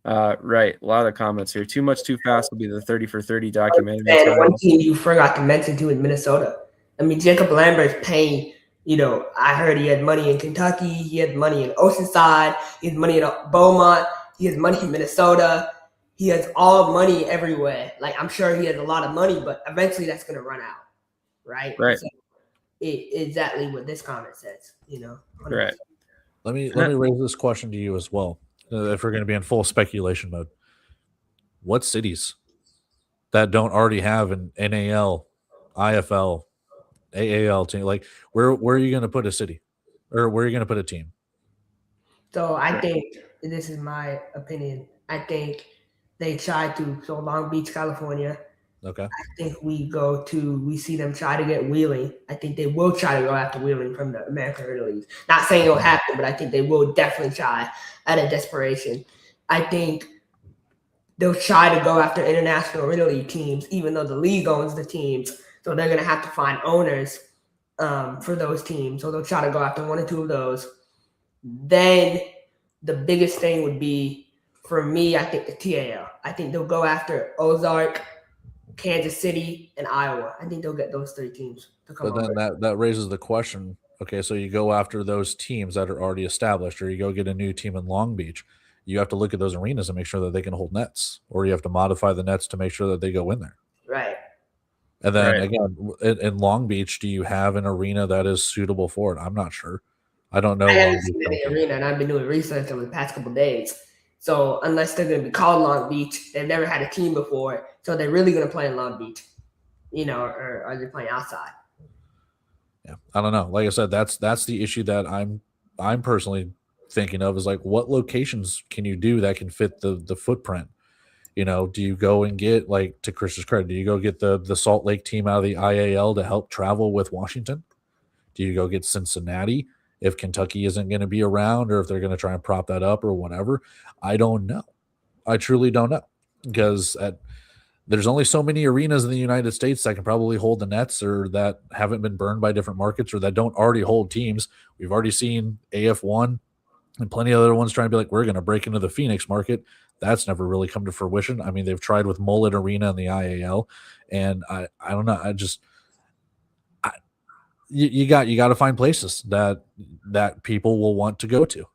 Right. A lot of comments here. Too Much Too Fast will be the 30 for 30 documentary. And one team you forgot to mention too is Minnesota. I mean, Jacob Lambert's paying, I heard he had money in Kentucky. He had money in Oceanside. He had money in Beaumont. He has money in Minnesota. He has all money everywhere. Like, I'm sure he has a lot of money, but eventually that's going to run out, right? Right. So exactly what this comment says, 100%. Right. Let me raise this question to you as well, if we're going to be in full speculation mode. What cities that don't already have an NAL, IFL, AAL team, like where are you going to put a city, or where are you going to put a team? So I think, this is my opinion, I think they try to, so Long Beach, California. Okay. I think we see them try to get Wheeling. I think they will try to go after Wheeling from the American Hurdle League. Not saying it'll happen, but I think they will definitely try out of desperation. I think they'll try to go after International Hurdle League teams, even though the league owns the teams. So they're going to have to find owners for those teams. So they'll try to go after 1 or 2 of those. Then the biggest thing would be, for me, I think the TAL. I think they'll go after Ozark, Kansas City, and Iowa. I think they'll get those 3 teams to come But then over. that raises the question. Okay, so you go after those teams that are already established, or you go get a new team in Long Beach. You have to look at those arenas and make sure that they can hold nets, or you have to modify the nets to make sure that they go in there. Right. And then Right. again, in Long Beach, do you have an arena that is suitable for it? I'm not sure. I don't know. I Long haven't Beach seen any Healthy. arena, and I've been doing research over the past couple of days. So unless they're going to be called Long Beach, they've never had a team before. So they're really going to play in Long Beach, or are they playing outside? Yeah, I don't know. Like I said, that's the issue that I'm personally thinking of, is like, what locations can you do that can fit the footprint? Do you go and get, like, to Chris's credit, do you go get the Salt Lake team out of the IAL to help travel with Washington? Do you go get Cincinnati if Kentucky isn't going to be around, or if they're going to try and prop that up or whatever? I don't know. I truly don't know, because there's only so many arenas in the United States that can probably hold the nets, or that haven't been burned by different markets, or that don't already hold teams. We've already seen AF1 and plenty of other ones trying to be like, we're going to break into the Phoenix market. That's never really come to fruition. I mean, they've tried with Mullet Arena in the IAL, and I don't know. You got to find places that people will want to go to.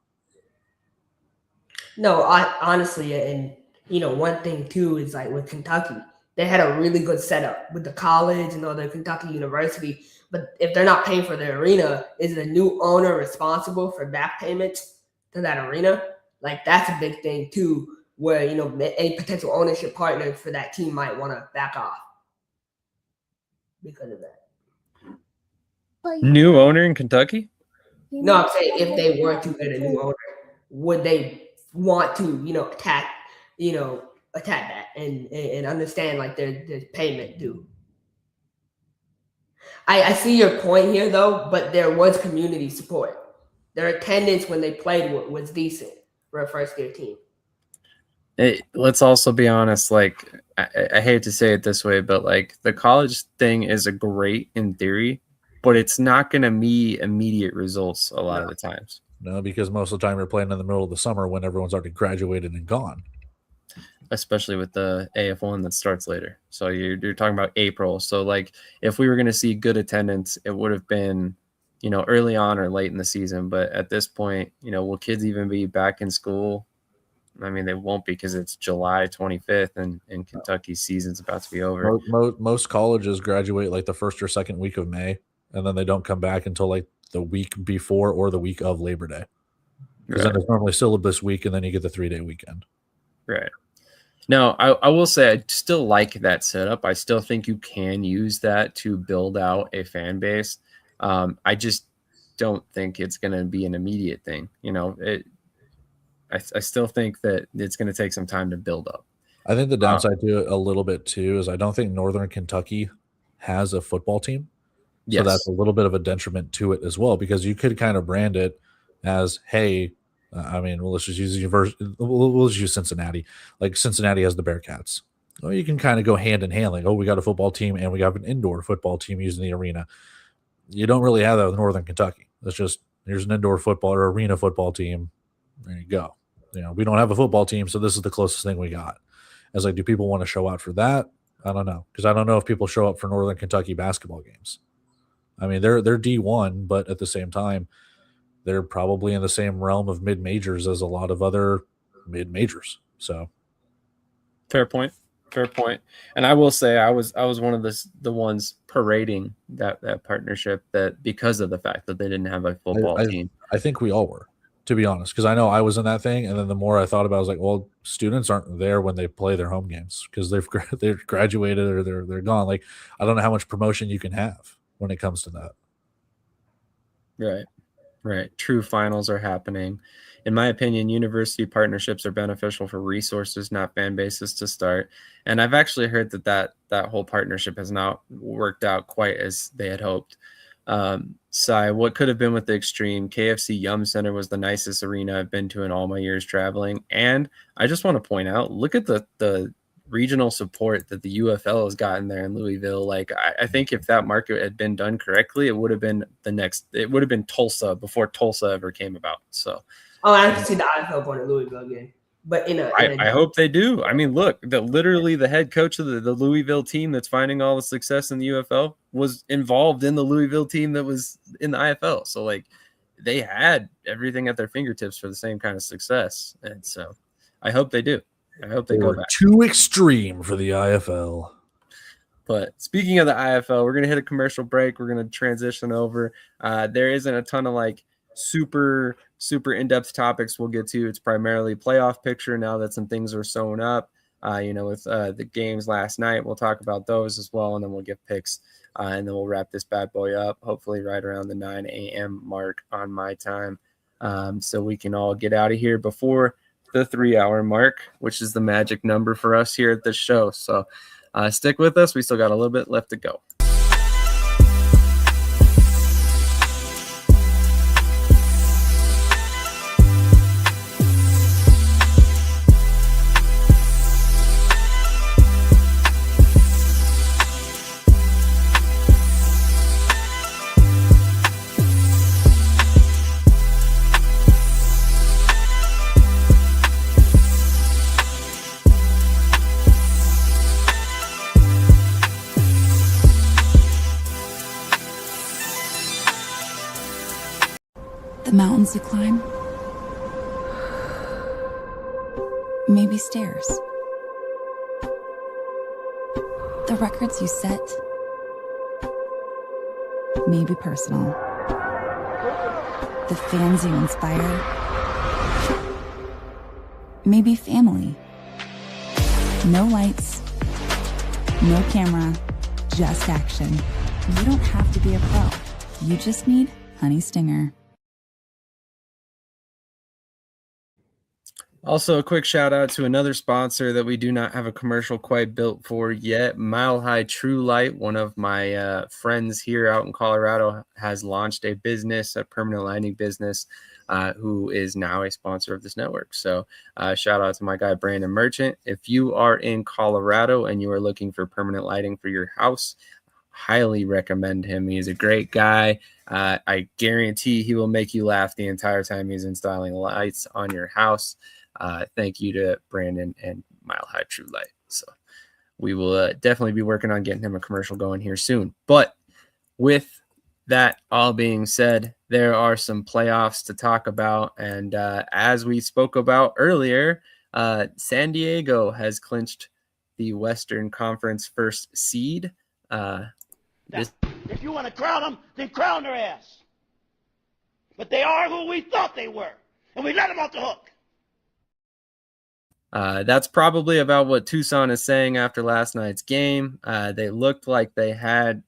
No, honestly, and one thing too is, like, with Kentucky, they had a really good setup with the college and the Kentucky University. But if they're not paying for the arena, is the new owner responsible for back payments to that arena? Like, that's a big thing too, where a potential ownership partner for that team might want to back off because of that. New owner in Kentucky? No, I'm saying, if they were to get a new owner, would they want to, attack that and understand, like, there's payment due? I see your point here, though, but there was community support. Their attendance when they played was decent for a first-year team. Let's also be honest. Like, I hate to say it this way, but, like, the college thing is a great in theory, but it's not going to meet immediate results a lot of the times. No, because most of the time you're playing in the middle of the summer when everyone's already graduated and gone. Especially with the AF1 that starts later. So you're talking about April. So, like, if we were going to see good attendance, it would have been, early on or late in the season. But at this point, will kids even be back in school? I mean, they won't, because it's July 25th and Kentucky's season's about to be over. Most colleges graduate like the first or second week of May, and then they don't come back until like the week before or the week of Labor Day. Because then it's normally syllabus week, and then you get the 3-day weekend. Right. No, I will say I still like that setup. I still think you can use that to build out a fan base. I just don't think it's going to be an immediate thing. I still think that it's going to take some time to build up. I think the downside to it a little bit too is I don't think Northern Kentucky has a football team. So that's a little bit of a detriment to it as well, because you could kind of brand it as, hey, let's just use we'll just use Cincinnati. Like, Cincinnati has the Bearcats. Well, you can kind of go hand in hand, like, oh, we got a football team and we got an indoor football team using the arena. You don't really have that with Northern Kentucky. It's just, here's an indoor football or arena football team. There you go. We don't have a football team, so this is the closest thing we got. It's like, do people want to show out for that? I don't know, because I don't know if people show up for Northern Kentucky basketball games. I mean, they're D1, but at the same time, they're probably in the same realm of mid-majors as a lot of other mid-majors. So, fair point. And I will say I was one of the ones parading that partnership, that because of the fact that they didn't have a football team. I think we all were, to be honest, because I know I was in that thing, and then the more I thought about it, I was like, well, students aren't there when they play their home games because they're graduated or they're gone. Like, I don't know how much promotion you can have when it comes to that. Right. True finals are happening. In my opinion, university partnerships are beneficial for resources, not fan bases to start. And I've actually heard that whole partnership has not worked out quite as they had hoped. What could have been with the extreme, KFC Yum Center was the nicest arena I've been to in all my years traveling. And I just want to point out, look at the regional support that the UFL has gotten there in Louisville. Like, I think if that market had been done correctly, it would have been Tulsa before Tulsa ever came about. So Oh, I have to see the IFL going to Louisville again. But I hope they do. I mean, look, literally the head coach of the Louisville team that's finding all the success in the UFL was involved in the Louisville team that was in the IFL. So, like, they had everything at their fingertips for the same kind of success. And so I hope they do. I hope they go back. Too extreme for the IFL. But speaking of the IFL, we're going to hit a commercial break. We're going to transition over. There isn't a ton of, like, super in-depth topics we'll get to. It's primarily playoff picture now that some things are sewn up, with the games last night. We'll talk about those as well, and then we'll give picks, and then we'll wrap this bad boy up, hopefully right around the 9 a.m. mark on my time, so we can all get out of here before the 3-hour mark, which is the magic number for us here at this show. So stick with us. We still got a little bit left to go. The mountains you climb, maybe stairs. The records you set, maybe personal. The fans you inspire, maybe family. No lights, no camera, just action. You don't have to be a pro. You just need HoneyStinger. Also, a quick shout out to another sponsor that we do not have a commercial quite built for yet. High Tru Light, one of my friends here out in Colorado, has launched a business, a permanent lighting business, who is now a sponsor of this network. So shout out to my guy, Brandon Merchant. If you are in Colorado and you are looking for permanent lighting for your house, highly recommend him. He's a great guy. I guarantee he will make you laugh the entire time he's installing lights on your house. Thank you to Brandon and High Tru Light. So we will definitely be working on getting him a commercial going here soon. But with that all being said, there are some playoffs to talk about. And as we spoke about earlier, San Diego has clinched the Western Conference first seed. If you want to crown them, then crown their ass. But they are who we thought they were, and we let them off the hook. That's probably about what Tucson is saying after last night's game. They looked like they had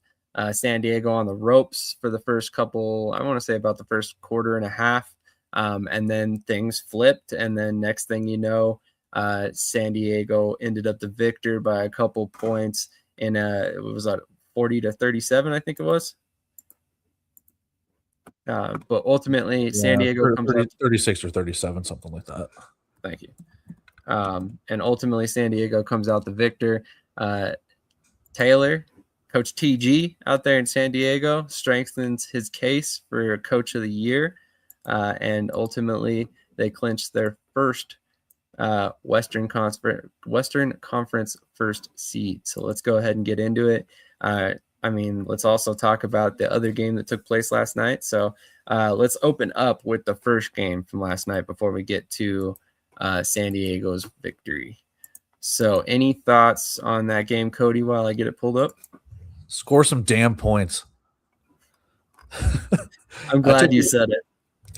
San Diego on the ropes for the first couple, I want to say about the first quarter and a half. And then things flipped. And then next thing you know, San Diego ended up the victor by a couple points in it was 40-37, I think it was. But ultimately, San Diego comes out 36 or 37, something like that. Thank you. And ultimately, San Diego comes out the victor. Taylor, Coach TG out there in San Diego, strengthens his case for Coach of the Year. And ultimately, they clinched their first Western Conference first seed. So let's go ahead and get into it. Let's also talk about the other game that took place last night. So let's open up with the first game from last night before we get to San Diego's victory. So any thoughts on that game, Cody, while I get it pulled up? Score some damn points. I'm glad you said it.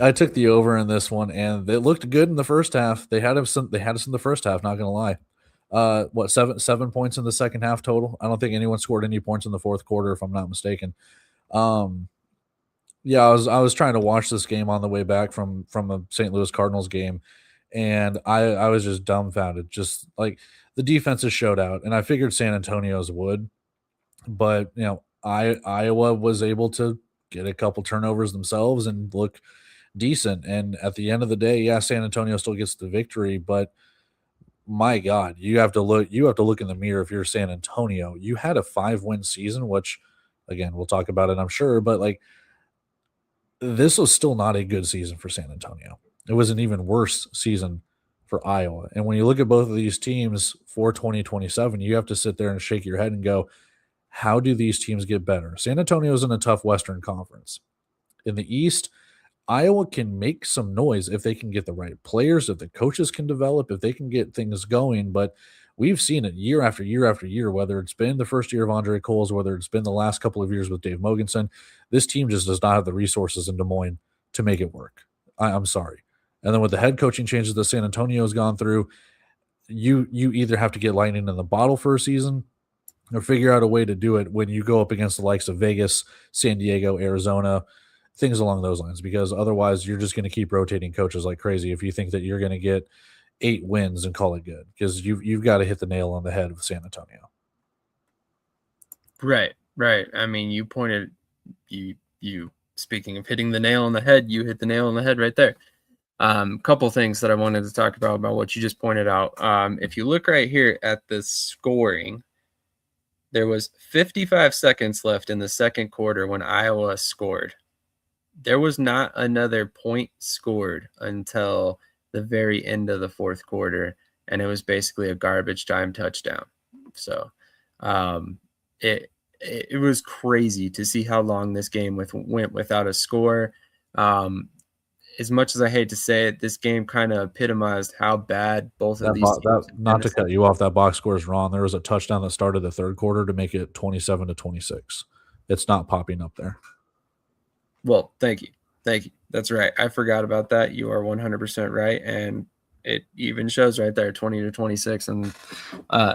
I took the over in this one, and it looked good in the first half. They had us in the first half, not gonna lie. Seven points in the second half total. I don't think anyone scored any points in the fourth quarter, if I'm not mistaken. I was trying to watch this game on the way back from a St. Louis Cardinals game, and I was just dumbfounded. Just like the defenses showed out, and I figured San Antonio's would, but Iowa was able to get a couple turnovers themselves and look decent. And at the end of the day, San Antonio still gets the victory, but my God, you have to look in the mirror if you're San Antonio. You had a 5-win season, which again, we'll talk about it, I'm sure, but like this was still not a good season for San Antonio. It was an even worse season for Iowa. And when you look at both of these teams for 2027, you have to sit there and shake your head and go, how do these teams get better? San Antonio's in a tough Western Conference. In the East, Iowa can make some noise if they can get the right players, if the coaches can develop, if they can get things going. But we've seen it year after year after year, whether it's been the first year of Andre Coles, whether it's been the last couple of years with Dave Mogensen, this team just does not have the resources in Des Moines to make it work. I'm sorry. And then with the head coaching changes that San Antonio's gone through, you either have to get lightning in the bottle for a season or figure out a way to do it when you go up against the likes of Vegas, San Diego, Arizona, things along those lines, because otherwise you're just going to keep rotating coaches like crazy if you think that you're going to get 8 wins and call it good, because you've got to hit the nail on the head with San Antonio. Right. I mean, you pointed, you speaking of hitting the nail on the head, you hit the nail on the head right there. Couple things that I wanted to talk about what you just pointed out. If you look right here at the scoring, there was 55 seconds left in the second quarter when Iowa scored. There was not another point scored until the very end of the fourth quarter, and it was basically a garbage time touchdown. So it was crazy to see how long this game went without a score. As much as I hate to say it, this game kind of epitomized how bad both of these teams. Not to cut you off, that box score is wrong. There was a touchdown that started the third quarter to make it 27-26. It's not popping up there. Well, thank you. That's right. I forgot about that. You are 100% right, and it even shows right there, 20-26, and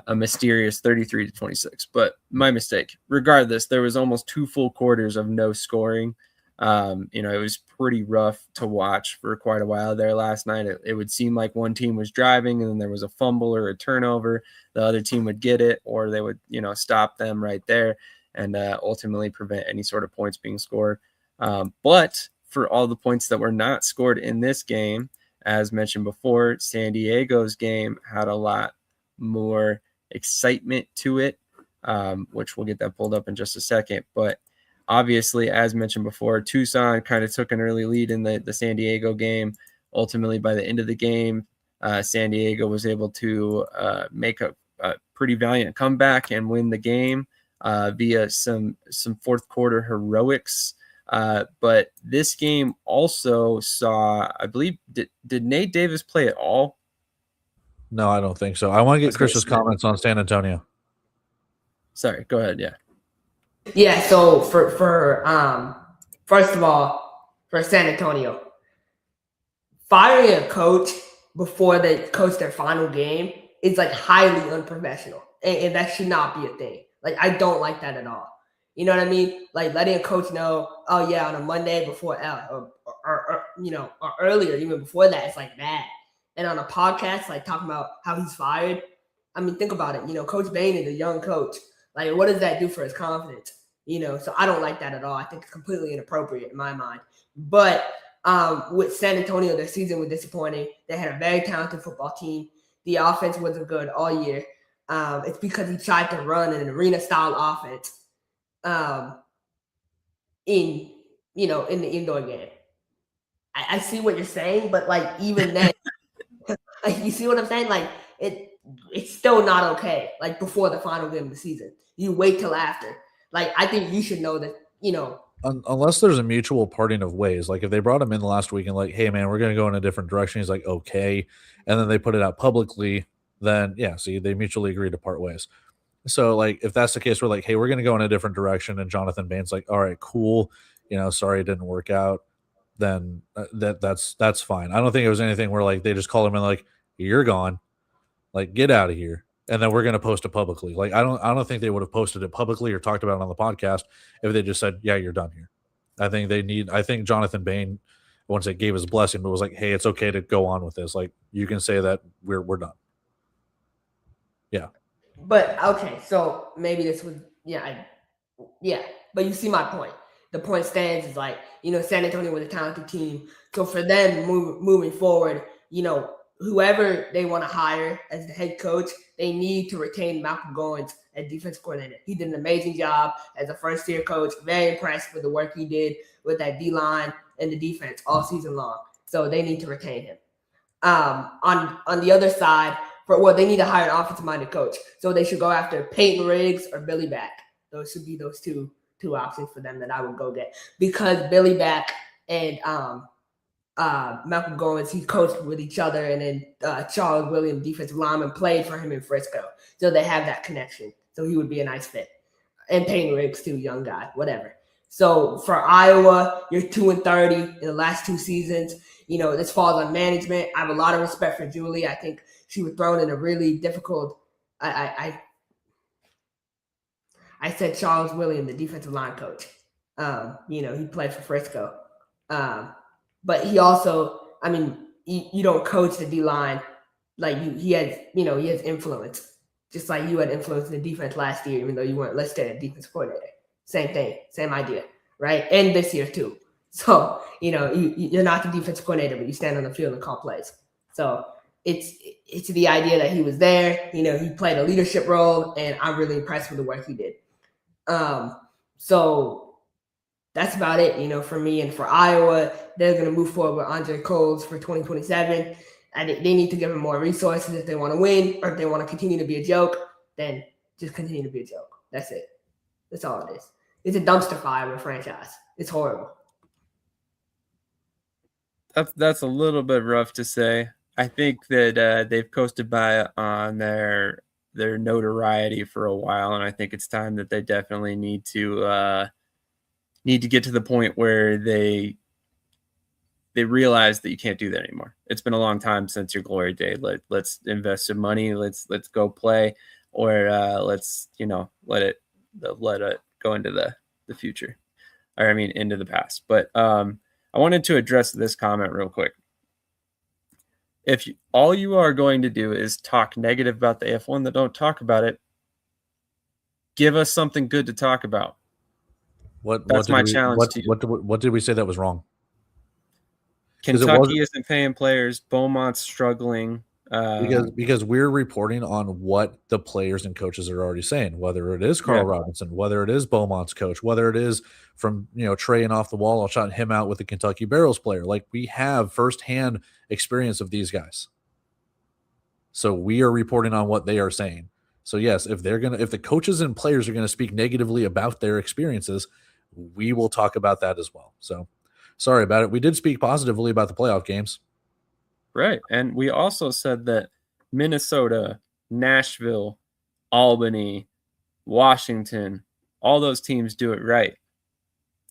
a mysterious 33-26. But my mistake. Regardless, there was almost 2 full quarters of no scoring. It was pretty rough to watch for quite a while there last night. It would seem like one team was driving and then there was a fumble or a turnover. The other team would get it, or they would, stop them right there and ultimately prevent any sort of points being scored. But for all the points that were not scored in this game, as mentioned before, San Diego's game had a lot more excitement to it, which we'll get that pulled up in just a second. But obviously, as mentioned before, Tucson kind of took an early lead in the San Diego game. Ultimately, by the end of the game, San Diego was able to make a pretty valiant comeback and win the game via some fourth quarter heroics. But this game also saw, I believe, did Nate Davis play at all? No, I don't think so. I want to get Chris's comments on San Antonio. Sorry, go ahead. Yeah. Yeah, so for first of all, for San Antonio, firing a coach before they coach their final game is like highly unprofessional, and that should not be a thing. Like, I don't like that at all. You know what I mean? Like, letting a coach know, oh yeah, on a Monday before or earlier, even before that, it's like bad. And on a podcast, like talking about how he's fired. I mean, think about it. Coach Bain is a young coach. Like, what does that do for his confidence? So I don't like that at all. I think it's completely inappropriate in my mind. But with San Antonio, their season was disappointing. They had a very talented football team. The offense wasn't good all year. It's because he tried to run an arena-style offense in the indoor game. I see what you're saying, but like even then, like, you see what I'm saying? Like it's still not okay. Like before the final game of the season, you wait till after. Like I think you should know that. Unless there's a mutual parting of ways. Like if they brought him in last week and like, hey man, we're going to go in a different direction. He's like, okay, and then they put it out publicly. Then yeah, see, they mutually agree to part ways. So like if that's the case, we're like, hey, we're going to go in a different direction, and Jonathan Bain's like, all right, cool. Sorry it didn't work out. Then that's fine. I don't think it was anything where like they just call him and like, you're gone, like get out of here, and then we're going to post it publicly. Like I don't think they would have posted it publicly or talked about it on the podcast if they just said, yeah, you're done here. I think Jonathan Bain, once it gave his blessing, but was like, hey, it's okay to go on with this. Like you can say that we're done. Yeah. But okay, so maybe this was but you see my point. The point stands is like, San Antonio was a talented team. So for them moving forward, whoever they want to hire as the head coach, they need to retain Malcolm Goins as defensive coordinator. He did an amazing job as a first-year coach. Very impressed with the work he did with that D-line and the defense all season long. So they need to retain him. On the other side, they need to hire an offensive-minded coach. So they should go after Peyton Riggs or Billy Back. Those should be those two options for them that I would go get, because Billy Back and Malcolm Goins, he coached with each other, and then Charles Williams, defensive lineman, played for him in Frisco. So they have that connection. So he would be a nice fit. And Peyton Riggs too, young guy, whatever. So for Iowa, you're 2-30 in the last 2 seasons. This falls on management. I have a lot of respect for Julie. I think she was thrown in a really difficult. I said Charles Williams, the defensive line coach. He played for Frisco. But he also, you don't coach the D line like he has influence. Just like you had influence in the defense last year, even though you weren't listed as defense coordinator. Same thing, same idea, right? And this year too. So, you're not the defense coordinator, but you stand on the field and call plays. So it's the idea that he was there. He played a leadership role, and I'm really impressed with the work he did. So that's about it, for me. And for Iowa, they're going to move forward with Andre Coles for 2027. And they need to give him more resources if they want to win, or if they want to continue to be a joke, then just continue to be a joke. That's it. That's all it is. It's a dumpster fire of a franchise. It's horrible. That's a little bit rough to say. I think that they've coasted by on their notoriety for a while, and I think it's time that they definitely need to get to the point where they realize that you can't do that anymore. It's been a long time since your glory day. Let's invest some money. Let's go play, or let's let it go into the future, or into the past. But I wanted to address this comment real quick. If all you are going to do is talk negative about the AF1, then don't talk about it. Give us something good to talk about. That's my challenge to you. What did we say that was wrong? Kentucky isn't paying players. Beaumont's struggling. Because we're reporting on what the players and coaches are already saying, whether it is Carl Robinson, whether it is Beaumont's coach, whether it is from Trey and off the wall, I'll shout him out with the Kentucky Barrels player. Like, we have firsthand experience of these guys. So we are reporting on what they are saying. So yes, if the coaches and players are gonna speak negatively about their experiences, we will talk about that as well. So sorry about it. We did speak positively about the playoff games. Right. And we also said that Minnesota, Nashville, Albany, Washington, all those teams do it right.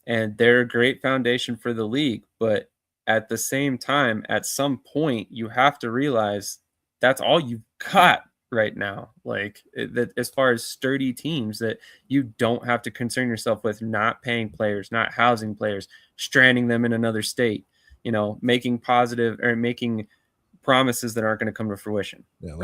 And they're a great foundation for the league. But at the same time, at some point, you have to realize that's all you've got right now. Like, that as far as sturdy teams, that you don't have to concern yourself with not paying players, not housing players, stranding them in another state, making promises that aren't going to come to fruition. Yeah,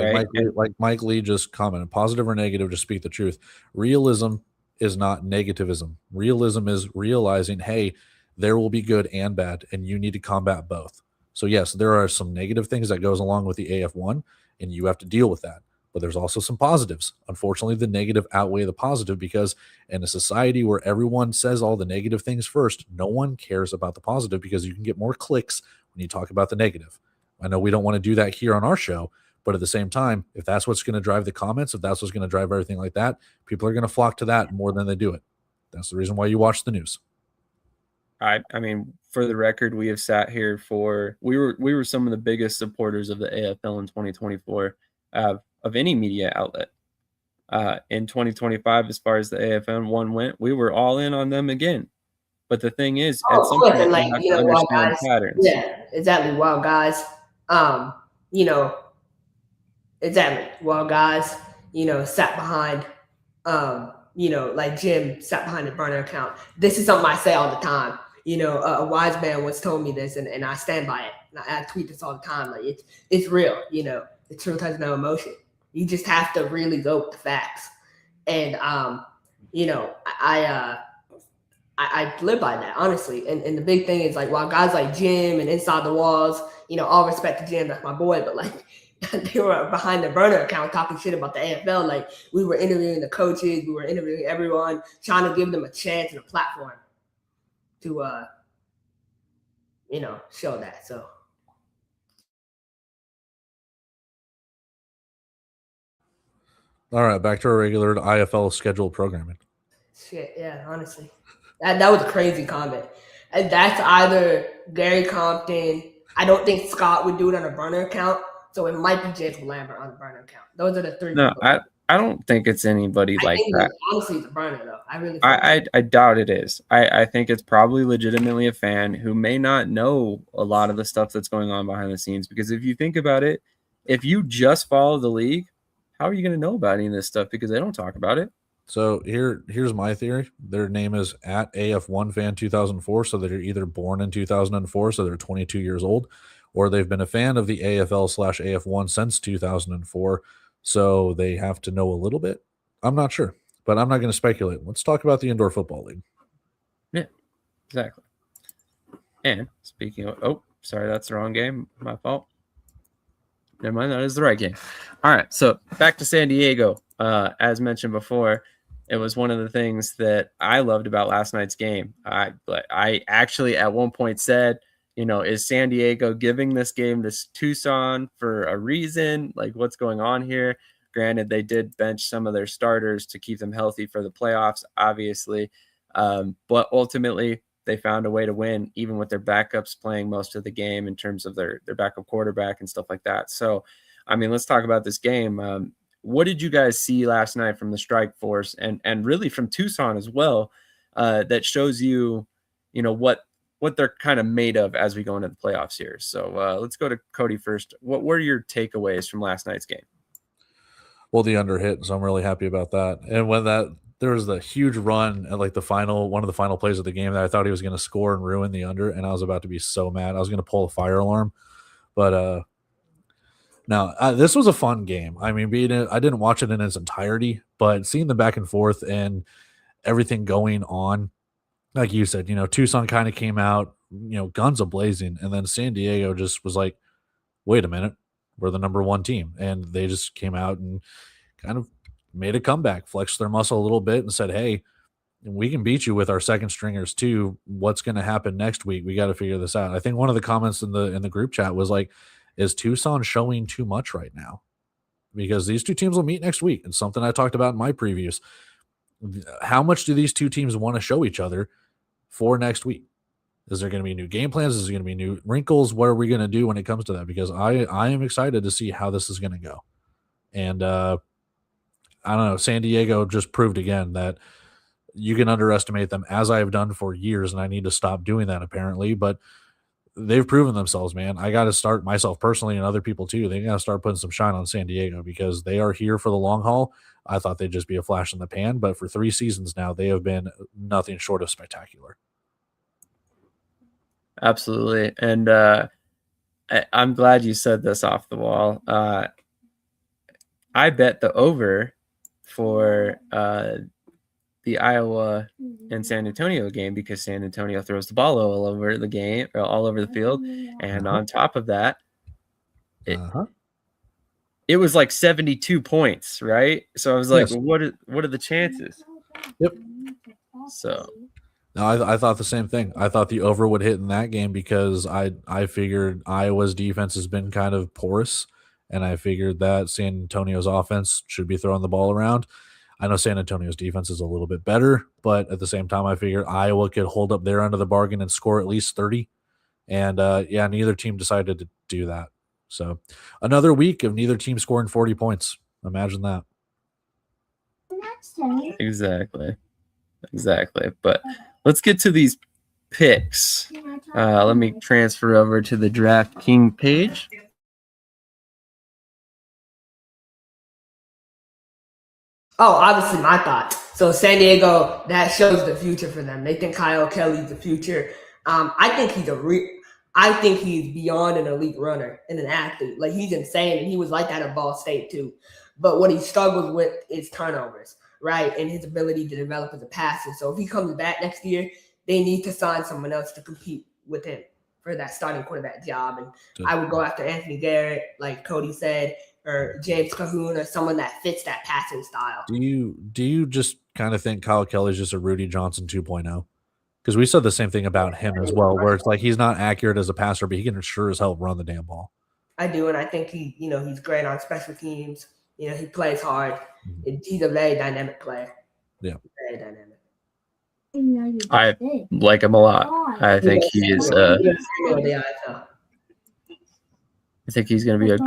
like Mike Lee just commented, positive or negative, just speak the truth. Realism is not negativism. Realism is realizing, hey, there will be good and bad, and you need to combat both. So yes, there are some negative things that goes along with the AF1, and you have to deal with that. But there's also some positives. Unfortunately, the negative outweigh the positive, because in a society where everyone says all the negative things first, no one cares about the positive, because you can get more clicks when you talk about the negative. I know we don't want to do that here on our show, but at the same time, if that's what's going to drive the comments, if that's what's going to drive everything like that, people are going to flock to that more than they do it. That's the reason why you watch the news. I mean, for the record, we have sat here we were some of the biggest supporters of the AFL in 2024 of any media outlet. In 2025, as far as the AFL1 went, we were all in on them again. But the thing is, at some point, you have to understand patterns. Yeah, exactly. Well, guys, exactly. Well, guys, sat behind, like Jim sat behind the burner account. This is something I say all the time. A wise man once told me this, and I stand by it. And I tweet this all the time. Like, it's real. The truth has no emotion. You just have to really go with the facts. And I live by that, honestly. And the big thing is, like, while guys like Jim and Inside the Walls, all respect to Jim, that's my boy, but like, they were behind the burner account talking shit about the AFL. Like, we were interviewing the coaches, we were interviewing everyone, trying to give them a chance and a platform to show that. So All right, back to our regular IFL scheduled programming. Shit, yeah, honestly. That was a crazy comment. And that's either Gary Compton. I don't think Scott would do it on a burner account, so it might be James Lambert on a burner account. Those are the three No, people. I don't think it's anybody I like think that. honestly, it's a burner though. I really. Feel I doubt it is. I think it's probably legitimately a fan who may not know a lot of the stuff that's going on behind the scenes. Because if you think about it, if you just follow the league, how are you going to know about any of this stuff? Because they don't talk about it. So here's my theory. Their name is at AF1 fan 2004, so they're either born in 2004, so they're 22 years old, or they've been a fan of the AFL/AF1 since 2004, so they have to know a little bit. I'm not sure, but I'm not going to speculate. Let's talk about the Indoor Football League. Yeah, exactly. And speaking of, sorry, that's the wrong game. My fault. Never mind, that is the right game. All right, so back to San Diego. As mentioned before, it was one of the things that I loved about last night's game. I actually at one point said, is San Diego giving this game to Tucson for a reason? Like, what's going on here? Granted, they did bench some of their starters to keep them healthy for the playoffs, obviously. But ultimately, they found a way to win, even with their backups playing most of the game in terms of their backup quarterback and stuff like that. So, I mean, let's talk about this game. What did you guys see last night from the Strike Force and really from Tucson as well, that shows you, what they're kind of made of as we go into the playoffs here? So let's go to Cody first. What were your takeaways from last night's game? Well, the under hit, so I'm really happy about that. And when there was the huge run at like one of the final plays of the game that I thought he was going to score and ruin the under, and I was about to be so mad. I was going to pull a fire alarm, but no, this was a fun game. I mean, I didn't watch it in its entirety, but seeing the back and forth and everything going on, like you said, Tucson kind of came out, guns a-blazing, and then San Diego just was like, wait a minute, we're the number one team. And they just came out and kind of made a comeback, flexed their muscle a little bit and said, hey, we can beat you with our second stringers too. What's going to happen next week? We got to figure this out. I think one of the comments in the group chat was like, is Tucson showing too much right now? Because these two teams will meet next week. It's something I talked about in my previews. How much do these two teams want to show each other for next week? Is there going to be new game plans? Is there going to be new wrinkles? What are we going to do when it comes to that? Because I am excited to see how this is going to go. And I don't know, San Diego just proved again that you can underestimate them, as I have done for years, and I need to stop doing that apparently. But they've proven themselves, man. I got to start myself personally and other people too. They got to start putting some shine on San Diego because they are here for the long haul. I thought they'd just be a flash in the pan, but for 3 seasons now, they have been nothing short of spectacular. Absolutely. And I'm glad you said this off the wall. I bet the over for the Iowa and San Antonio game because San Antonio throws the ball all over the game, all over the field. And on top of that, it was like 72 points, right? So I was like, yes. What are the chances? Yep. So no, I thought the same thing. I thought the over would hit in that game because I figured Iowa's defense has been kind of porous, and I figured that San Antonio's offense should be throwing the ball around. I know San Antonio's defense is a little bit better, but at the same time, I figured Iowa could hold up their end of the bargain and score at least 30. And neither team decided to do that. So another week of neither team scoring 40 points. Imagine that. Exactly. But let's get to these picks. Let me transfer over to the DraftKings page. Oh, obviously my thoughts. So San Diego, that shows the future for them. They think Kyle Kelly's the future. I think he's beyond an elite runner and an athlete. Like, he's insane, and he was like that at Ball State too. But what he struggles with is turnovers, right? And his ability to develop as a passer. So if he comes back next year, they need to sign someone else to compete with him for that starting quarterback job. And I would go after Anthony Garrett, like Cody said, or James Cahoon, or someone that fits that passing style. Do you just kind of think Kyle Kelly's just a Rudy Johnson 2.0? Because we said the same thing about him as well, where it's like he's not accurate as a passer, but he can sure as hell run the damn ball. I do, and I think he's great on special teams. You know, he plays hard. He's a very dynamic player. Yeah. Very dynamic. I like him a lot. I think he is. I think he's going to be a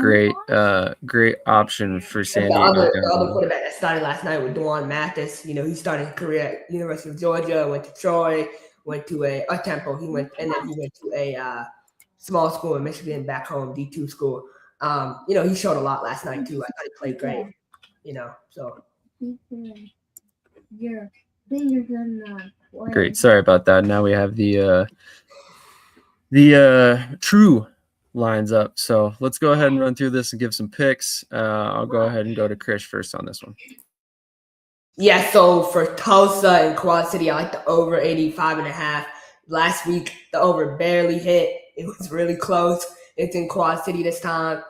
great option for San Diego. The other quarterback that started last night with Dewan Mathis. You know, he started his career at University of Georgia, went to Troy, went to a Temple. He went to a small school in Michigan, back home, D2 school. You know, he showed a lot last night too. I thought he played great. You know, so. Great. Sorry about that. Now we have the true lines up. So let's go ahead and run through this and give some picks. I'll go ahead and go to Krish first on this one. Yeah, so for Tulsa and Quad City, I like the over 85.5. Last week, the over barely hit. It was really close. It's in Quad City this time.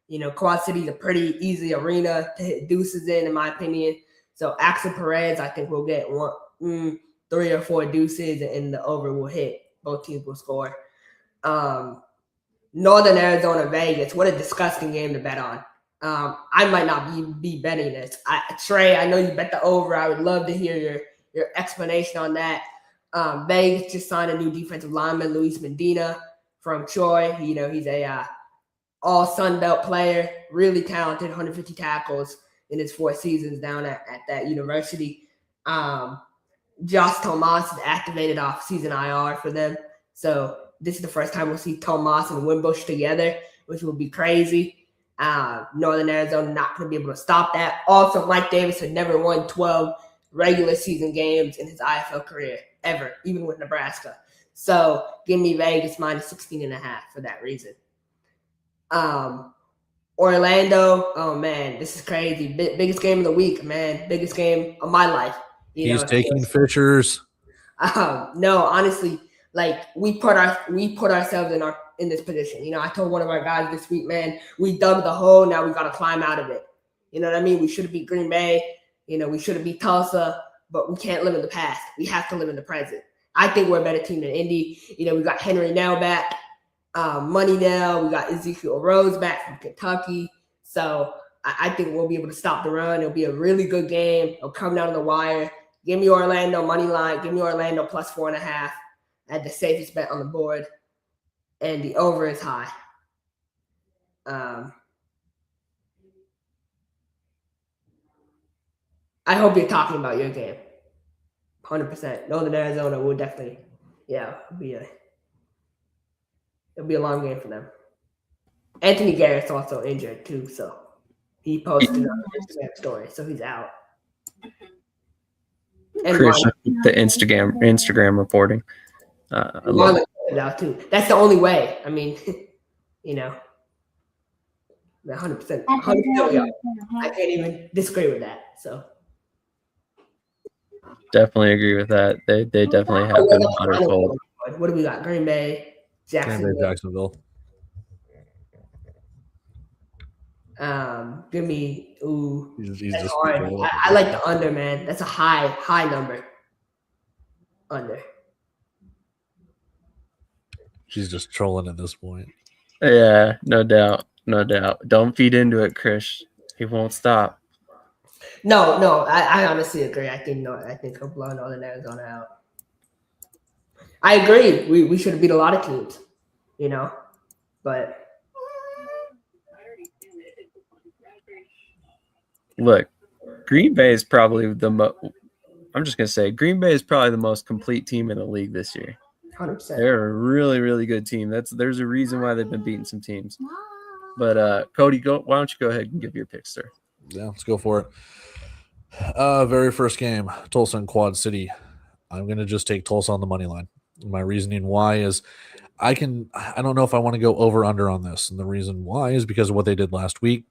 You know, Quad City is a pretty easy arena to hit deuces in my opinion. So Axel Perez, I think we'll get 3 or 4 deuces, and the over will hit. Both teams will score. Northern Arizona, Vegas. What a disgusting game to bet on. I might not be betting this. Trey, I know you bet the over. I would love to hear your explanation on that. Vegas just signed a new defensive lineman, Luis Medina from Troy. You know, he's a all Sun Belt player, really talented, 150 tackles in his 4 seasons down at that university. Josh Tomas is activated off season IR for them. So this is the first time we'll see Tomas and Wimbush together, which will be crazy. Northern Arizona not going to be able to stop that. Also, Mike Davis had never won 12 regular season games in his IFL career, ever, even with Nebraska. So give me Vegas minus 16.5 for that reason. Orlando, oh man, this is crazy. Biggest game of the week, man. Biggest game of my life. He's taking Fishers. No, honestly, like we put ourselves in this position. You know, I told one of our guys this week, man, we dug the hole. Now we got to climb out of it. You know what I mean? We should have beat Green Bay. You know, we should have beat Tulsa, but we can't live in the past. We have to live in the present. I think we're a better team than Indy. You know, we got Henry Nell back, Money Nell. We got Ezekiel Rose back from Kentucky. So I think we'll be able to stop the run. It'll be a really good game. It'll come down to the wire. Give me Orlando money line. Give me Orlando plus 4.5 at the safest bet on the board. And the over is high. I hope you're talking about your game. 100%. Northern Arizona will definitely, it'll be a long game for them. Anthony Garrett's also injured too, so he posted on his Instagram story, so he's out. And Krish, the Instagram reporting. Out too. That's the only way. I mean, you know, 100%. I can't even disagree with that. So definitely agree with that. They definitely have been wonderful. What do we got? Green Bay, Jacksonville. Give me He's that's just hard. I like the under, man. That's a high number. Under. She's just trolling at this point. Yeah, no doubt. Don't feed into it, Krish. He won't stop. No, I honestly agree. I think he'll blow Northern Arizona out. I agree. We should have beat a lot of teams, you know, but look, Green Bay is probably I'm just gonna say Green Bay is probably the most complete team in the league this year. 100%. They're a really, really good team. There's a reason why they've been beating some teams. But Cody, why don't you go ahead and give your picks, sir? Yeah, let's go for it. Very first game, Tulsa and Quad City. I'm gonna just take Tulsa on the money line. My reasoning why is I don't know if I want to go over under on this, and the reason why is because of what they did last week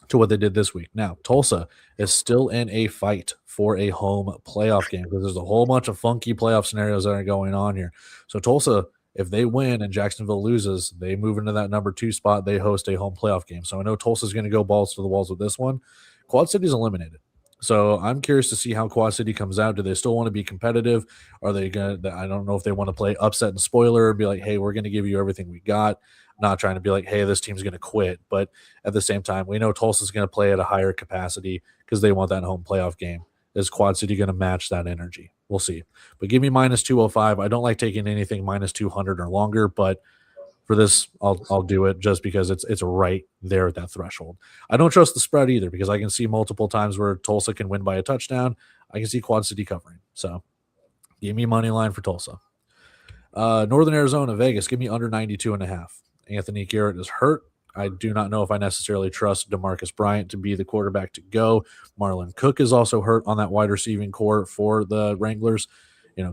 to what they did this week. Now, Tulsa is still in a fight for a home playoff game because there's a whole bunch of funky playoff scenarios that are going on here. So Tulsa, if they win and Jacksonville loses, they move into that number 2 spot. They host a home playoff game. So I know Tulsa's going to go balls to the walls with this one. Quad City's eliminated. So I'm curious to see how Quad City comes out. Do they still want to be competitive? Are they going to – I don't know if they want to play upset and spoiler and be like, hey, we're going to give you everything we got. Not trying to be like, hey, this team's going to quit. But at the same time, we know Tulsa's going to play at a higher capacity because they want that home playoff game. Is Quad City going to match that energy? We'll see. But give me minus 205. I don't like taking anything minus 200 or longer, but for this, I'll do it just because it's right there at that threshold. I don't trust the spread either because I can see multiple times where Tulsa can win by a touchdown. I can see Quad City covering. So give me money line for Tulsa. Northern Arizona, Vegas, give me under 92.5. Anthony Garrett is hurt. I do not know if I necessarily trust DeMarcus Bryant to be the quarterback to go. Marlon Cook is also hurt on that wide receiving core for the Wranglers.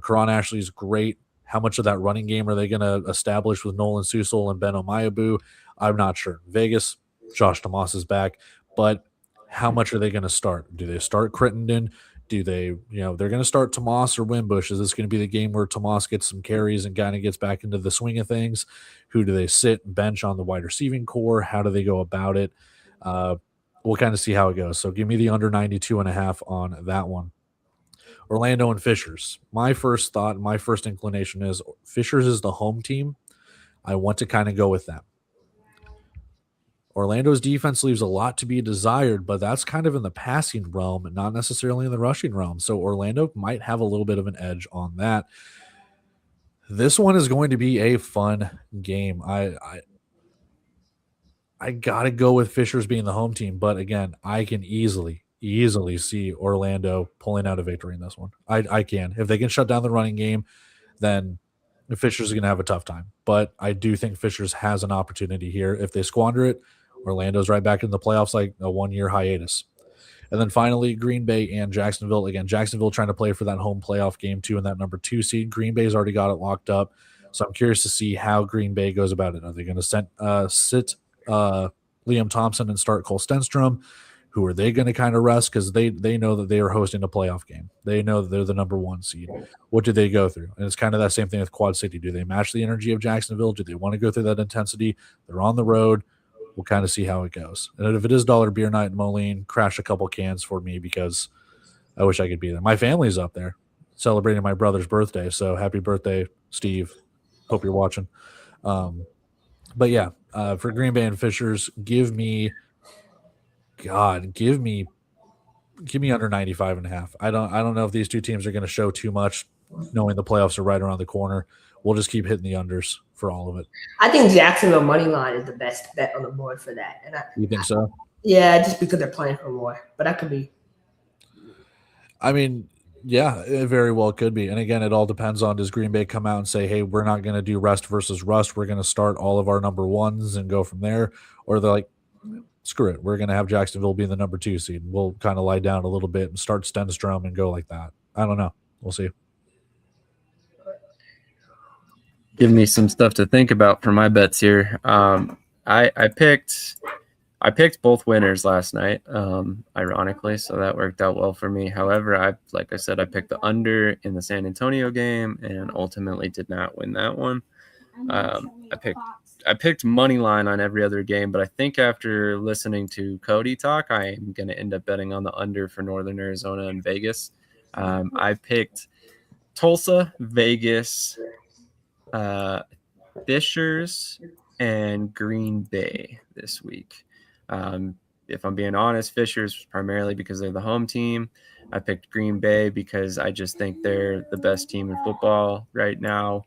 Karan Ashley is great. How much of that running game are they going to establish with Nolan Susel and Ben Omayabu? I'm not sure. Vegas, Josh Tomas is back, but how much are they going to start? Do they start Crittenden? Do they, they're going to start Tomas or Wimbush? Is this going to be the game where Tomas gets some carries and kind of gets back into the swing of things? Who do they sit and bench on the wide receiving core? How do they go about it? We'll kind of see how it goes. So give me the under 92.5 on that one. Orlando and Fishers. My first thought, my first inclination is Fishers is the home team. I want to kind of go with them. Orlando's defense leaves a lot to be desired, but that's kind of in the passing realm and not necessarily in the rushing realm. So Orlando might have a little bit of an edge on that. This one is going to be a fun game. I got to go with Fishers being the home team, but again, I can easily see Orlando pulling out a victory in this one. I can. If they can shut down the running game, then Fishers is going to have a tough time. But I do think Fishers has an opportunity here. If they squander it, Orlando's right back in the playoffs like a one-year hiatus. And then finally, Green Bay and Jacksonville. Again, Jacksonville trying to play for that home playoff game too in that number 2 seed. Green Bay's already got it locked up. So I'm curious to see how Green Bay goes about it. Are they going to sit Liam Thompson and start Cole Stenstrom? Who are they going to kind of rest? Because they know that they are hosting a playoff game. They know that they're the number 1 seed. What do they go through? And it's kind of that same thing with Quad City. Do they match the energy of Jacksonville? Do they want to go through that intensity? They're on the road. We'll kind of see how it goes. And if it is dollar beer night in Moline, crash a couple cans for me because I wish I could be there. My family's up there celebrating my brother's birthday. So happy birthday, Steve. Hope you're watching. But yeah, for Green Bay and Fishers, give me under 95.5. I don't know if these two teams are going to show too much, knowing the playoffs are right around the corner. We'll just keep hitting the unders for all of it. I think Jacksonville money line is the best bet on the board for that. And you think so? Yeah, just because they're playing for more. But that could be. I mean, yeah, it very well could be. And again, it all depends on, does Green Bay come out and say, hey, we're not going to do rest versus rust. We're going to start all of our number 1s and go from there. Or they're like, screw it. We're going to have Jacksonville be the number 2 seed. We'll kind of lie down a little bit and start Stenstrom and go like that. I don't know. We'll see. Give me some stuff to think about for my bets here. I picked both winners last night, ironically, so that worked out well for me. However, like I said, I picked the under in the San Antonio game and ultimately did not win that one. I picked money line on every other game, but I think after listening to Cody talk, I am going to end up betting on the under for Northern Arizona and Vegas. I picked Tulsa, Vegas, Fishers, and Green Bay this week. If I'm being honest, Fishers primarily because they're the home team. I picked Green Bay because I just think they're the best team in football right now.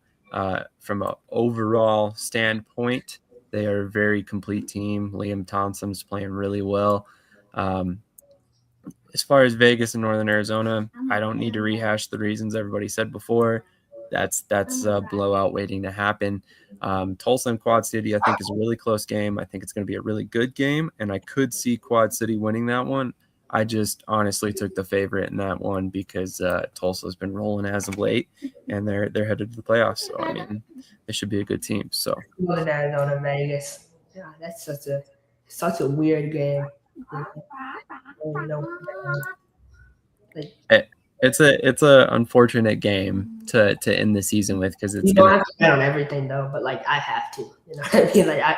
From an overall standpoint, they are a very complete team. Liam Thompson's playing really well. As far as Vegas and Northern Arizona, I don't need to rehash the reasons everybody said before. That's a blowout waiting to happen. Tulsa and Quad City, I think, is a really close game. I think it's going to be a really good game, and I could see Quad City winning that one. I just honestly took the favorite in that one because Tulsa's been rolling as of late, and they're headed to the playoffs. So I mean, it should be a good team. So Arizona, Vegas, yeah, that's such a weird game. It's a unfortunate game to end the season with because it's. You don't have to bet on everything though, but like I have to. You know what I mean? Like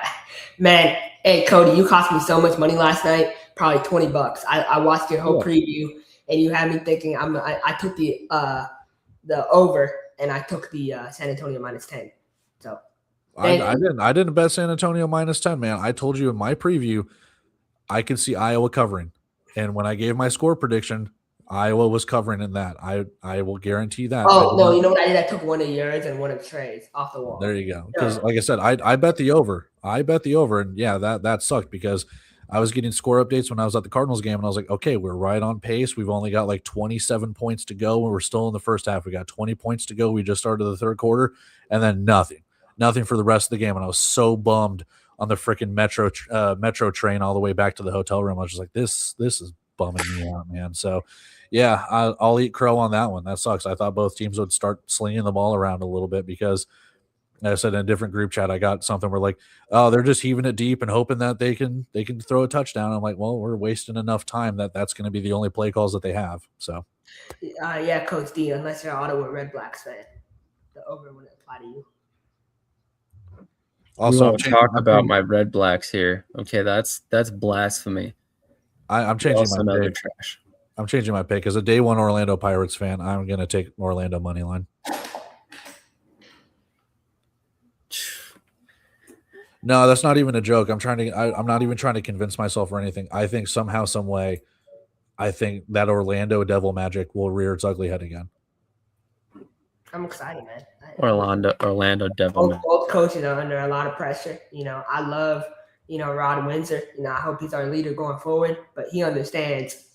hey Cody, you cost me so much money last night. Probably $20. I watched your whole preview, and you had me thinking I took the over, and I took the San Antonio -10. So I didn't bet San Antonio -10, man. I told you in my preview I could see Iowa covering, and when I gave my score prediction, Iowa was covering in that. I will guarantee that. Oh no, you know what I did? I took one of yours and one of Trey's off the wall. There you go. Because like I said, I bet the over. I bet the over, and yeah, that sucked because I was getting score updates when I was at the Cardinals game, and I was like, okay, we're right on pace. We've only got like 27 points to go, and we're still in the first half. We got 20 points to go. We just started the third quarter, and then nothing for the rest of the game. And I was so bummed on the freaking metro train all the way back to the hotel room. I was just like, this is bumming me out, man. So yeah, I'll eat crow on that one. That sucks. I thought both teams would start slinging the ball around a little bit because, like I said in a different group chat, I got something where like, oh, they're just heaving it deep and hoping that they can throw a touchdown. I'm like, well, we're wasting enough time that's going to be the only play calls that they have. So yeah, Coach D, unless you're an Ottawa Red Blacks fan, the over wouldn't apply to you. Also, we won't talk about my Red Blacks here. Okay, that's blasphemy. I'm changing my another pick. Trash. I'm changing my pick as a day one Orlando Pirates fan. I'm going to take Orlando money line. No, that's not even a joke. I'm not even trying to convince myself or anything. I think somehow, some way, I think that Orlando Devil Magic will rear its ugly head again. I'm excited, man. Orlando Devil. Both coaches are under a lot of pressure. You know, I love, Rod Windsor. I hope he's our leader going forward, but he understands,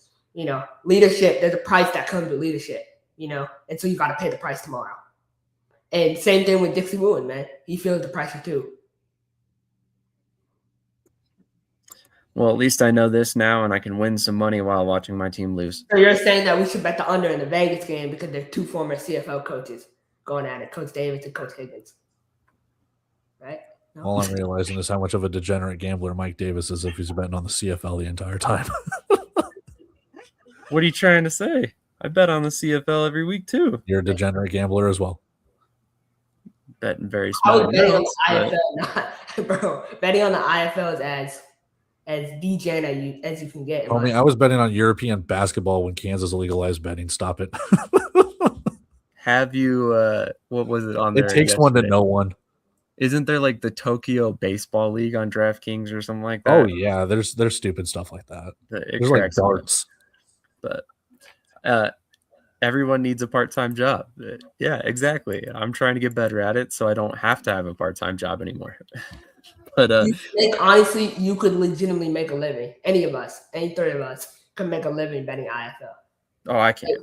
leadership. There's a price that comes with leadership, and so you got to pay the price tomorrow. And same thing with Dixie Woolen, man. He feels the pressure too. Well, at least I know this now, and I can win some money while watching my team lose. So you're saying that we should bet the under in the Vegas game because they're two former CFL coaches going at it, Coach Davis and Coach Higgins, right? No? All I'm realizing is how much of a degenerate gambler Mike Davis is if he's betting on the CFL the entire time. What are you trying to say? I bet on the CFL every week too. You're a degenerate gambler as well. Betting very small. I was betting on the IFL, bro. Betting on the IFL is as DJ as you can get. Homie, I was betting on European basketball when Kansas legalized betting. Stop it. Have you what was it on there? It takes yesterday? one to know one. Isn't there like the Tokyo Baseball League on DraftKings or something like that? Oh yeah, there's stupid stuff like that. There's like darts. But everyone needs a part-time job. Yeah, exactly. I'm trying to get better at it so I don't have to have a part-time job anymore. But honestly, you could legitimately make a living. Any three of us could make a living betting IFL. Oh, I can't.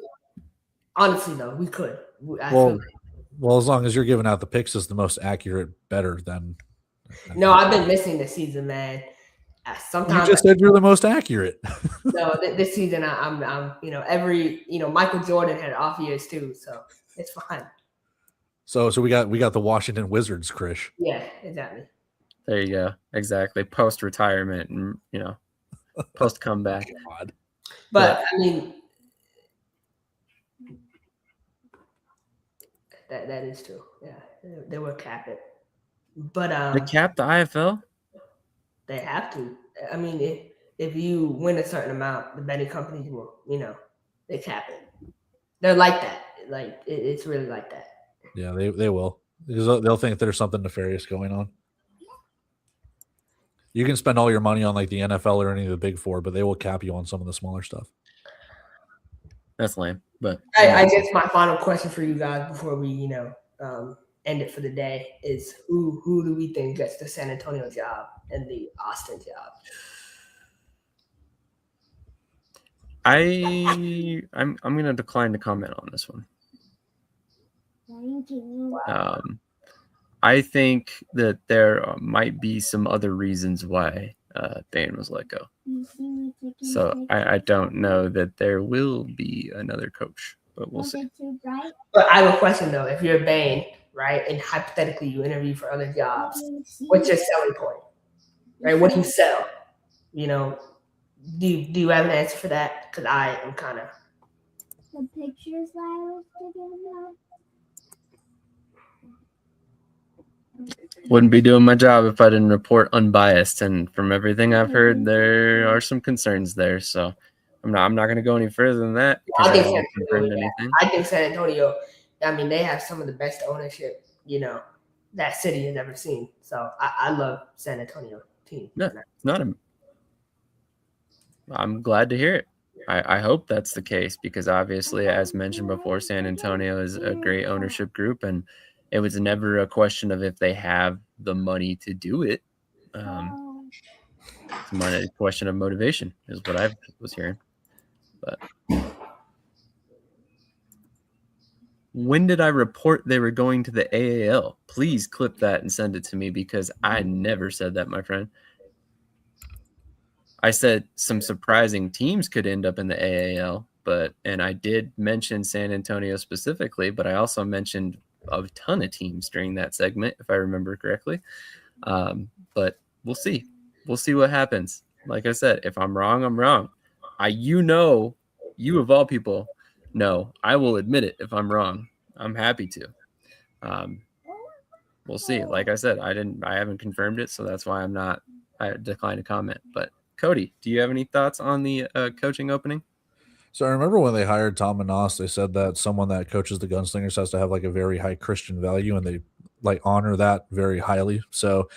Honestly, though, we could. Well, as long as you're giving out the picks as the most accurate better than. No, I've been missing this season, man. Sometimes you just said you're the most accurate. No, this season I'm Michael Jordan had off years too, so it's fine. So we got the Washington Wizards, Krish. Yeah, exactly. There you go. Exactly. Post retirement and post comeback. But I mean, that is true. Yeah, they will cap it. But they cap the IFL. They have to. I mean, if you win a certain amount, the betting companies will, they cap it. They're like that. Like it's really like that. Yeah, they will, because they'll think there's something nefarious going on. You can spend all your money on like the NFL or any of the big four, but they will cap you on some of the smaller stuff. That's lame. But I guess my final question for you guys before we, end it for the day is who do we think gets the San Antonio job and the Austin job? I'm going to decline to comment on this one. Wow. I think that there might be some other reasons why Bain was let go. So I don't know that there will be another coach, but we'll see. But I have a question though. If you're Bain, right, and hypothetically you interview for other jobs, what's your selling point? Right? What do you sell? Do you have an answer for that? Because I am kind of. The pictures that I was thinking about. Wouldn't be doing my job if I didn't report unbiased. And from everything I've heard, there are some concerns there. So I'm not going to go any further than that because I haven't confirmed anything. I think San Antonio, I mean, they have some of the best ownership, that city has ever seen. So I love San Antonio team. No, it's not I'm glad to hear it. I hope that's the case because obviously, as mentioned before, San Antonio is a great ownership group, and it was never a question of if they have the money to do it. It's a question of motivation is what I was hearing. But when did I report they were going to the AAL? Please clip that and send it to me because I never said that, my friend. I said some surprising teams could end up in the AAL, and I did mention San Antonio specifically, but I also mentioned a ton of teams during that segment, if I remember correctly. But we'll see. We'll see what happens. Like I said, if I'm wrong, I'm wrong. You of all people know, I will admit it if I'm wrong. I'm happy to. We'll see. Like I said, I haven't confirmed it, so that's why I declined to comment. But Cody, do you have any thoughts on the coaching opening? So I remember when they hired Tom and Nos, they said that someone that coaches the Gunslingers has to have like a very high Christian value, and they like honor that very highly. So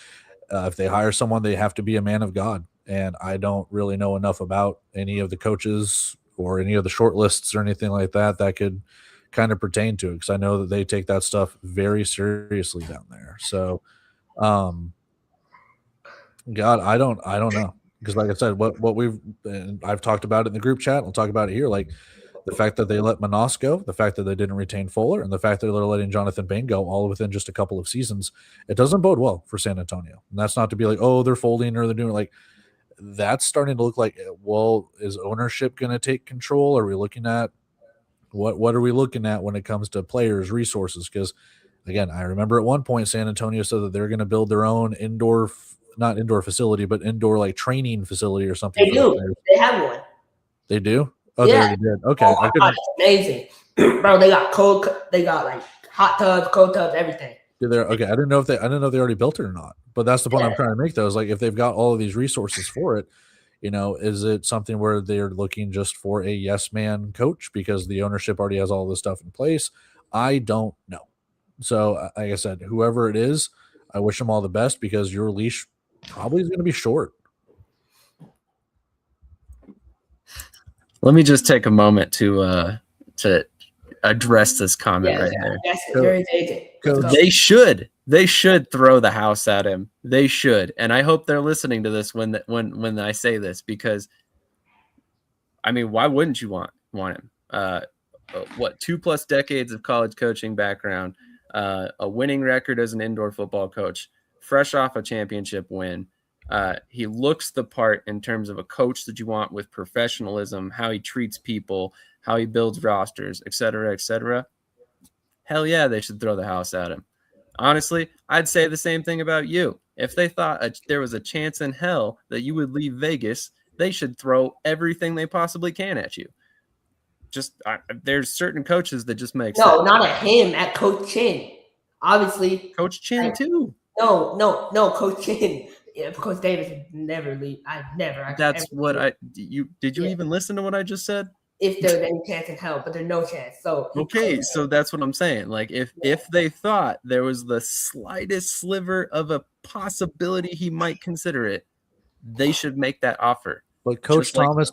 if they hire someone, they have to be a man of God. And I don't really know enough about any of the coaches or any of the short lists or anything like that could kind of pertain to it, because I know that they take that stuff very seriously down there. So, God, I don't know. Because like I said, I've talked about it in the group chat. I'll talk about it here. Like the fact that they let Manos go, the fact that they didn't retain Fuller, and the fact that they're letting Jonathan Bain go all within just a couple of seasons, it doesn't bode well for San Antonio. And that's not to be like, oh, they're folding or they're doing like that's starting to look like, well, is ownership going to take control? Are we looking at what are we looking at when it comes to players, resources? Because again, I remember at one point San Antonio said that they're going to build their own not indoor facility, but indoor like training facility or something. They do. They have one. They do? Oh, yeah. They already did. Okay. Oh my God, it's amazing. Bro, they got like hot tubs, cold tubs, everything. Okay. I didn't know if they already built it or not. But that's the point I'm trying to make though, is like if they've got all of these resources for it, is it something where they're looking just for a yes man coach because the ownership already has all this stuff in place? I don't know. So like I said, whoever it is, I wish them all the best because your leash probably is going to be short. Let me just take a moment to address this comment right there. They should throw the house at him. They should, and I hope they're listening to this when I say this, because I mean, why wouldn't you want him? 2+ decades of college coaching background, a winning record as an indoor football coach, fresh off a championship win. He looks the part in terms of a coach that you want, with professionalism, how he treats people, how he builds rosters, et cetera, et cetera. Hell yeah, they should throw the house at him. Honestly, I'd say the same thing about you. If they thought there was a chance in hell that you would leave Vegas, they should throw everything they possibly can at you. There's certain coaches that just make sense. No, not at him, at Coach Chin. Obviously. Coach Chin too. No, Coach Chin. Yeah, Coach Davis would never leave. That's what did you even listen to what I just said? If there's any chance in hell, but there's no chance. So okay, so that's what I'm saying. Like if they thought there was the slightest sliver of a possibility he might consider it, they should make that offer. But Coach Thomas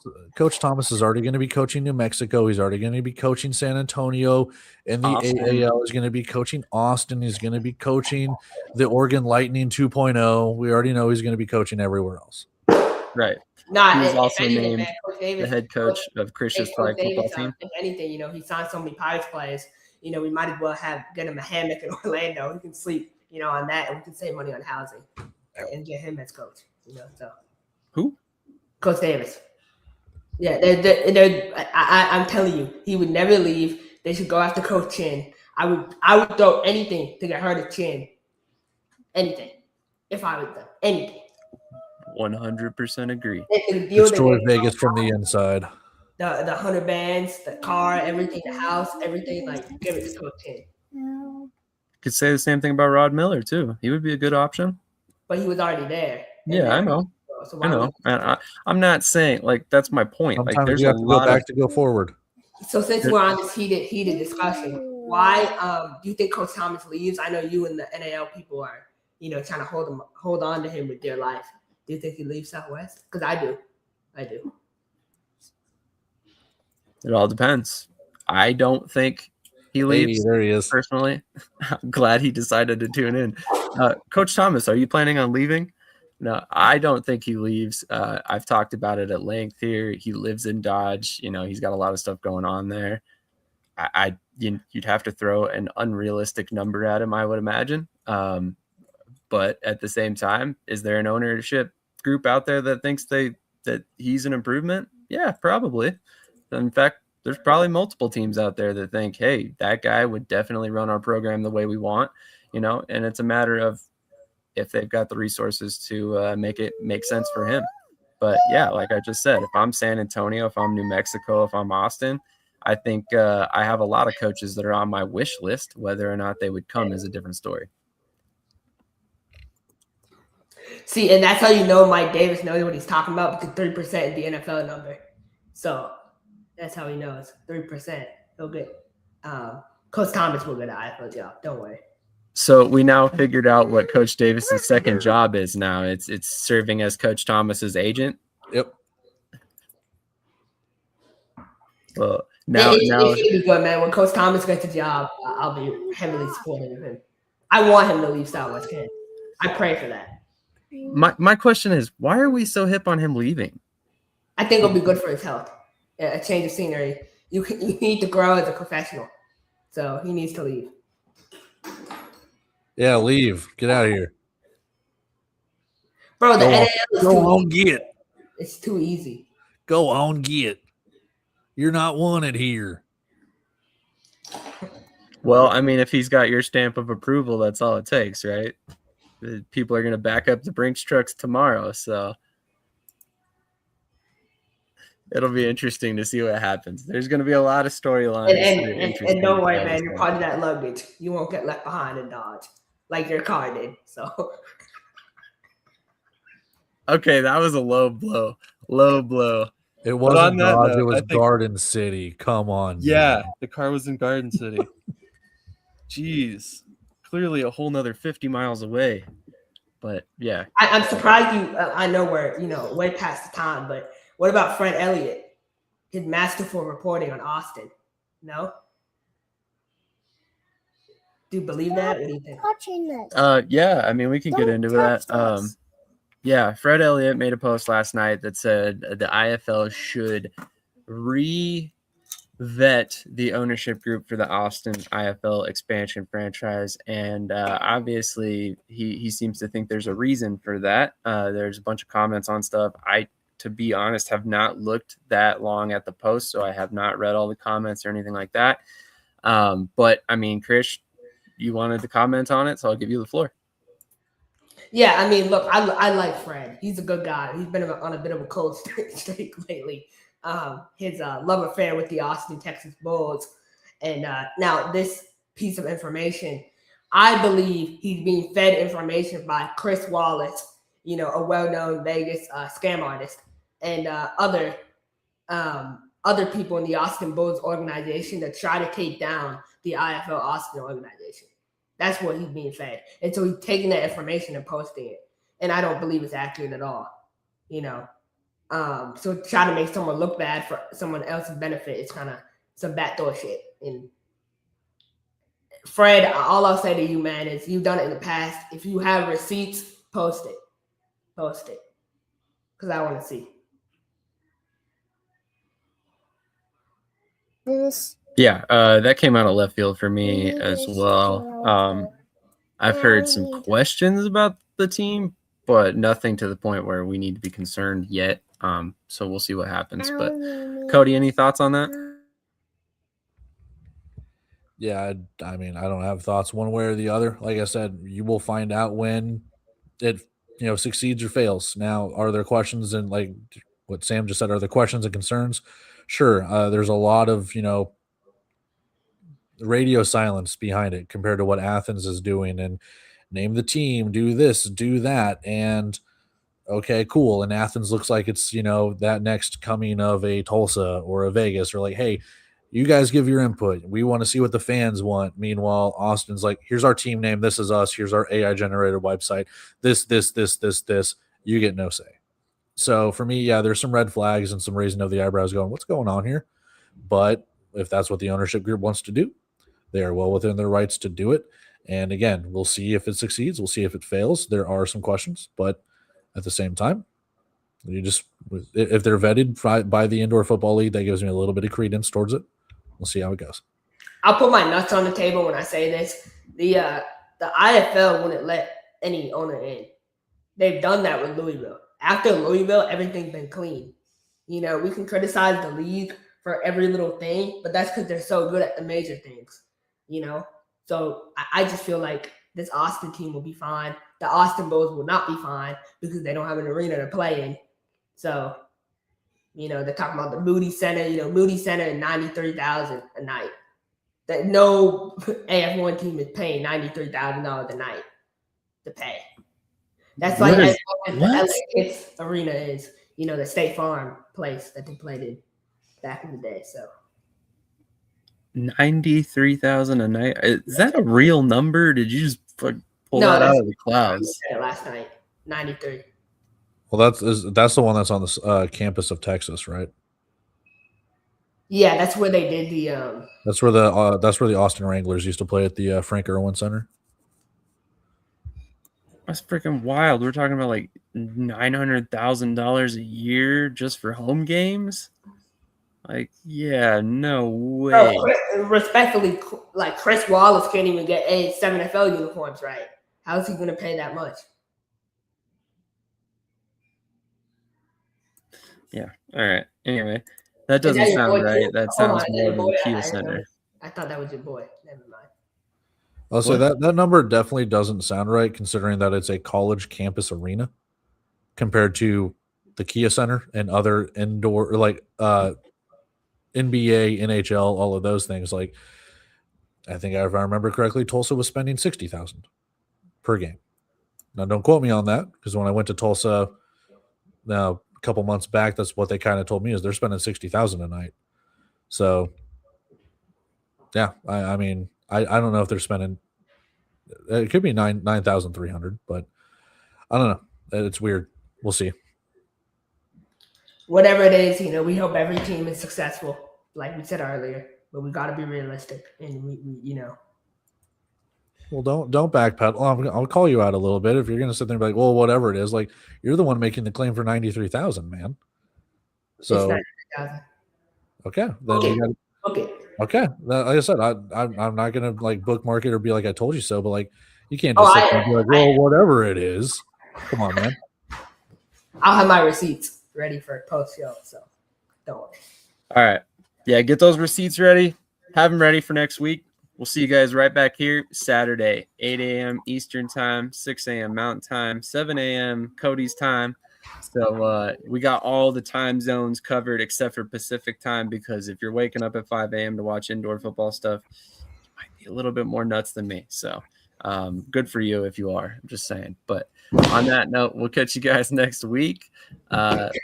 is already going to be coaching New Mexico. He's already going to be coaching San Antonio in the AAL. He's going to be coaching Austin. He's going to be coaching the Oregon Lightning 2.0. We already know he's going to be coaching everywhere else. Right. He's also named the head coach of Chris's flag football team. If anything, he signed so many Pirates players. We might as well get him a hammock in Orlando. He can sleep, on that, and we can save money on housing and get him as coach. So who? Coach Davis. Yeah, I'm telling you, he would never leave. They should go after Coach Chin. I would throw anything to get her to Chin. Anything. If I was them. Anything. 100% agree. Destroy Vegas from the inside. The 100 bands, the car, everything, the house, everything, give it to Coach Chin. Could say the same thing about Rod Miller too. He would be a good option. But he was already there. Yeah, I know. So I why know. I'm not saying like that's my point. Like Sometimes there's you a have to go lot back of to go forward. So since we're on this heated discussion, why do you think Coach Thomas leaves? I know you and the NAL people are, trying to hold on to him with their life. Do you think he leaves Southwest? Because I do. It all depends. I don't think he leaves. Hey, there he is. Personally, I'm glad he decided to tune in. Coach Thomas, are you planning on leaving? No, I don't think he leaves. I've talked about it at length here. He lives in Dodge. He's got a lot of stuff going on there. You'd have to throw an unrealistic number at him, I would imagine. But at the same time, is there an ownership group out there that thinks that he's an improvement? Yeah, probably. In fact, there's probably multiple teams out there that think, hey, that guy would definitely run our program the way we want, and it's a matter of if they've got the resources to make it make sense for him. But yeah, like I just said, if I'm San Antonio, if I'm New Mexico, if I'm Austin, I think I have a lot of coaches that are on my wish list. Whether or not they would come is a different story. See, and that's how you know Mike Davis knows what he's talking about, because 3% is the NFL number. So that's how he knows 3%. He'll get Coach Thomas will get an IFL job. Don't worry. So we now figured out what Coach Davis's second job is now. It's serving as Coach Thomas's agent. Yep. Well, now it should be good, man. When Coach Thomas gets a job, I'll be heavily supportive of him. I want him to leave Southwest Kansas. I pray for that. My question is, why are we so hip on him leaving? I think it'll be good for his health. A change of scenery. You need to grow as a professional. So he needs to leave. Yeah, leave. Get out of here. Bro, the NAL is go on, get. It's too easy. Go on, get. You're not wanted here. Well, I mean, if he's got your stamp of approval, that's all it takes, right? People are going to back up the Brinks trucks tomorrow, so it'll be interesting to see what happens. There's going to be a lot of storylines. And don't worry, man. You're part of that luggage. You won't get left behind in Dodge like your car did. So, okay, that was a low blow. Low blow. It wasn't Dodge. It was Garden City. Come on. Yeah, man. the car was in Garden City. Jeez. Clearly a whole nother 50 miles away. But yeah. I'm surprised you I know we're, way past the time, but what about Fred Elliott? His masterful reporting on Austin. No? Do you believe that? What do you think? Yeah, I mean, we can get into that. Yeah, Fred Elliott made a post last night that said the IFL should vet the ownership group for the Austin IFL expansion franchise. And obviously he seems to think there's a reason for that. There's a bunch of comments on stuff. I, to be honest, have not looked that long at the post, so I have not read all the comments or anything like that. But I mean, Krish, you wanted to comment on it, so I'll give you the floor. Yeah, I mean, look, I like Fred. He's a good guy. He's been on a bit of a cold streak lately. His love affair with the Austin, Texas Bulls. And now this piece of information, I believe he's being fed information by Chris Wallace, a well-known Vegas scam artist, and other people in the Austin Bulls organization that try to take down the IFL Austin organization. That's what he's being fed. And so he's taking that information and posting it. And I don't believe it's accurate at all, So try to make someone look bad for someone else's benefit is kind of some backdoor shit. And Fred, all I'll say to you, man, is you've done it in the past. If you have receipts, post it. Post it. Because I want to see. Yeah, that came out of left field for me as well. I've heard some questions about the team, but nothing to the point where we need to be concerned yet. So we'll see what happens. But Cody, any thoughts on that? Yeah, I mean, I don't have thoughts one way or the other. Like I said, you will find out when it succeeds or fails. Now, are there questions, and like what Sam just said, are there questions and concerns? Sure. There's a lot of radio silence behind it compared to what Athens is doing, and name the team, do this, do that, and okay, cool. And Athens looks like it's, that next coming of a Tulsa or a Vegas, or like, hey, you guys give your input. We want to see what the fans want. Meanwhile, Austin's like, here's our team name. This is us. Here's our AI generated website. This. You get no say. So for me, yeah, there's some red flags and some raising of the eyebrows going, what's going on here? But if that's what the ownership group wants to do, they are well within their rights to do it. And again, we'll see if it succeeds. We'll see if it fails. There are some questions, but at the same time, if they're vetted by the Indoor Football League, that gives me a little bit of credence towards it. We'll see how it goes. I'll put my nuts on the table when I say this. The IFL wouldn't let any owner in. They've done that with Louisville. After Louisville, everything's been clean. We can criticize the league for every little thing, but that's because they're so good at the major things, So I just feel like this Austin team will be fine. The Austin Bulls will not be fine because they don't have an arena to play in. So, they're talking about the Moody Center, Moody Center and $93,000 a night. That no AF1 team is paying $93,000 a night to pay. That's like the LA Kicks arena is, the State Farm place that they played in back in the day. So 93,000 a night. Is that a real number? Did you just pull that out of the clouds? Last night, 93. Well, that's the one that's on the campus of Texas, right? Yeah, that's where they did the. That's where the Austin Wranglers used to play at the Frank Irwin Center. That's freaking wild. We're talking about like $900,000 a year just for home games. Like, yeah, no way. Respectfully, like Chris Wallace can't even get 7 NFL uniforms right. How is he going to pay that much? Yeah. All right. Anyway, that doesn't sound right. That sounds more than the Kia Center. I thought that was your boy. Never mind. I'll say that number definitely doesn't sound right, considering that it's a college campus arena compared to the Kia Center and other indoor, like NBA, NHL, all of those things. Like, I think if I remember correctly, Tulsa was spending $60,000 per game. Now, don't quote me on that, because when I went to Tulsa now a couple months back, that's what they kind of told me, is they're spending $60,000 a night. So, yeah, I mean, I don't know if they're spending. It could be 9,300, but I don't know. It's weird. We'll see. Whatever it is, we hope every team is successful, like we said earlier. But we got to be realistic, and we. Well, don't backpedal. I'll call you out a little bit if you're going to sit there and be like, well, whatever it is. Like, you're the one making the claim for 93,000, man. So, it's 93,000. Okay, then okay. Like I said, I'm not gonna like bookmark it or be like I told you so, but like you can't just sit there and be like, well, whatever it is. Come on, man. I'll have my receipts ready for post show, so don't worry. All right, yeah, get those receipts ready. Have them ready for next week. We'll see you guys right back here Saturday, 8 a.m. Eastern time, 6 a.m. Mountain time, 7 a.m. Cody's time. So we got all the time zones covered except for Pacific time, because if you're waking up at 5 a.m. to watch indoor football stuff, you might be a little bit more nuts than me. So good for you if you are. I'm just saying. But on that note, we'll catch you guys next week.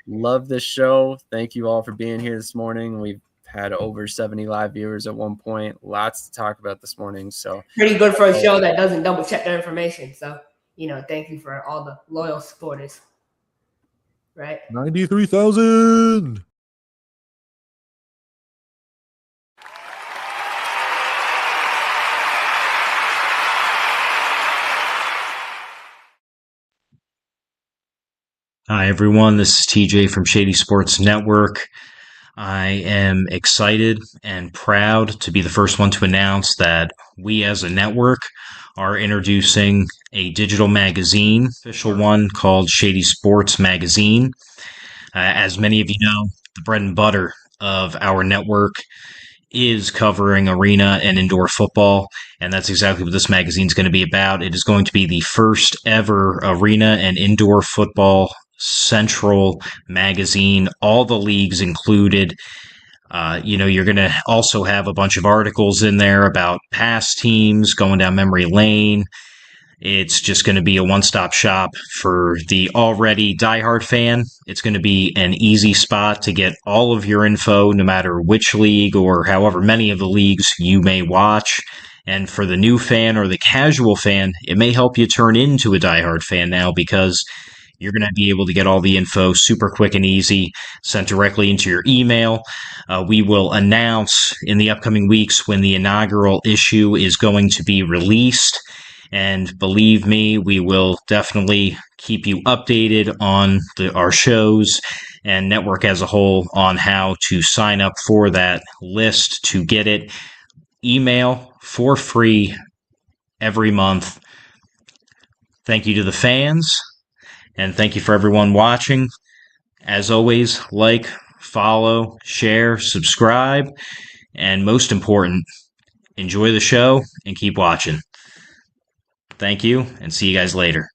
Love this show. Thank you all for being here this morning. We've had over 70 live viewers at one point. Lots to talk about this morning. So pretty good for a show that doesn't double check their information. So, thank you for all the loyal supporters. Right. 93,000. Hi, everyone. This is TJ from Shady Sports Network. I am excited and proud to be the first one to announce that we as a network are introducing a digital magazine, official one called Shady Sports Magazine. As many of you know, the bread and butter of our network is covering arena and indoor football, and that's exactly what this magazine is going to be about. It is going to be the first ever arena and indoor football central magazine, all the leagues included. You're going to also have a bunch of articles in there about past teams, going down memory lane, It's just going to be a one-stop shop for the already diehard fan. It's going to be an easy spot to get all of your info, no matter which league or however many of the leagues you may watch. And for the new fan or the casual fan, it may help you turn into a diehard fan now, because you're going to be able to get all the info super quick and easy, sent directly into your email. We will announce in the upcoming weeks when the inaugural issue is going to be released. And believe me, we will definitely keep you updated on our shows and network as a whole on how to sign up for that list to get it. Email for free every month. Thank you to the fans, and thank you for everyone watching. As always, like, follow, share, subscribe, and most important, enjoy the show and keep watching. Thank you, and see you guys later.